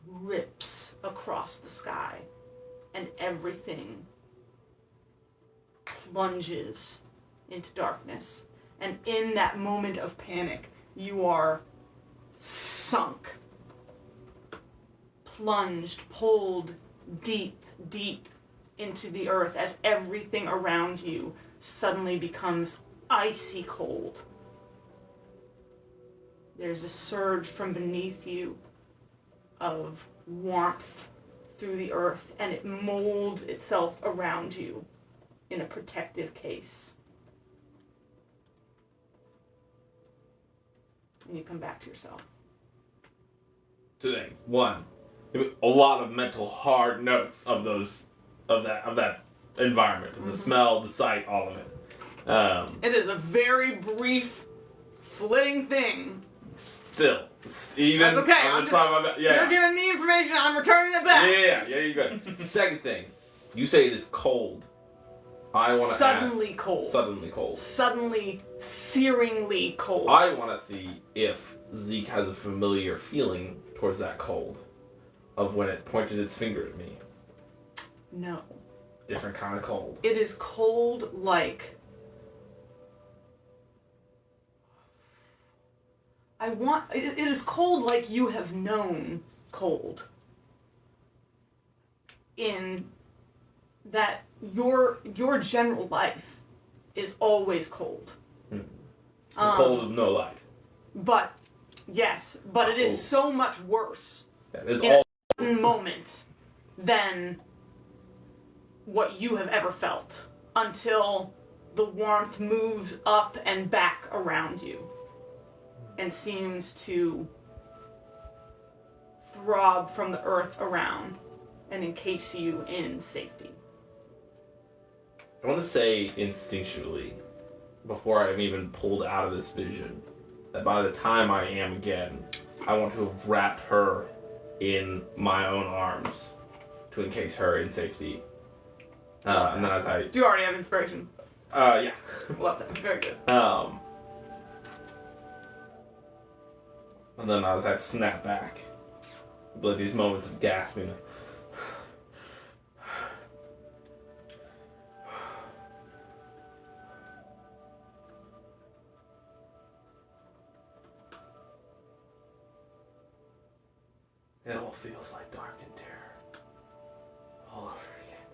rips across the sky and everything plunges into darkness. And in that moment of panic, you are sunk, plunged, pulled deep, deep into the earth as everything around you suddenly becomes icy cold. There's a surge from beneath you of warmth through the earth, and it molds itself around you in a protective case. And you come back to yourself. 2 things. 1, a lot of mental hard notes of that environment, the smell, the sight, all of it. It is a very brief, flitting thing. Still, even That's okay. You're giving me information. I'm returning it back. Yeah, you're good. Second thing, you say it is cold. I want to Suddenly cold. Suddenly cold. Suddenly, searingly cold. I want to see if Zeke has a familiar feeling towards that cold, of when it pointed its finger at me. No. Different kind of cold. It is cold like... It is cold like you have known cold. In that your general life is always cold. The cold of no light. But, yes, but it is so much worse That is in all. a certain moment than what you have ever felt until the warmth moves up and back around you and seems to throb from the earth around and encase you in safety. I want to say instinctually, before I'm even pulled out of this vision, that by the time I am again, I want to have wrapped her in my own arms to encase her in safety. And then as I... Do you already have inspiration? Yeah. Love that. Very good. And then as I snap back, with these moments of gasping. It all feels like dark and terror. All over again.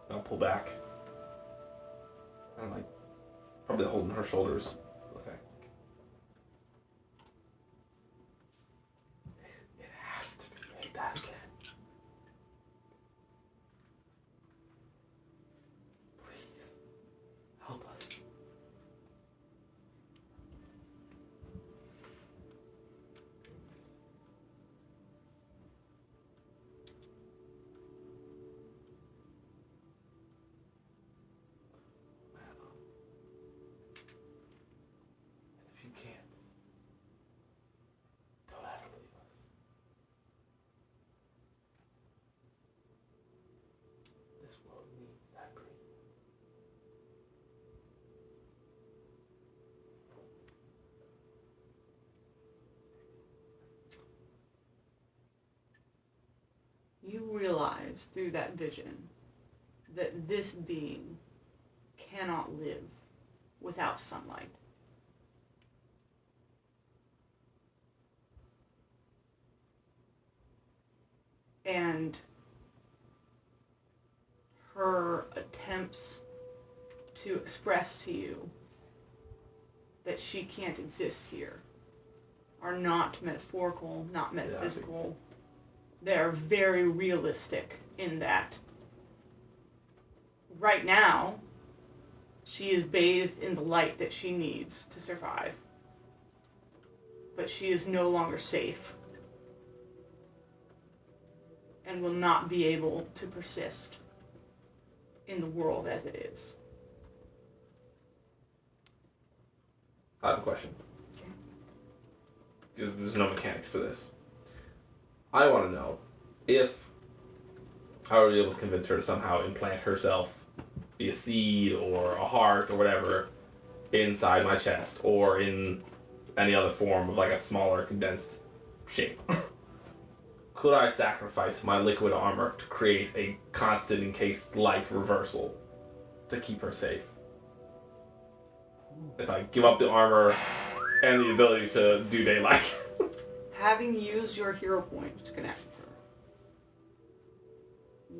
I'll pull back. I'm like, probably holding her shoulders. Okay. It has to be made that again. Please, help us. If you can't, don't ever leave us. This world needs that green. You realize through that vision that this being cannot live without sunlight. and her attempts to express to you that she can't exist here are not metaphorical, not metaphysical. They're very realistic in that right now she is bathed in the light that she needs to survive. But she is no longer safe and will not be able to persist in the world as it is. I have a question. Because there's no mechanics for this. I want to know if I were able to convince her to somehow implant herself, be a seed or a heart or whatever, inside my chest or in any other form of like a smaller condensed shape. Could I sacrifice my liquid armor to create a constant encased light reversal to keep her safe? If I give up the armor and the ability to do daylight. Having used your hero point to connect with her,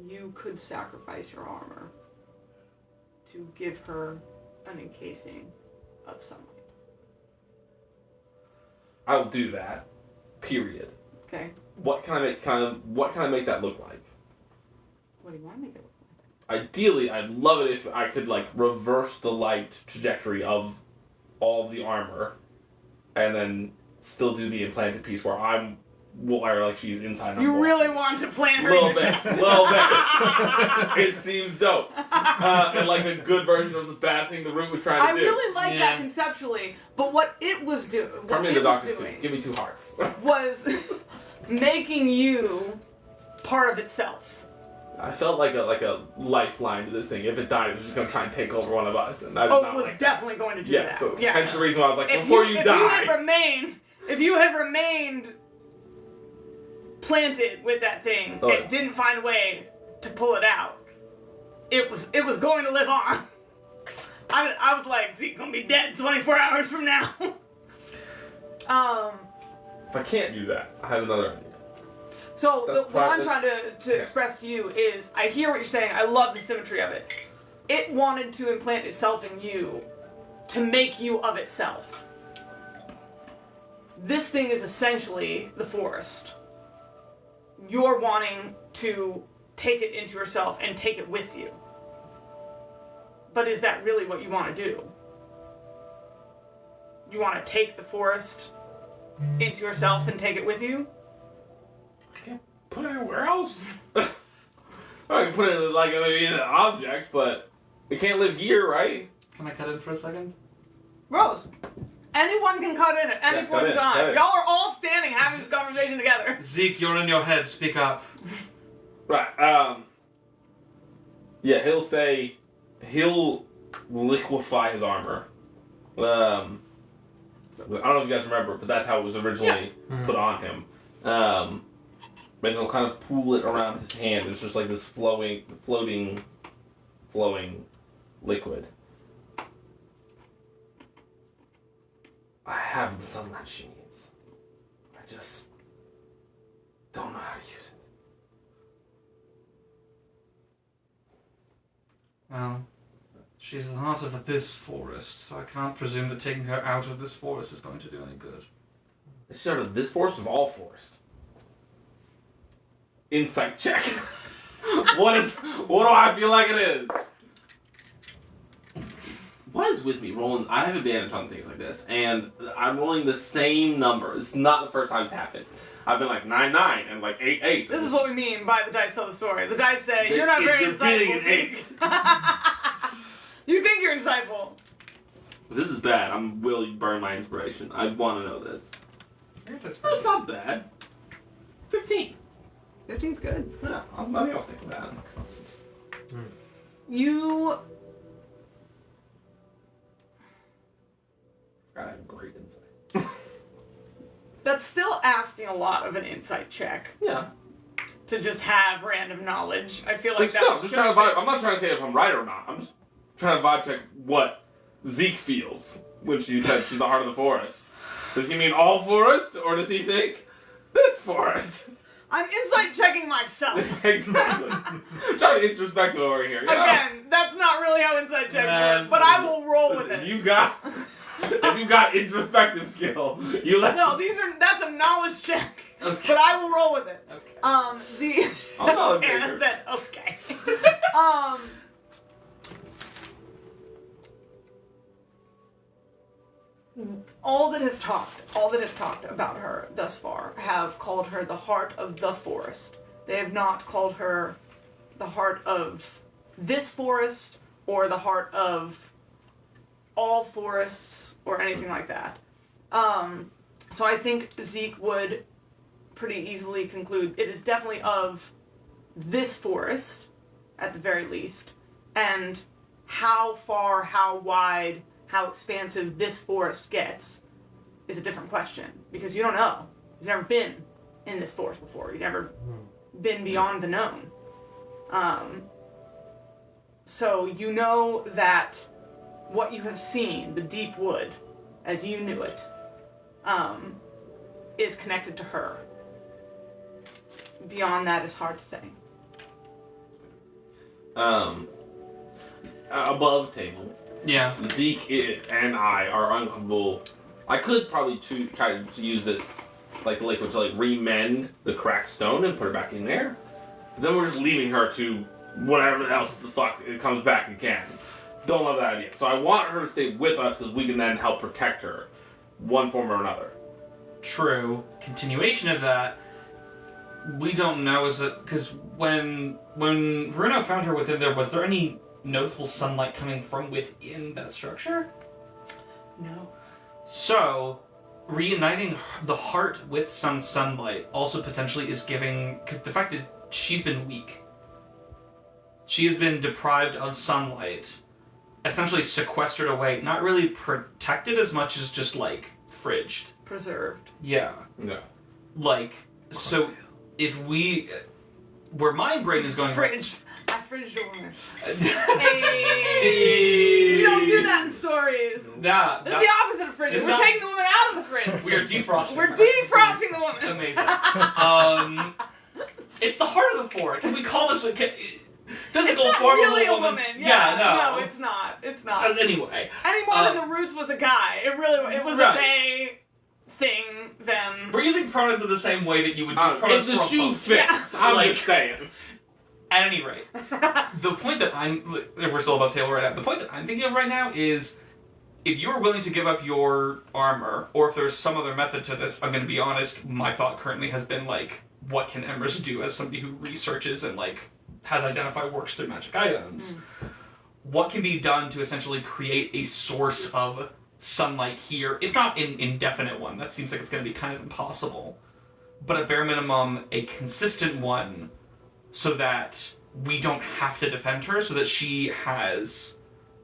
you could sacrifice your armor to give her an encasing of sunlight. I'll do that. Period. Okay. What can I make that look like? What do you want to make it look like? Ideally, I'd love it if I could like reverse the light trajectory of all of the armor, and then still do the implanted piece where I'm like she's inside. And You I'm really want to plant her little in your bit, chest. little bit. It seems dope, and like a good version of the bad thing the root was trying to I do. really like that conceptually, but what it was doing, Turn me into Doctor Two. Give me 2 hearts. was making you part of itself. I felt like a lifeline to this thing. If it died, it was just gonna try and take over one of us, and I did Oh, not it was like definitely going to do that. that. So Yeah. hence the reason why I was like, If before you die. If you had remained planted with that thing and didn't find a way to pull it out, it was going to live on. I was like, Zeke's gonna be dead 24 hours from now. If I can't do that, I have another idea. So what I'm trying to express to you is, I hear what you're saying. I love the symmetry of it. It wanted to implant itself in you to make you of itself. This thing is essentially the forest. You're wanting to take it into yourself and take it with you. But is that really what you want to do? You want to take the forest into yourself and take it with you? Put it anywhere else. I can put it like maybe in an object, but it can't live here, right? Can I cut in for a second? Rose, anyone can cut in at any point in time. Y'all are all standing having this conversation together. Zeke, you're in your head. Speak up. Right. Yeah, he'll liquefy his armor. I don't know if you guys remember, but that's how it was originally put on him. And he'll kind of pool it around his hand. It's just like this floating liquid. I have the sunlight she needs. I just don't know how to use it. Well, she's the heart of this forest, so I can't presume that taking her out of this forest is going to do any good. She's out of this forest of all forest. Insight check. What do I feel like it is? What is with me rolling? I have advantage on things like this, and I'm rolling the same number. It's not the first time it's happened. I've been like 9-9 and like 8-8. This is what we mean by the dice tell the story. The dice say, you're not very insightful, Zeke. You think you're insightful. This is bad. I'm willing to burn my inspiration. I want to know this. That's not bad. 15. 15's good. Yeah, I think I'll stick with that. You... I have great insight. That's still asking a lot of an insight check. Yeah. To just have random knowledge. I feel like I'm just trying to vibe. I'm not trying to say if I'm right or not. I'm just trying to vibe check what Zeke feels when she said she's the heart of the forest. Does he mean all forest, or does he think this forest? I'm insight checking myself. Exactly. Trying to introspect over here. You know? Again, that's not really how insight check Nah, works, but I will roll with Listen, it. if you got introspective skill, you let. No, that's a knowledge check. Okay. But I will roll with it. Okay. I'll knowledge Tana maker. said, okay. All that have talked about her thus far have called her the heart of the forest. They have not called her the heart of this forest or the heart of all forests or anything like that. So I think Zeke would pretty easily conclude it is definitely of this forest, at the very least, and how far, how wide, how expansive this forest gets is a different question, because you don't know. You've never been in this forest before. You've never been beyond the known. So you know that what you have seen, the deep wood, as you knew it, is connected to her. Beyond that is hard to say. Above table, Yeah. Zeke and I are uncomfortable. I could probably try to use this, like the liquid, to like remend the cracked stone and put her back in there. But then we're just leaving her to whatever else the fuck it comes back and can. Don't love that idea. So I want her to stay with us because we can then help protect her, one form or another. True. Continuation of that, we don't know, is that because when Bruno found her within there, was there any noticeable sunlight coming from within that structure? No. So, reuniting the heart with some sunlight also potentially is giving, because the fact that she's been weak, she has been deprived of sunlight, essentially sequestered away, not really protected as much as just like fridged. Preserved. Yeah. No. Like, so if we, where my brain is going, Fridged. I fridged a woman. Hey. We don't do that in stories. Nah, That's the opposite of fridging. It's We're not- taking the woman out of the fridge. we are defrosting. We're her. defrosting the woman. Amazing. It's the heart of the fork. Can we call this a physical It's not form really of a woman. Yeah, no. No, it's not. It's not. Anyway, Any more than the roots was a guy. It was Right. a they thing, them. we're using pronouns in the same way that you would use If pronouns the for shoe folks. fits, Yeah. I'm Like- just saying. At any rate, the point that if we're still above table right now, the point that I'm thinking of right now is, if you're willing to give up your armor, or if there's some other method to this, I'm going to be honest, my thought currently has been like, what can Emrys do as somebody who researches and like has identified works through magic items? What can be done to essentially create a source of sunlight here, if not an indefinite one? That seems like it's going to be kind of impossible. But at bare minimum, a consistent one, so that we don't have to defend her, so that she has,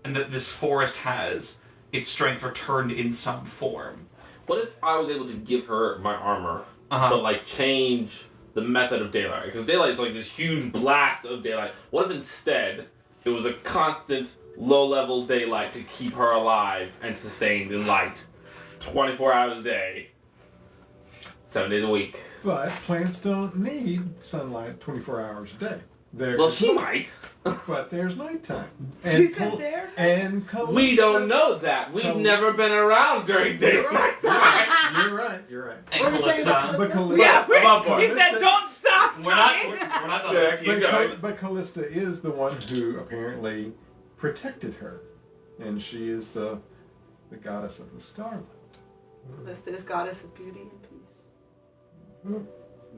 and that this forest has, its strength returned in some form. What if I was able to give her my armor, Uh-huh. but like change the method of daylight? Because daylight is like this huge blast of daylight. What if instead it was a constant low-level daylight to keep her alive and sustained in light, 24 hours a day, 7 days a week? But plants don't need sunlight 24 hours a day. Well, she might. But there's nighttime. She And said there. And We don't know that. We've never been around during daylight time. You're right. You're right. And What were you saying Callista, But Callista, Yeah, I'm up for he it. said, "Don't stop." we're not talking." we're not done. Yeah, keep going. but Callista is the one who apparently protected her, and she is the goddess of the starlight. Callista is goddess of beauty and peace.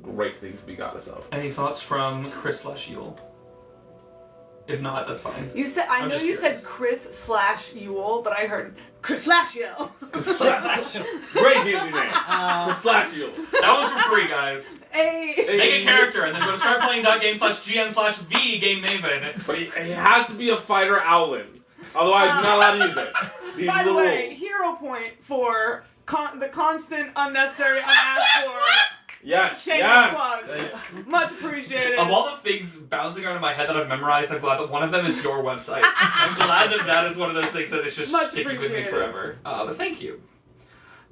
Great things to be goddess of. Any thoughts from Chris / Yule? If not, that's fine. You said I I'm know just you curious. said Chris / Yule, but I heard Chris / Yule. Great daily name. The slash you. That one's for free, guys. Hey. Make a character and then go to startplaying.game/gm/v game maven. But he has to be a fighter owlin. Otherwise, you're not allowed to use it. These By are the the way, rules. hero point for the constant, unnecessary, unasked for Yes, shameless yes. plugs. Much appreciated. Of all the things bouncing around in my head that I've memorized, I'm glad that one of them is your website. I'm glad that that is one of those things that is just Much sticking with me appreciated. forever. But thank you.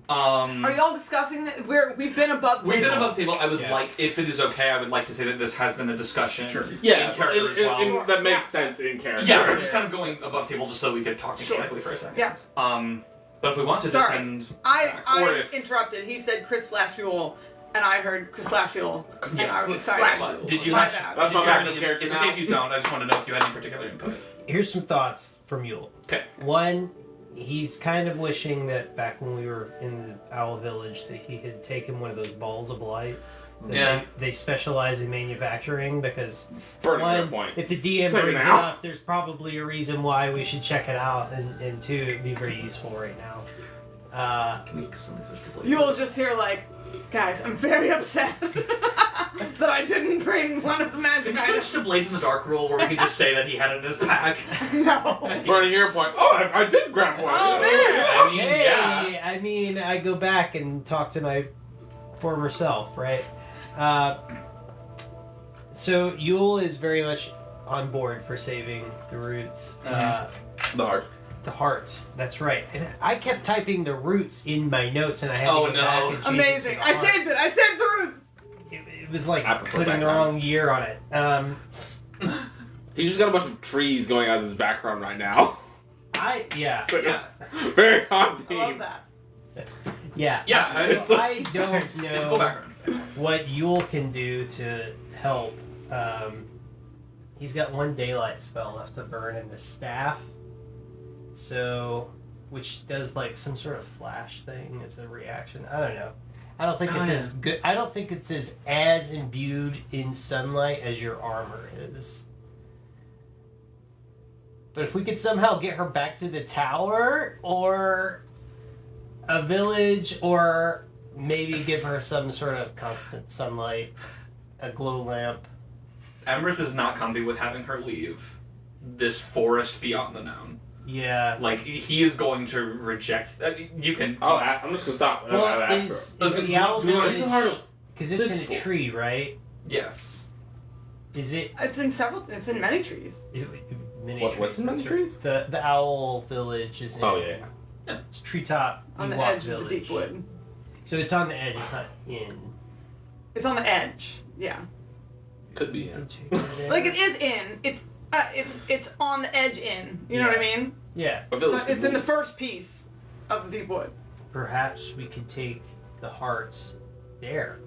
Are y'all discussing that? We've been above table. We've been above table. I would Yeah. like, if it is okay, I would like to say that this has been a discussion. Sure. Yeah, in character as well. that makes sense in character. Yeah, we're just kind of going above table just so we could talk mechanically for a second. Yeah. But if we want to Sorry. descend back, or I if interrupted. He said Chris Lashuel, and I heard Chris Lashuel. And I was sorry. But did you My have? bad. Did That's you my have backup any? character It's now. okay if you don't. I just want to know if you had any particular input. Here's some thoughts from Yule. Okay. One, he's kind of wishing that back when we were in the Owl Village that he had taken one of those balls of light. That Yeah. They specialize in manufacturing because Burning their one, point. if the DM Take it brings it out. up, there's probably a reason why we should check it out, and two, it'd be very useful right now. Yule's just here like, guys, I'm very upset that I didn't bring one of the magic Can we items. switch to Blades in the Dark rule where we can just say that he had it in his pack? No. Burning your point. Oh, I did grab one. Oh, man. I mean, Hey, yeah. I mean, I go back and talk to my former self, right? So Yule is very much on board for saving the roots. The heart. The heart. That's right. And I kept typing the roots in my notes, and I had Oh, to go no. back and change Amazing. it to the I heart. saved it. I saved the roots. It was like I prefer putting the back wrong year on it. He just got a bunch of trees going as his background right now. Yeah. So, Yeah. Very on I love theme. that. Yeah. Yeah, So it's I don't It's cool know background. what Yule can do to help. He's got one daylight spell left to burn in the staff. So, which does like some sort of flash thing as a reaction. I don't know. I don't think it's as good. I don't think it's as imbued in sunlight as your armor is. But if we could somehow get her back to the tower or a village, or maybe give her some sort of constant sunlight, a glow lamp. Emrys is not comfy with having her leave this forest beyond the known. Yeah. Like, he is going to reject that. You can. I'm just gonna stop. Well, I'll ask is her. the owl do you know the heart village? of Because it's in Fistful? a tree, right? Yes. Is it? It's in several. It's in many trees. Many What's in many trees? The owl village is in. Oh yeah. It's a treetop On the Ewok edge village. of the deep wood. So it's on the edge. It's not in. It's on the edge. Yeah. Could be. Yeah. Like it is in. It's on the edge in. You know what I mean? Yeah. A village So could it's in the move. first piece of the deep wood. Perhaps we could take the heart there.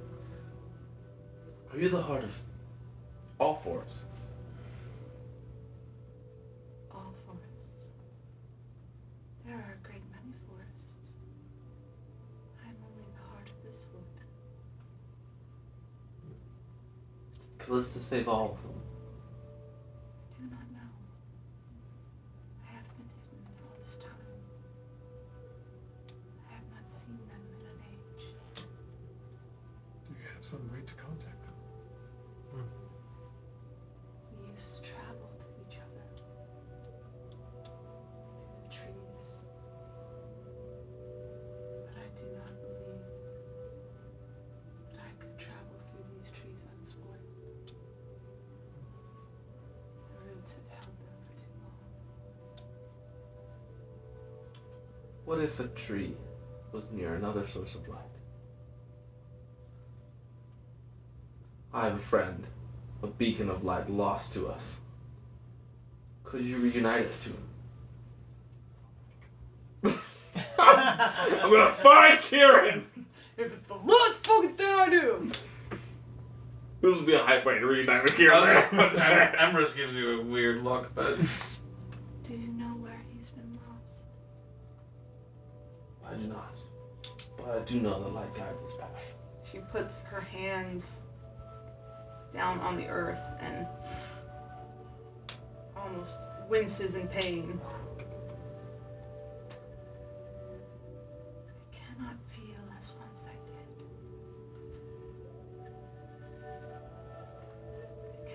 Are you the heart of all forests? All forests. There are a great many forests. I am only the heart of this wood. Kill us to save all of them. I do not know. I have been hidden all this time. I have not seen them in an age. You have some way to contact them. We used to travel to each other through the trees. But I do not believe that I could travel through these trees unspoiled. The roots have held them for too long. What if a tree was near another source of light? I have a friend, a beacon of light lost to us. Could you reunite us to him? I'm gonna find Kieran! If it's the last fucking thing I do. This would be a hype way to reunite with Kieran. Emrys gives you a weird look, but. Do you know where he's been lost? I do not. But I do know the light guides this path. She puts her hands down on the earth and almost winces in pain. I cannot feel as once I did. I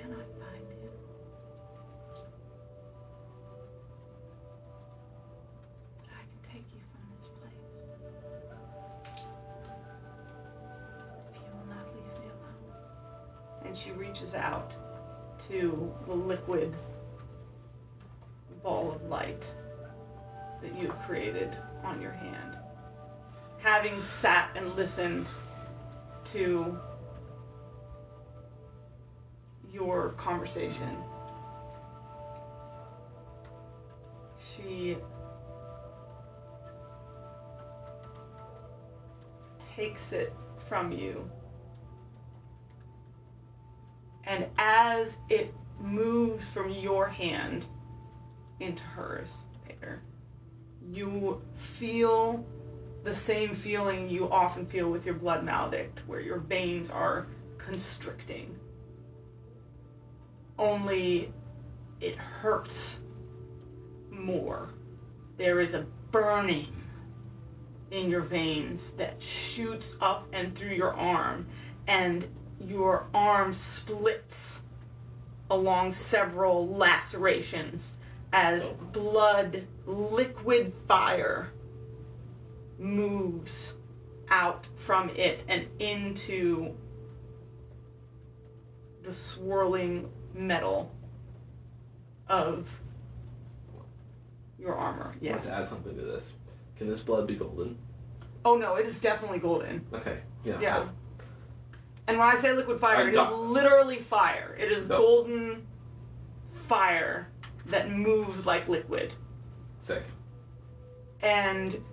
cannot find him. But I can take you from this place. If you will not leave me alone. And she reaches out to the liquid ball of light that you have created on your hand. having sat and listened to your conversation, she takes it from you, and as it moves from your hand into hers, Peter, you feel the same feeling you often feel with your blood maledict, where your veins are constricting. Only it hurts more. There is a burning in your veins that shoots up and through your arm, and your arm splits along several lacerations as blood, liquid fire moves out from it and into the swirling metal of your armor. I want Yes. to add something to this. Can this blood be golden? Oh no, it is definitely golden. Okay. Yeah. Yeah. And when I say liquid fire, it is got- literally fire. It is No. golden fire that moves like liquid. Sick. And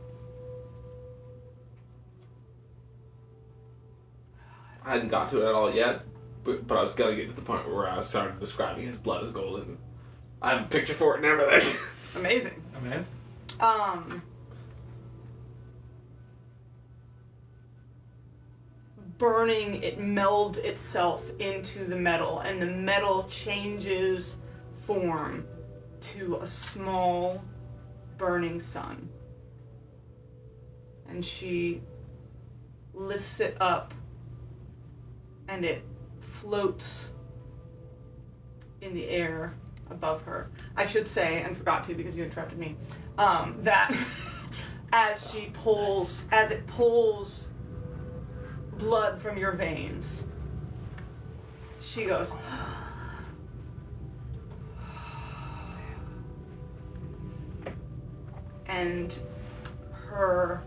I hadn't got to it at all yet, but I was gonna get to the point where I was starting describing his blood as golden. I have a picture for it and everything. amazing. Amazing. Burning, it melds itself into the metal, and the metal changes form to a small burning sun. And she lifts it up, and it floats in the air above her. I should say, and forgot to because you interrupted me, that as it pulls blood from your veins, she goes, and her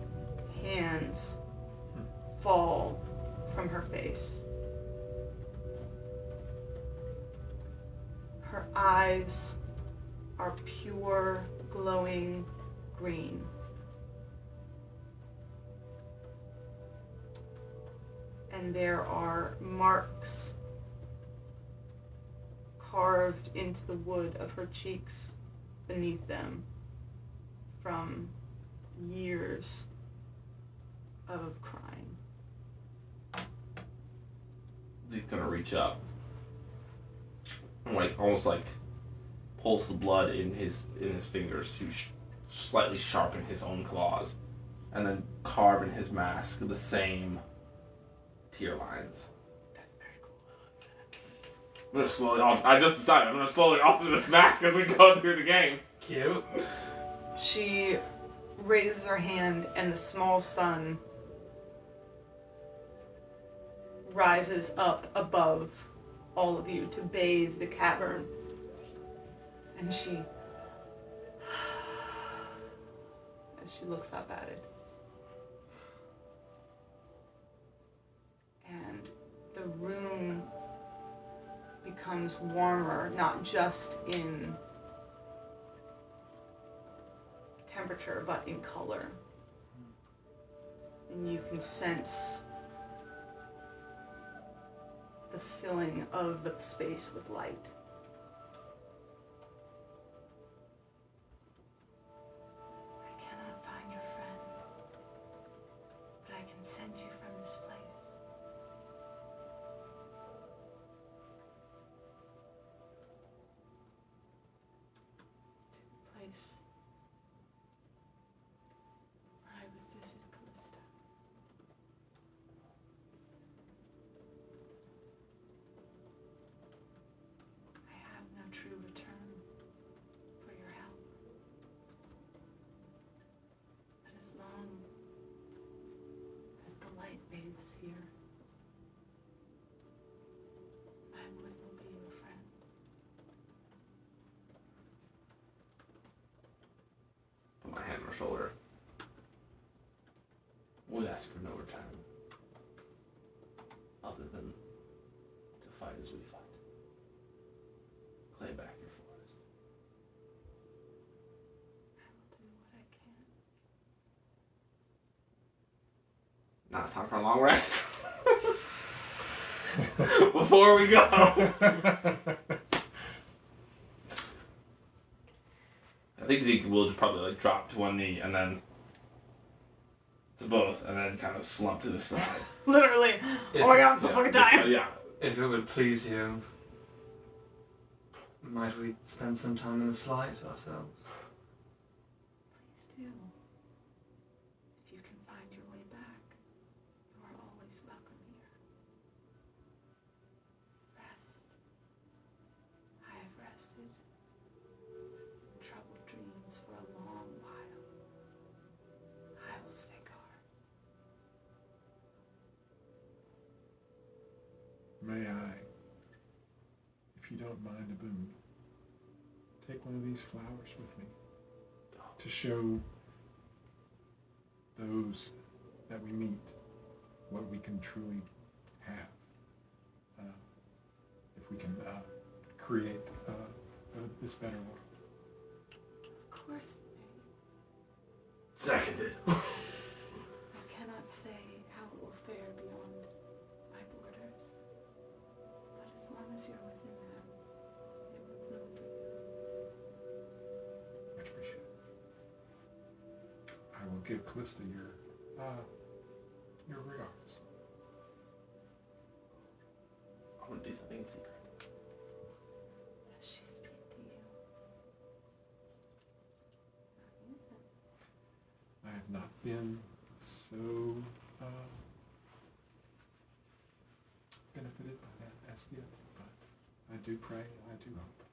hands fall from her face. Her eyes are pure, glowing green. And there are marks carved into the wood of her cheeks beneath them from years of crying. Zeke's gonna reach up and almost pulls the blood in his fingers to slightly sharpen his own claws, and then carve in his mask the same tear lines. That's very cool. I'm gonna slowly. I just decided I'm gonna slowly alter this mask as we go through the game. Cute. She raises her hand, and the small sun rises up above all of you to bathe the cavern. And as she looks up at it, and the room becomes warmer, not just in temperature, but in color. And you can sense the filling of the space with light. I cannot find your friend, but I can send you from this place. To the place where I would visit Callista. I have no true return for your help. But as long as the light bathes here, my wood will be your friend. Put my hand on her shoulder. Now it's time for a long rest. Before we go. I think Zeke will just probably like drop to one knee and then to both and then kind of slump to the side. Literally. If- Oh my god, I'm so fucking tired. Yeah. If it would please you, might we spend some time in the slide ourselves? Please do. If you can find your way back, you are always welcome here. Rest. I have rested. Troubled dreams for a long while. I will stay guard. May I, if you don't mind a boon, take one of these flowers with me to show those that we meet what we can truly have. If we can create this better world. Of course, Seconded. I cannot say how it will fare beyond my borders. But as long as you're within them, it will bloom for you. Much appreciated. I will give Callista your regards. I want to do something in secret. Does she speak to you? I have not been so benefited by that as yet, but I do pray and I do hope.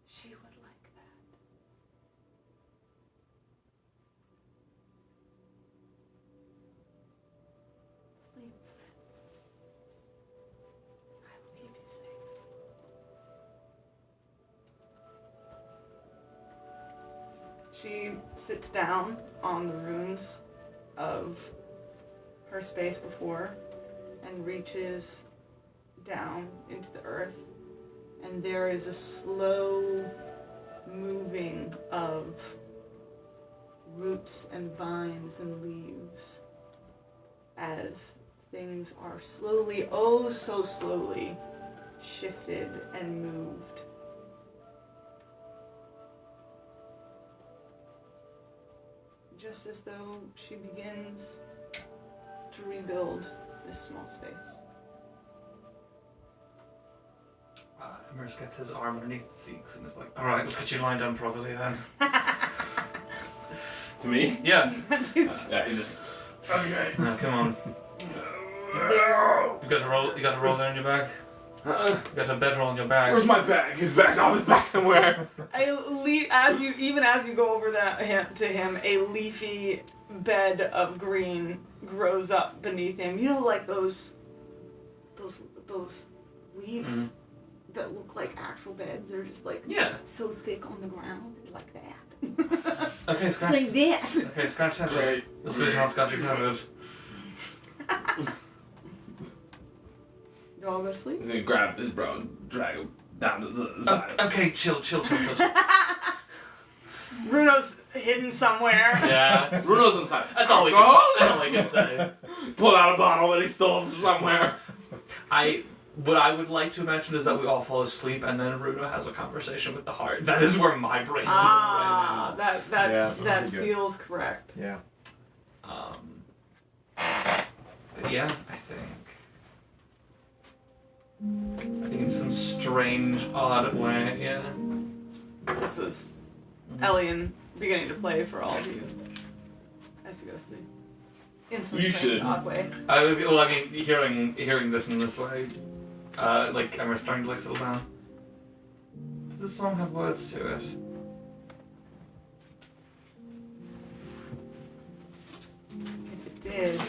She would like that. Sleep, friends. I will keep you safe. She sits down on the runes of her space before and reaches down into the earth, and there is a slow moving of roots and vines and leaves as things are slowly, oh so slowly, shifted and moved. Just as though she begins to rebuild this small space. Emrys gets his arm underneath Zeke's and is like, alright, let's get you lined up properly then. To me? Yeah. Yeah, he just. Okay. No, come on. There, You got to roll there in your bag? You got a bedroll in your bag. Where's my bag? His bag's off his back somewhere. as you go over to him, a leafy bed of green grows up beneath him. You know, like those leaves that look like actual beds. They're just like so thick on the ground, like that. Okay, scratch. Like that. Okay, scratch that. Right. The sweetheart's got you covered. You all go to sleep? He's gonna grab his bro and drag him down to the side. Okay, chill. Bruno's hidden somewhere. Yeah. Bruno's inside. That's all we can say. Pull out a bottle that he stole from somewhere. What I would like to imagine is that we all fall asleep and then Bruno has a conversation with the heart. That is where my brain is right now. That feels correct. Yeah. But yeah, I think in some strange, odd way, yeah. This was Elian beginning to play for all of you as you go to sleep. In some You strange, should. odd way. Hearing this in this way, like I'm starting to like settle down. Does this song have words to it? If it did,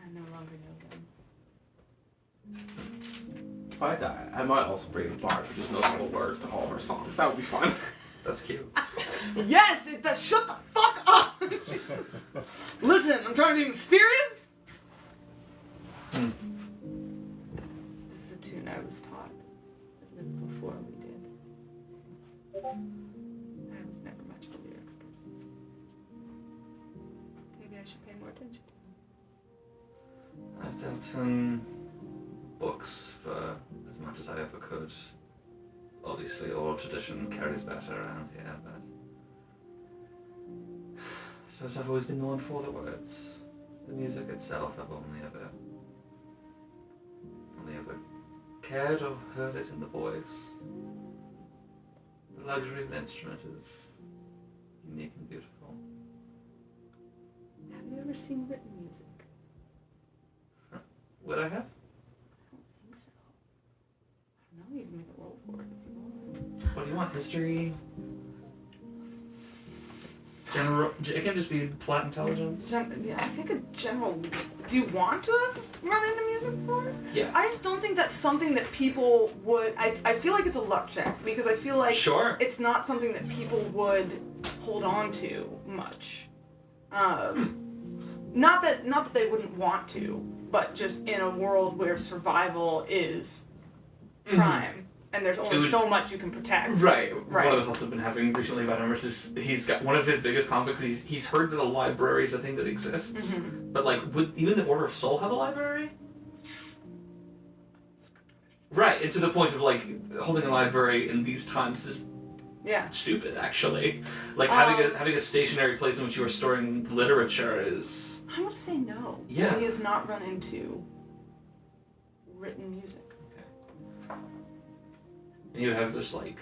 I no longer know them. If I die, I might also bring a bard who just knows all the words to all of our songs. That would be fun. That's cute. Yes, shut the fuck up! Listen, I'm trying to be mysterious. This is a tune I was taught that lived before we did. more attention. I've dealt in books for as much as I ever could. Obviously, oral tradition carries better around here, but I suppose I've always been known for the words. The music itself, I've only ever cared or heard it in the voice. The luxury of an instrument is unique and beautiful. Have you ever seen written music? Would I have? I don't think so. I don't know, you can make a roll for it if you want. What do you want? History? General? It can just be flat intelligence. Yeah, I think a general. Do you want to have run into music before? Yes. I just don't think that's something that people would. I feel like it's a luck check because I feel like Sure. it's not something that people would hold on to much. Not that they wouldn't want to, but just in a world where survival is prime and there's only so much you can protect. Right. Right. One of the thoughts I've been having recently about Emerson is he's got one of his biggest conflicts. He's heard that a library is a thing that exists, but like, would even the Order of Soul have a library? Right, and to the point of like holding a library in these times is stupid. Actually, like having a stationary place in which you are storing literature is. I'm gonna say no. Yeah. He has not run into written music. And you have this like.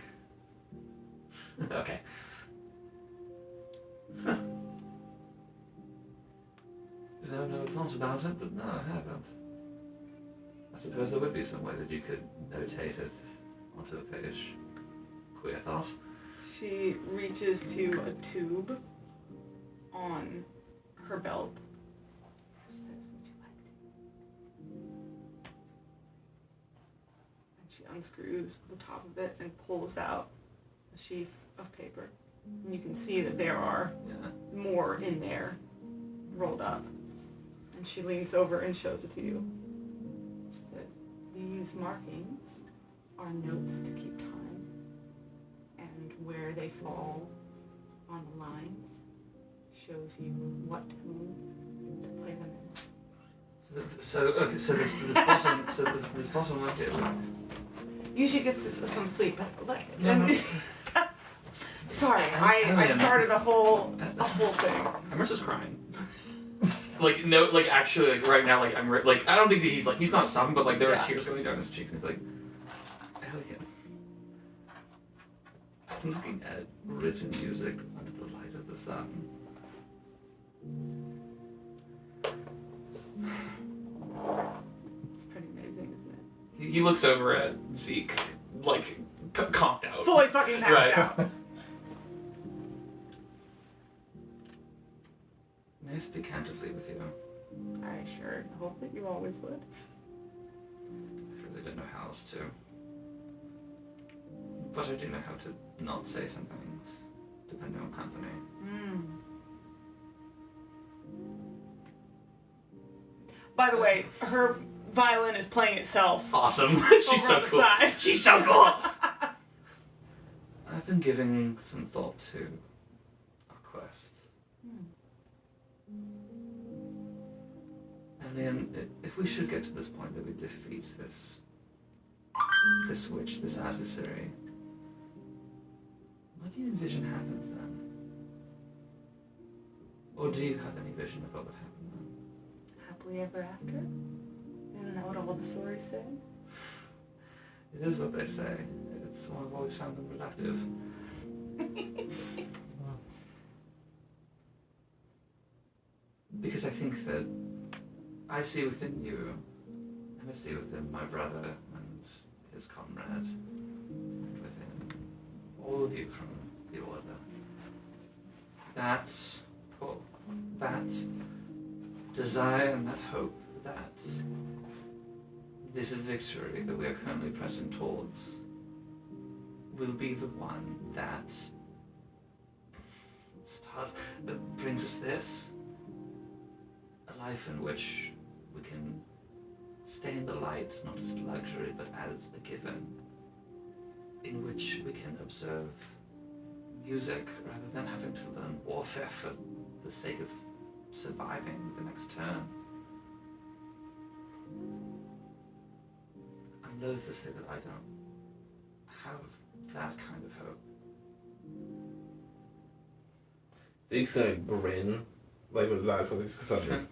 Okay. Huh. I've never thought about it, but no, I haven't. I suppose there would be some way that you could notate it onto a page. Queer thought. She reaches to a tube on her belt. She says, "Would you like it?" And she unscrews the top of it and pulls out a sheaf of paper. And you can see that there are more in there, rolled up. And she leans over and shows it to you. She says, "These markings are notes to keep time, and where they fall on the lines shows you what tune to play them in." So this bottom, this bottom like it. Usually gets some sleep. No. Sorry, I started a whole thing. Emerson's crying. Like no, like actually, like right now, like like I don't think that he's not sobbing, but like there are tears going down his cheeks, and he's like, Elliot, I'm looking at written music under the light of the sun. It's pretty amazing, isn't it? He looks over at Zeke, like conked out, Fully fucking passed out. May I speak candidly with you? I sure hope that you always would. I really don't know how else to. But I do know how to not say some things, depending on company. By the way, her violin is playing itself. Awesome. She's so on the cool. side. She's so cool. I've been giving some thought to our quest. And then, if we should get to this point that we defeat this witch, this adversary, what do you envision happens then? Or do you have any vision of what would happen then? Happily ever after? Isn't that what all the stories say? It is what they say. It's why I've always found them productive. Because I think that I see within you, and I see within my brother and his comrade, and within all of you from the Order, that pull, that desire and that hope that this victory that we are currently pressing towards will be the one that brings us this. A life in which we can stay in the light, not as a luxury, but as a given. In which we can observe music rather than having to learn warfare for the sake of surviving the next turn. I'm loath to say that I don't have that kind of hope. Zeke's gonna grin, like with his eyes closed, he's gonna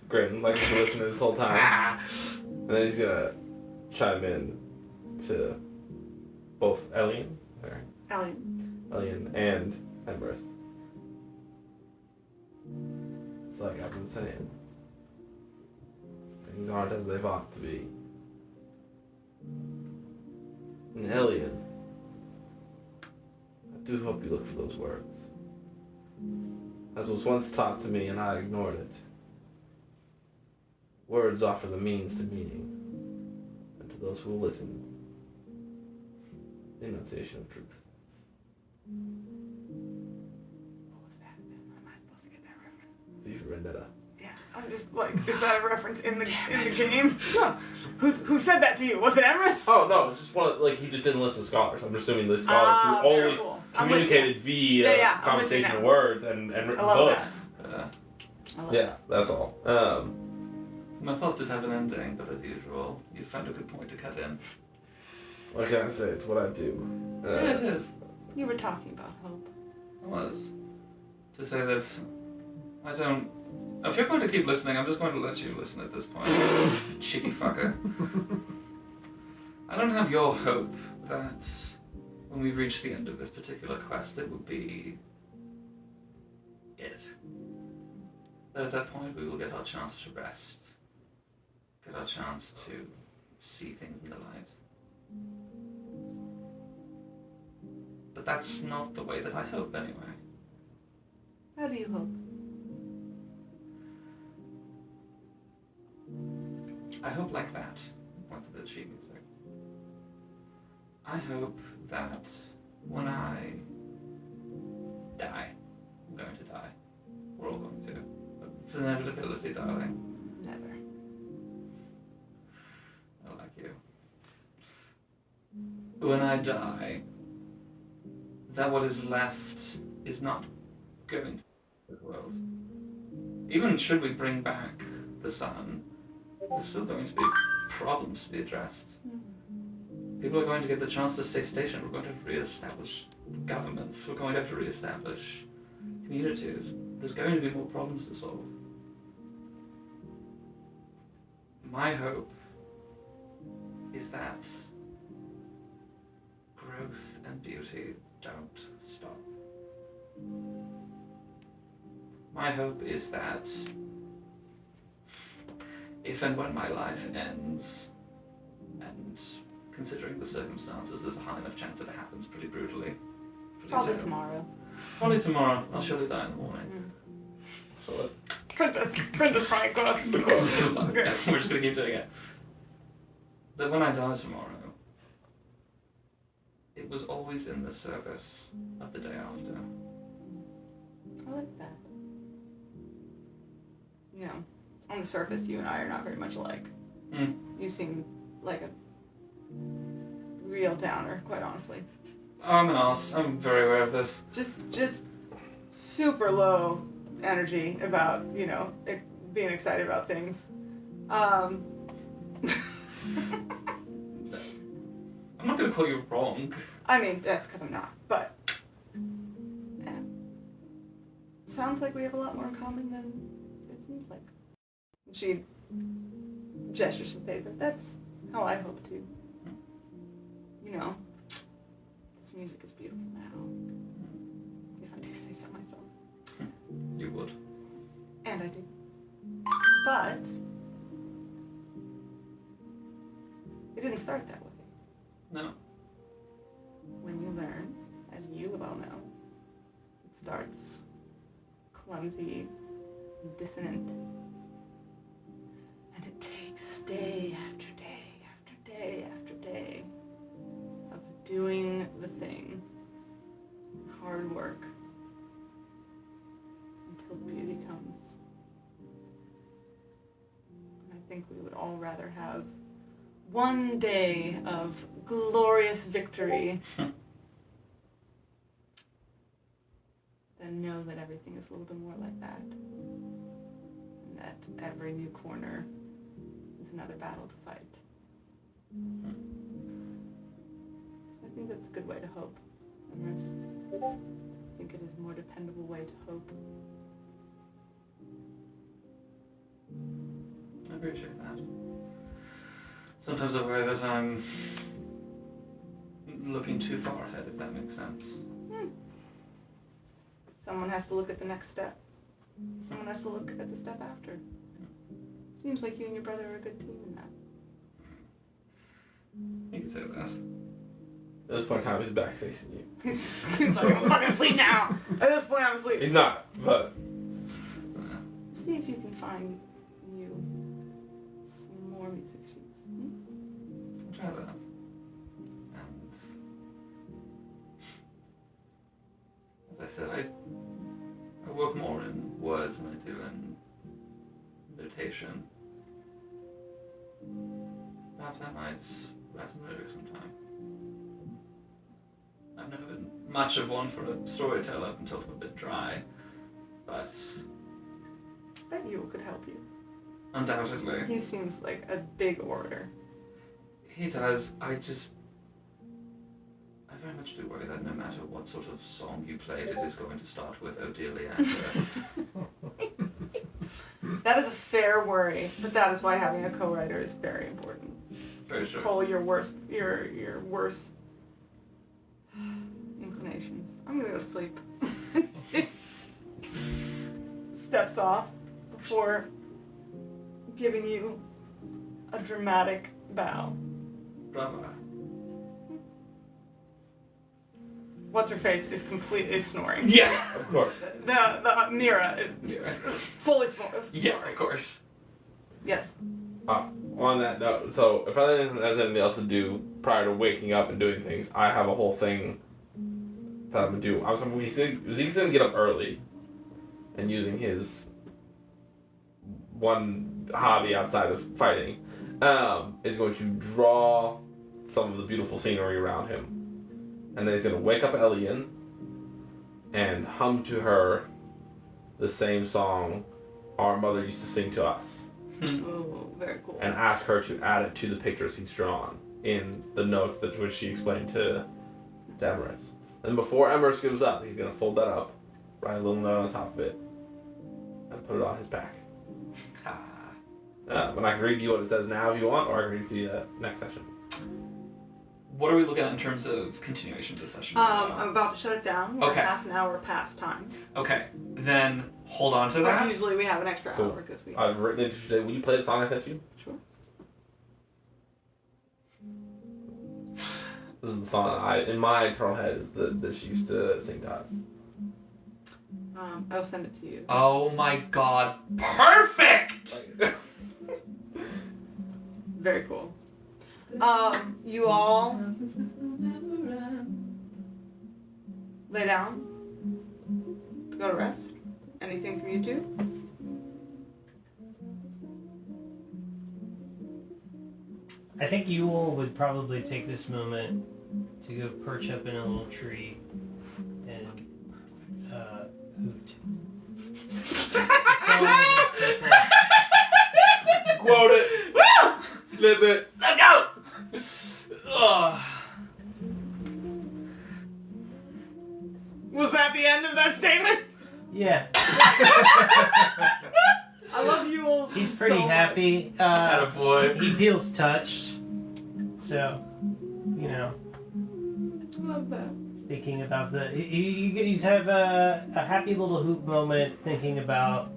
grin, like he's listening this whole time. And then he's gonna chime in to both Elian and Emrys. It's like I've been saying. Things aren't as they ought to be. And Elian, I do hope you look for those words. As was once taught to me and I ignored it. Words offer the means to meaning, and to those who will listen, the enunciation of truth. What was that? Am I supposed to get that reference? Viva Vendetta. Yeah, I'm just like, is that a reference in the game? No. Who said that to you? Was it Emrys? Oh no, it's just one of, like he just didn't listen to scholars. I'm assuming the scholars who very always cool. communicated via Yeah, I'm with you conversation now. of words and written I love books. I love Yeah, that's all. My thought did have an ending, but as usual, you found a good point to cut in. What can I say? It's what I do. Yeah, it is. You were talking about hope. I was. To say that I don't... If you're going to keep listening, I'm just going to let you listen at this point. Cheeky fucker. I don't have your hope that when we reach the end of this particular quest, it would be it. That at that point, we will get our chance to rest. Get our chance to see things in the light. But that's not the way that I hope, anyway. How do you hope? I hope like that. Once the sheet music. I hope that when I die, I'm going to die. We're all going to. It's an inevitability, darling. Never. I like you. When I die, that what is left is not going to be the world. Even should we bring back the sun, there's still going to be problems to be addressed. People are going to get the chance to stay stationed. We're going to have to re-establish governments. We're going to have to re-establish communities. There's going to be more problems to solve. My hope is that growth and beauty don't stop. My hope is that if and when my life ends, and considering the circumstances, there's a high enough chance that it happens pretty brutally. Probably terrible. tomorrow. Probably tomorrow. I'll surely die in the morning. So Princess Frank. We're just gonna keep doing it. That when I die tomorrow, it was always in the service of the day after. I like that. You know, on the surface, you and I are not very much alike. Mm. You seem like a real downer, quite honestly. I'm an ass. I'm very aware of this. Just super low energy about, you know, being excited about things. I'm not gonna call you wrong. I mean, that's because I'm not, but sounds like we have a lot more in common than it seems like. She gestures to the paper. That's how I hope to. You know, this music is beautiful now. If I do say so myself. You would. And I do. But it didn't start that way. No. When you learn, as you well know, it starts clumsy, dissonant, and it takes day after day after day after day of doing the thing, hard work, until the beauty comes. And I think we would all rather have one day of glorious victory than know that everything is a little bit more like that. that every new corner is another battle to fight. So I think that's a good way to hope. Emrys. I think it is a more dependable way to hope. I appreciate that. Sometimes I worry that I'm looking too far ahead, if that makes sense. Someone has to look at the next step. Someone has to look at the step after. Seems like you and your brother are a good team in that. You can say that. At this point in time, he's back facing you. He's like, I'm fucking asleep now. At this point, I'm asleep. He's not, but See if you can find you some more music sheets. I'll try that. And as I said, I work more in words than I do in meditation. Perhaps I might write some lyrics sometime. I've never been much of one for a storyteller up until it's a bit dry, but I bet you could help you. undoubtedly. He seems like a big orator. He does. I very much do worry that no matter what sort of song you played, it is going to start with "Oh dear Leander." That is a fair worry, but that is why having a co-writer is very important. Very sure. Pull your worst inclinations. I'm gonna go to sleep. Steps off before giving you a dramatic bow. Bravo. What's her face is completely snoring. Yeah, of course. The Mira is fully snoring. Yeah, of course. Yes. On that note, so if I didn't have anything else to do prior to waking up and doing things, I have a whole thing that I'm gonna do. I was hoping Zeke's gonna get up early and using his one hobby outside of fighting, is going to draw some of the beautiful scenery around him. And then he's going to wake up Elian and hum to her the same song our mother used to sing to us. Oh, very cool. And ask her to add it to the pictures he's drawn in the notes that which she explained to Emrys. And before Emrys goes up, he's going to fold that up, write a little note on top of it, and put it on his back. And I can read you what it says now if you want, or I can read it to you next session. What are we looking at in terms of continuation of the session? I'm about to shut it down. We're Okay. half an hour past time. Okay, then hold on to But that. usually we have an extra Cool. hour because we. I've written it today. Will you play the song I sent you? Sure. This is the song in my eternal head is that she used to sing to us. I'll send it to you. Oh my god, perfect! Very cool. You all lay down. Go to rest. Anything from you two? I think Yule would probably take this moment to go perch up in a little tree and hoot. Quote it. Woo! Slip it. Let's go! Ugh. Was that the end of that statement? Yeah, I love you all. he's pretty so happy. Attaboy. He feels touched, so you know. Much. I love that. He's thinking about he's have a happy little hoop moment thinking about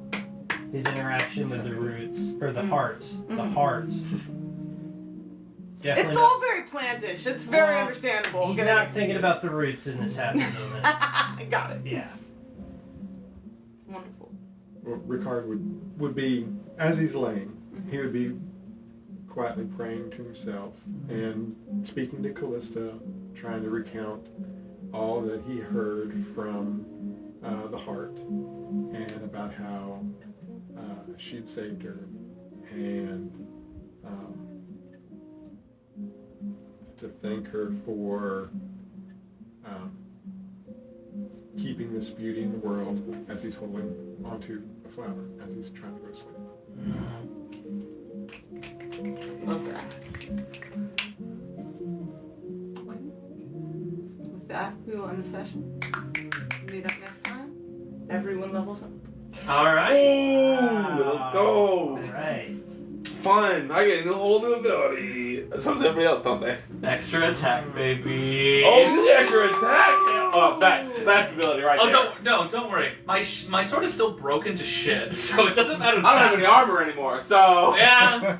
his interaction with the roots or the heart. The heart. Definitely It's all very plantish. It's very understandable. He's getting not it. thinking about the roots in this happy moment. I got it. Yeah. Wonderful. Well, Ricard would be, as he's laying, he would be quietly praying to himself and speaking to Callista, trying to recount all that he heard from the heart and about how she'd saved her and to thank her for keeping this beauty in the world as he's holding onto a flower as he's trying to go to sleep. fun session. Meet up next time. Everyone levels up. All right. Let's go. Alright. Fun. I get a whole new ability. So does everybody else, don't they? Extra attack, baby. Oh, the extra attack. Oh, best ability right there. Don't worry. My sword is still broken to shit, so it doesn't matter. I don't have any armor anymore, so. Yeah.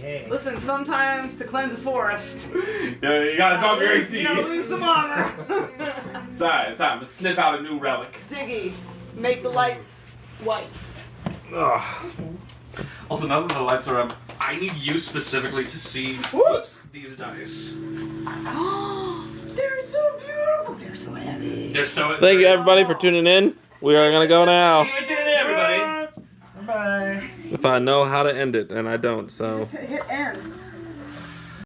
Hey. Listen, sometimes to cleanse a forest, You gotta drop your AC. you gotta lose some armor. It's time to sniff out a new relic. Ziggy, make the lights white. Ugh. Also, now that the lights are up, I need you specifically to see these dice. They're so beautiful. They're so heavy. They're so. Thank you, everybody, for tuning in. We are going to go now. Thank you for tuning in, everybody. Bye. If I know how to end it, and I don't, so. Just hit end.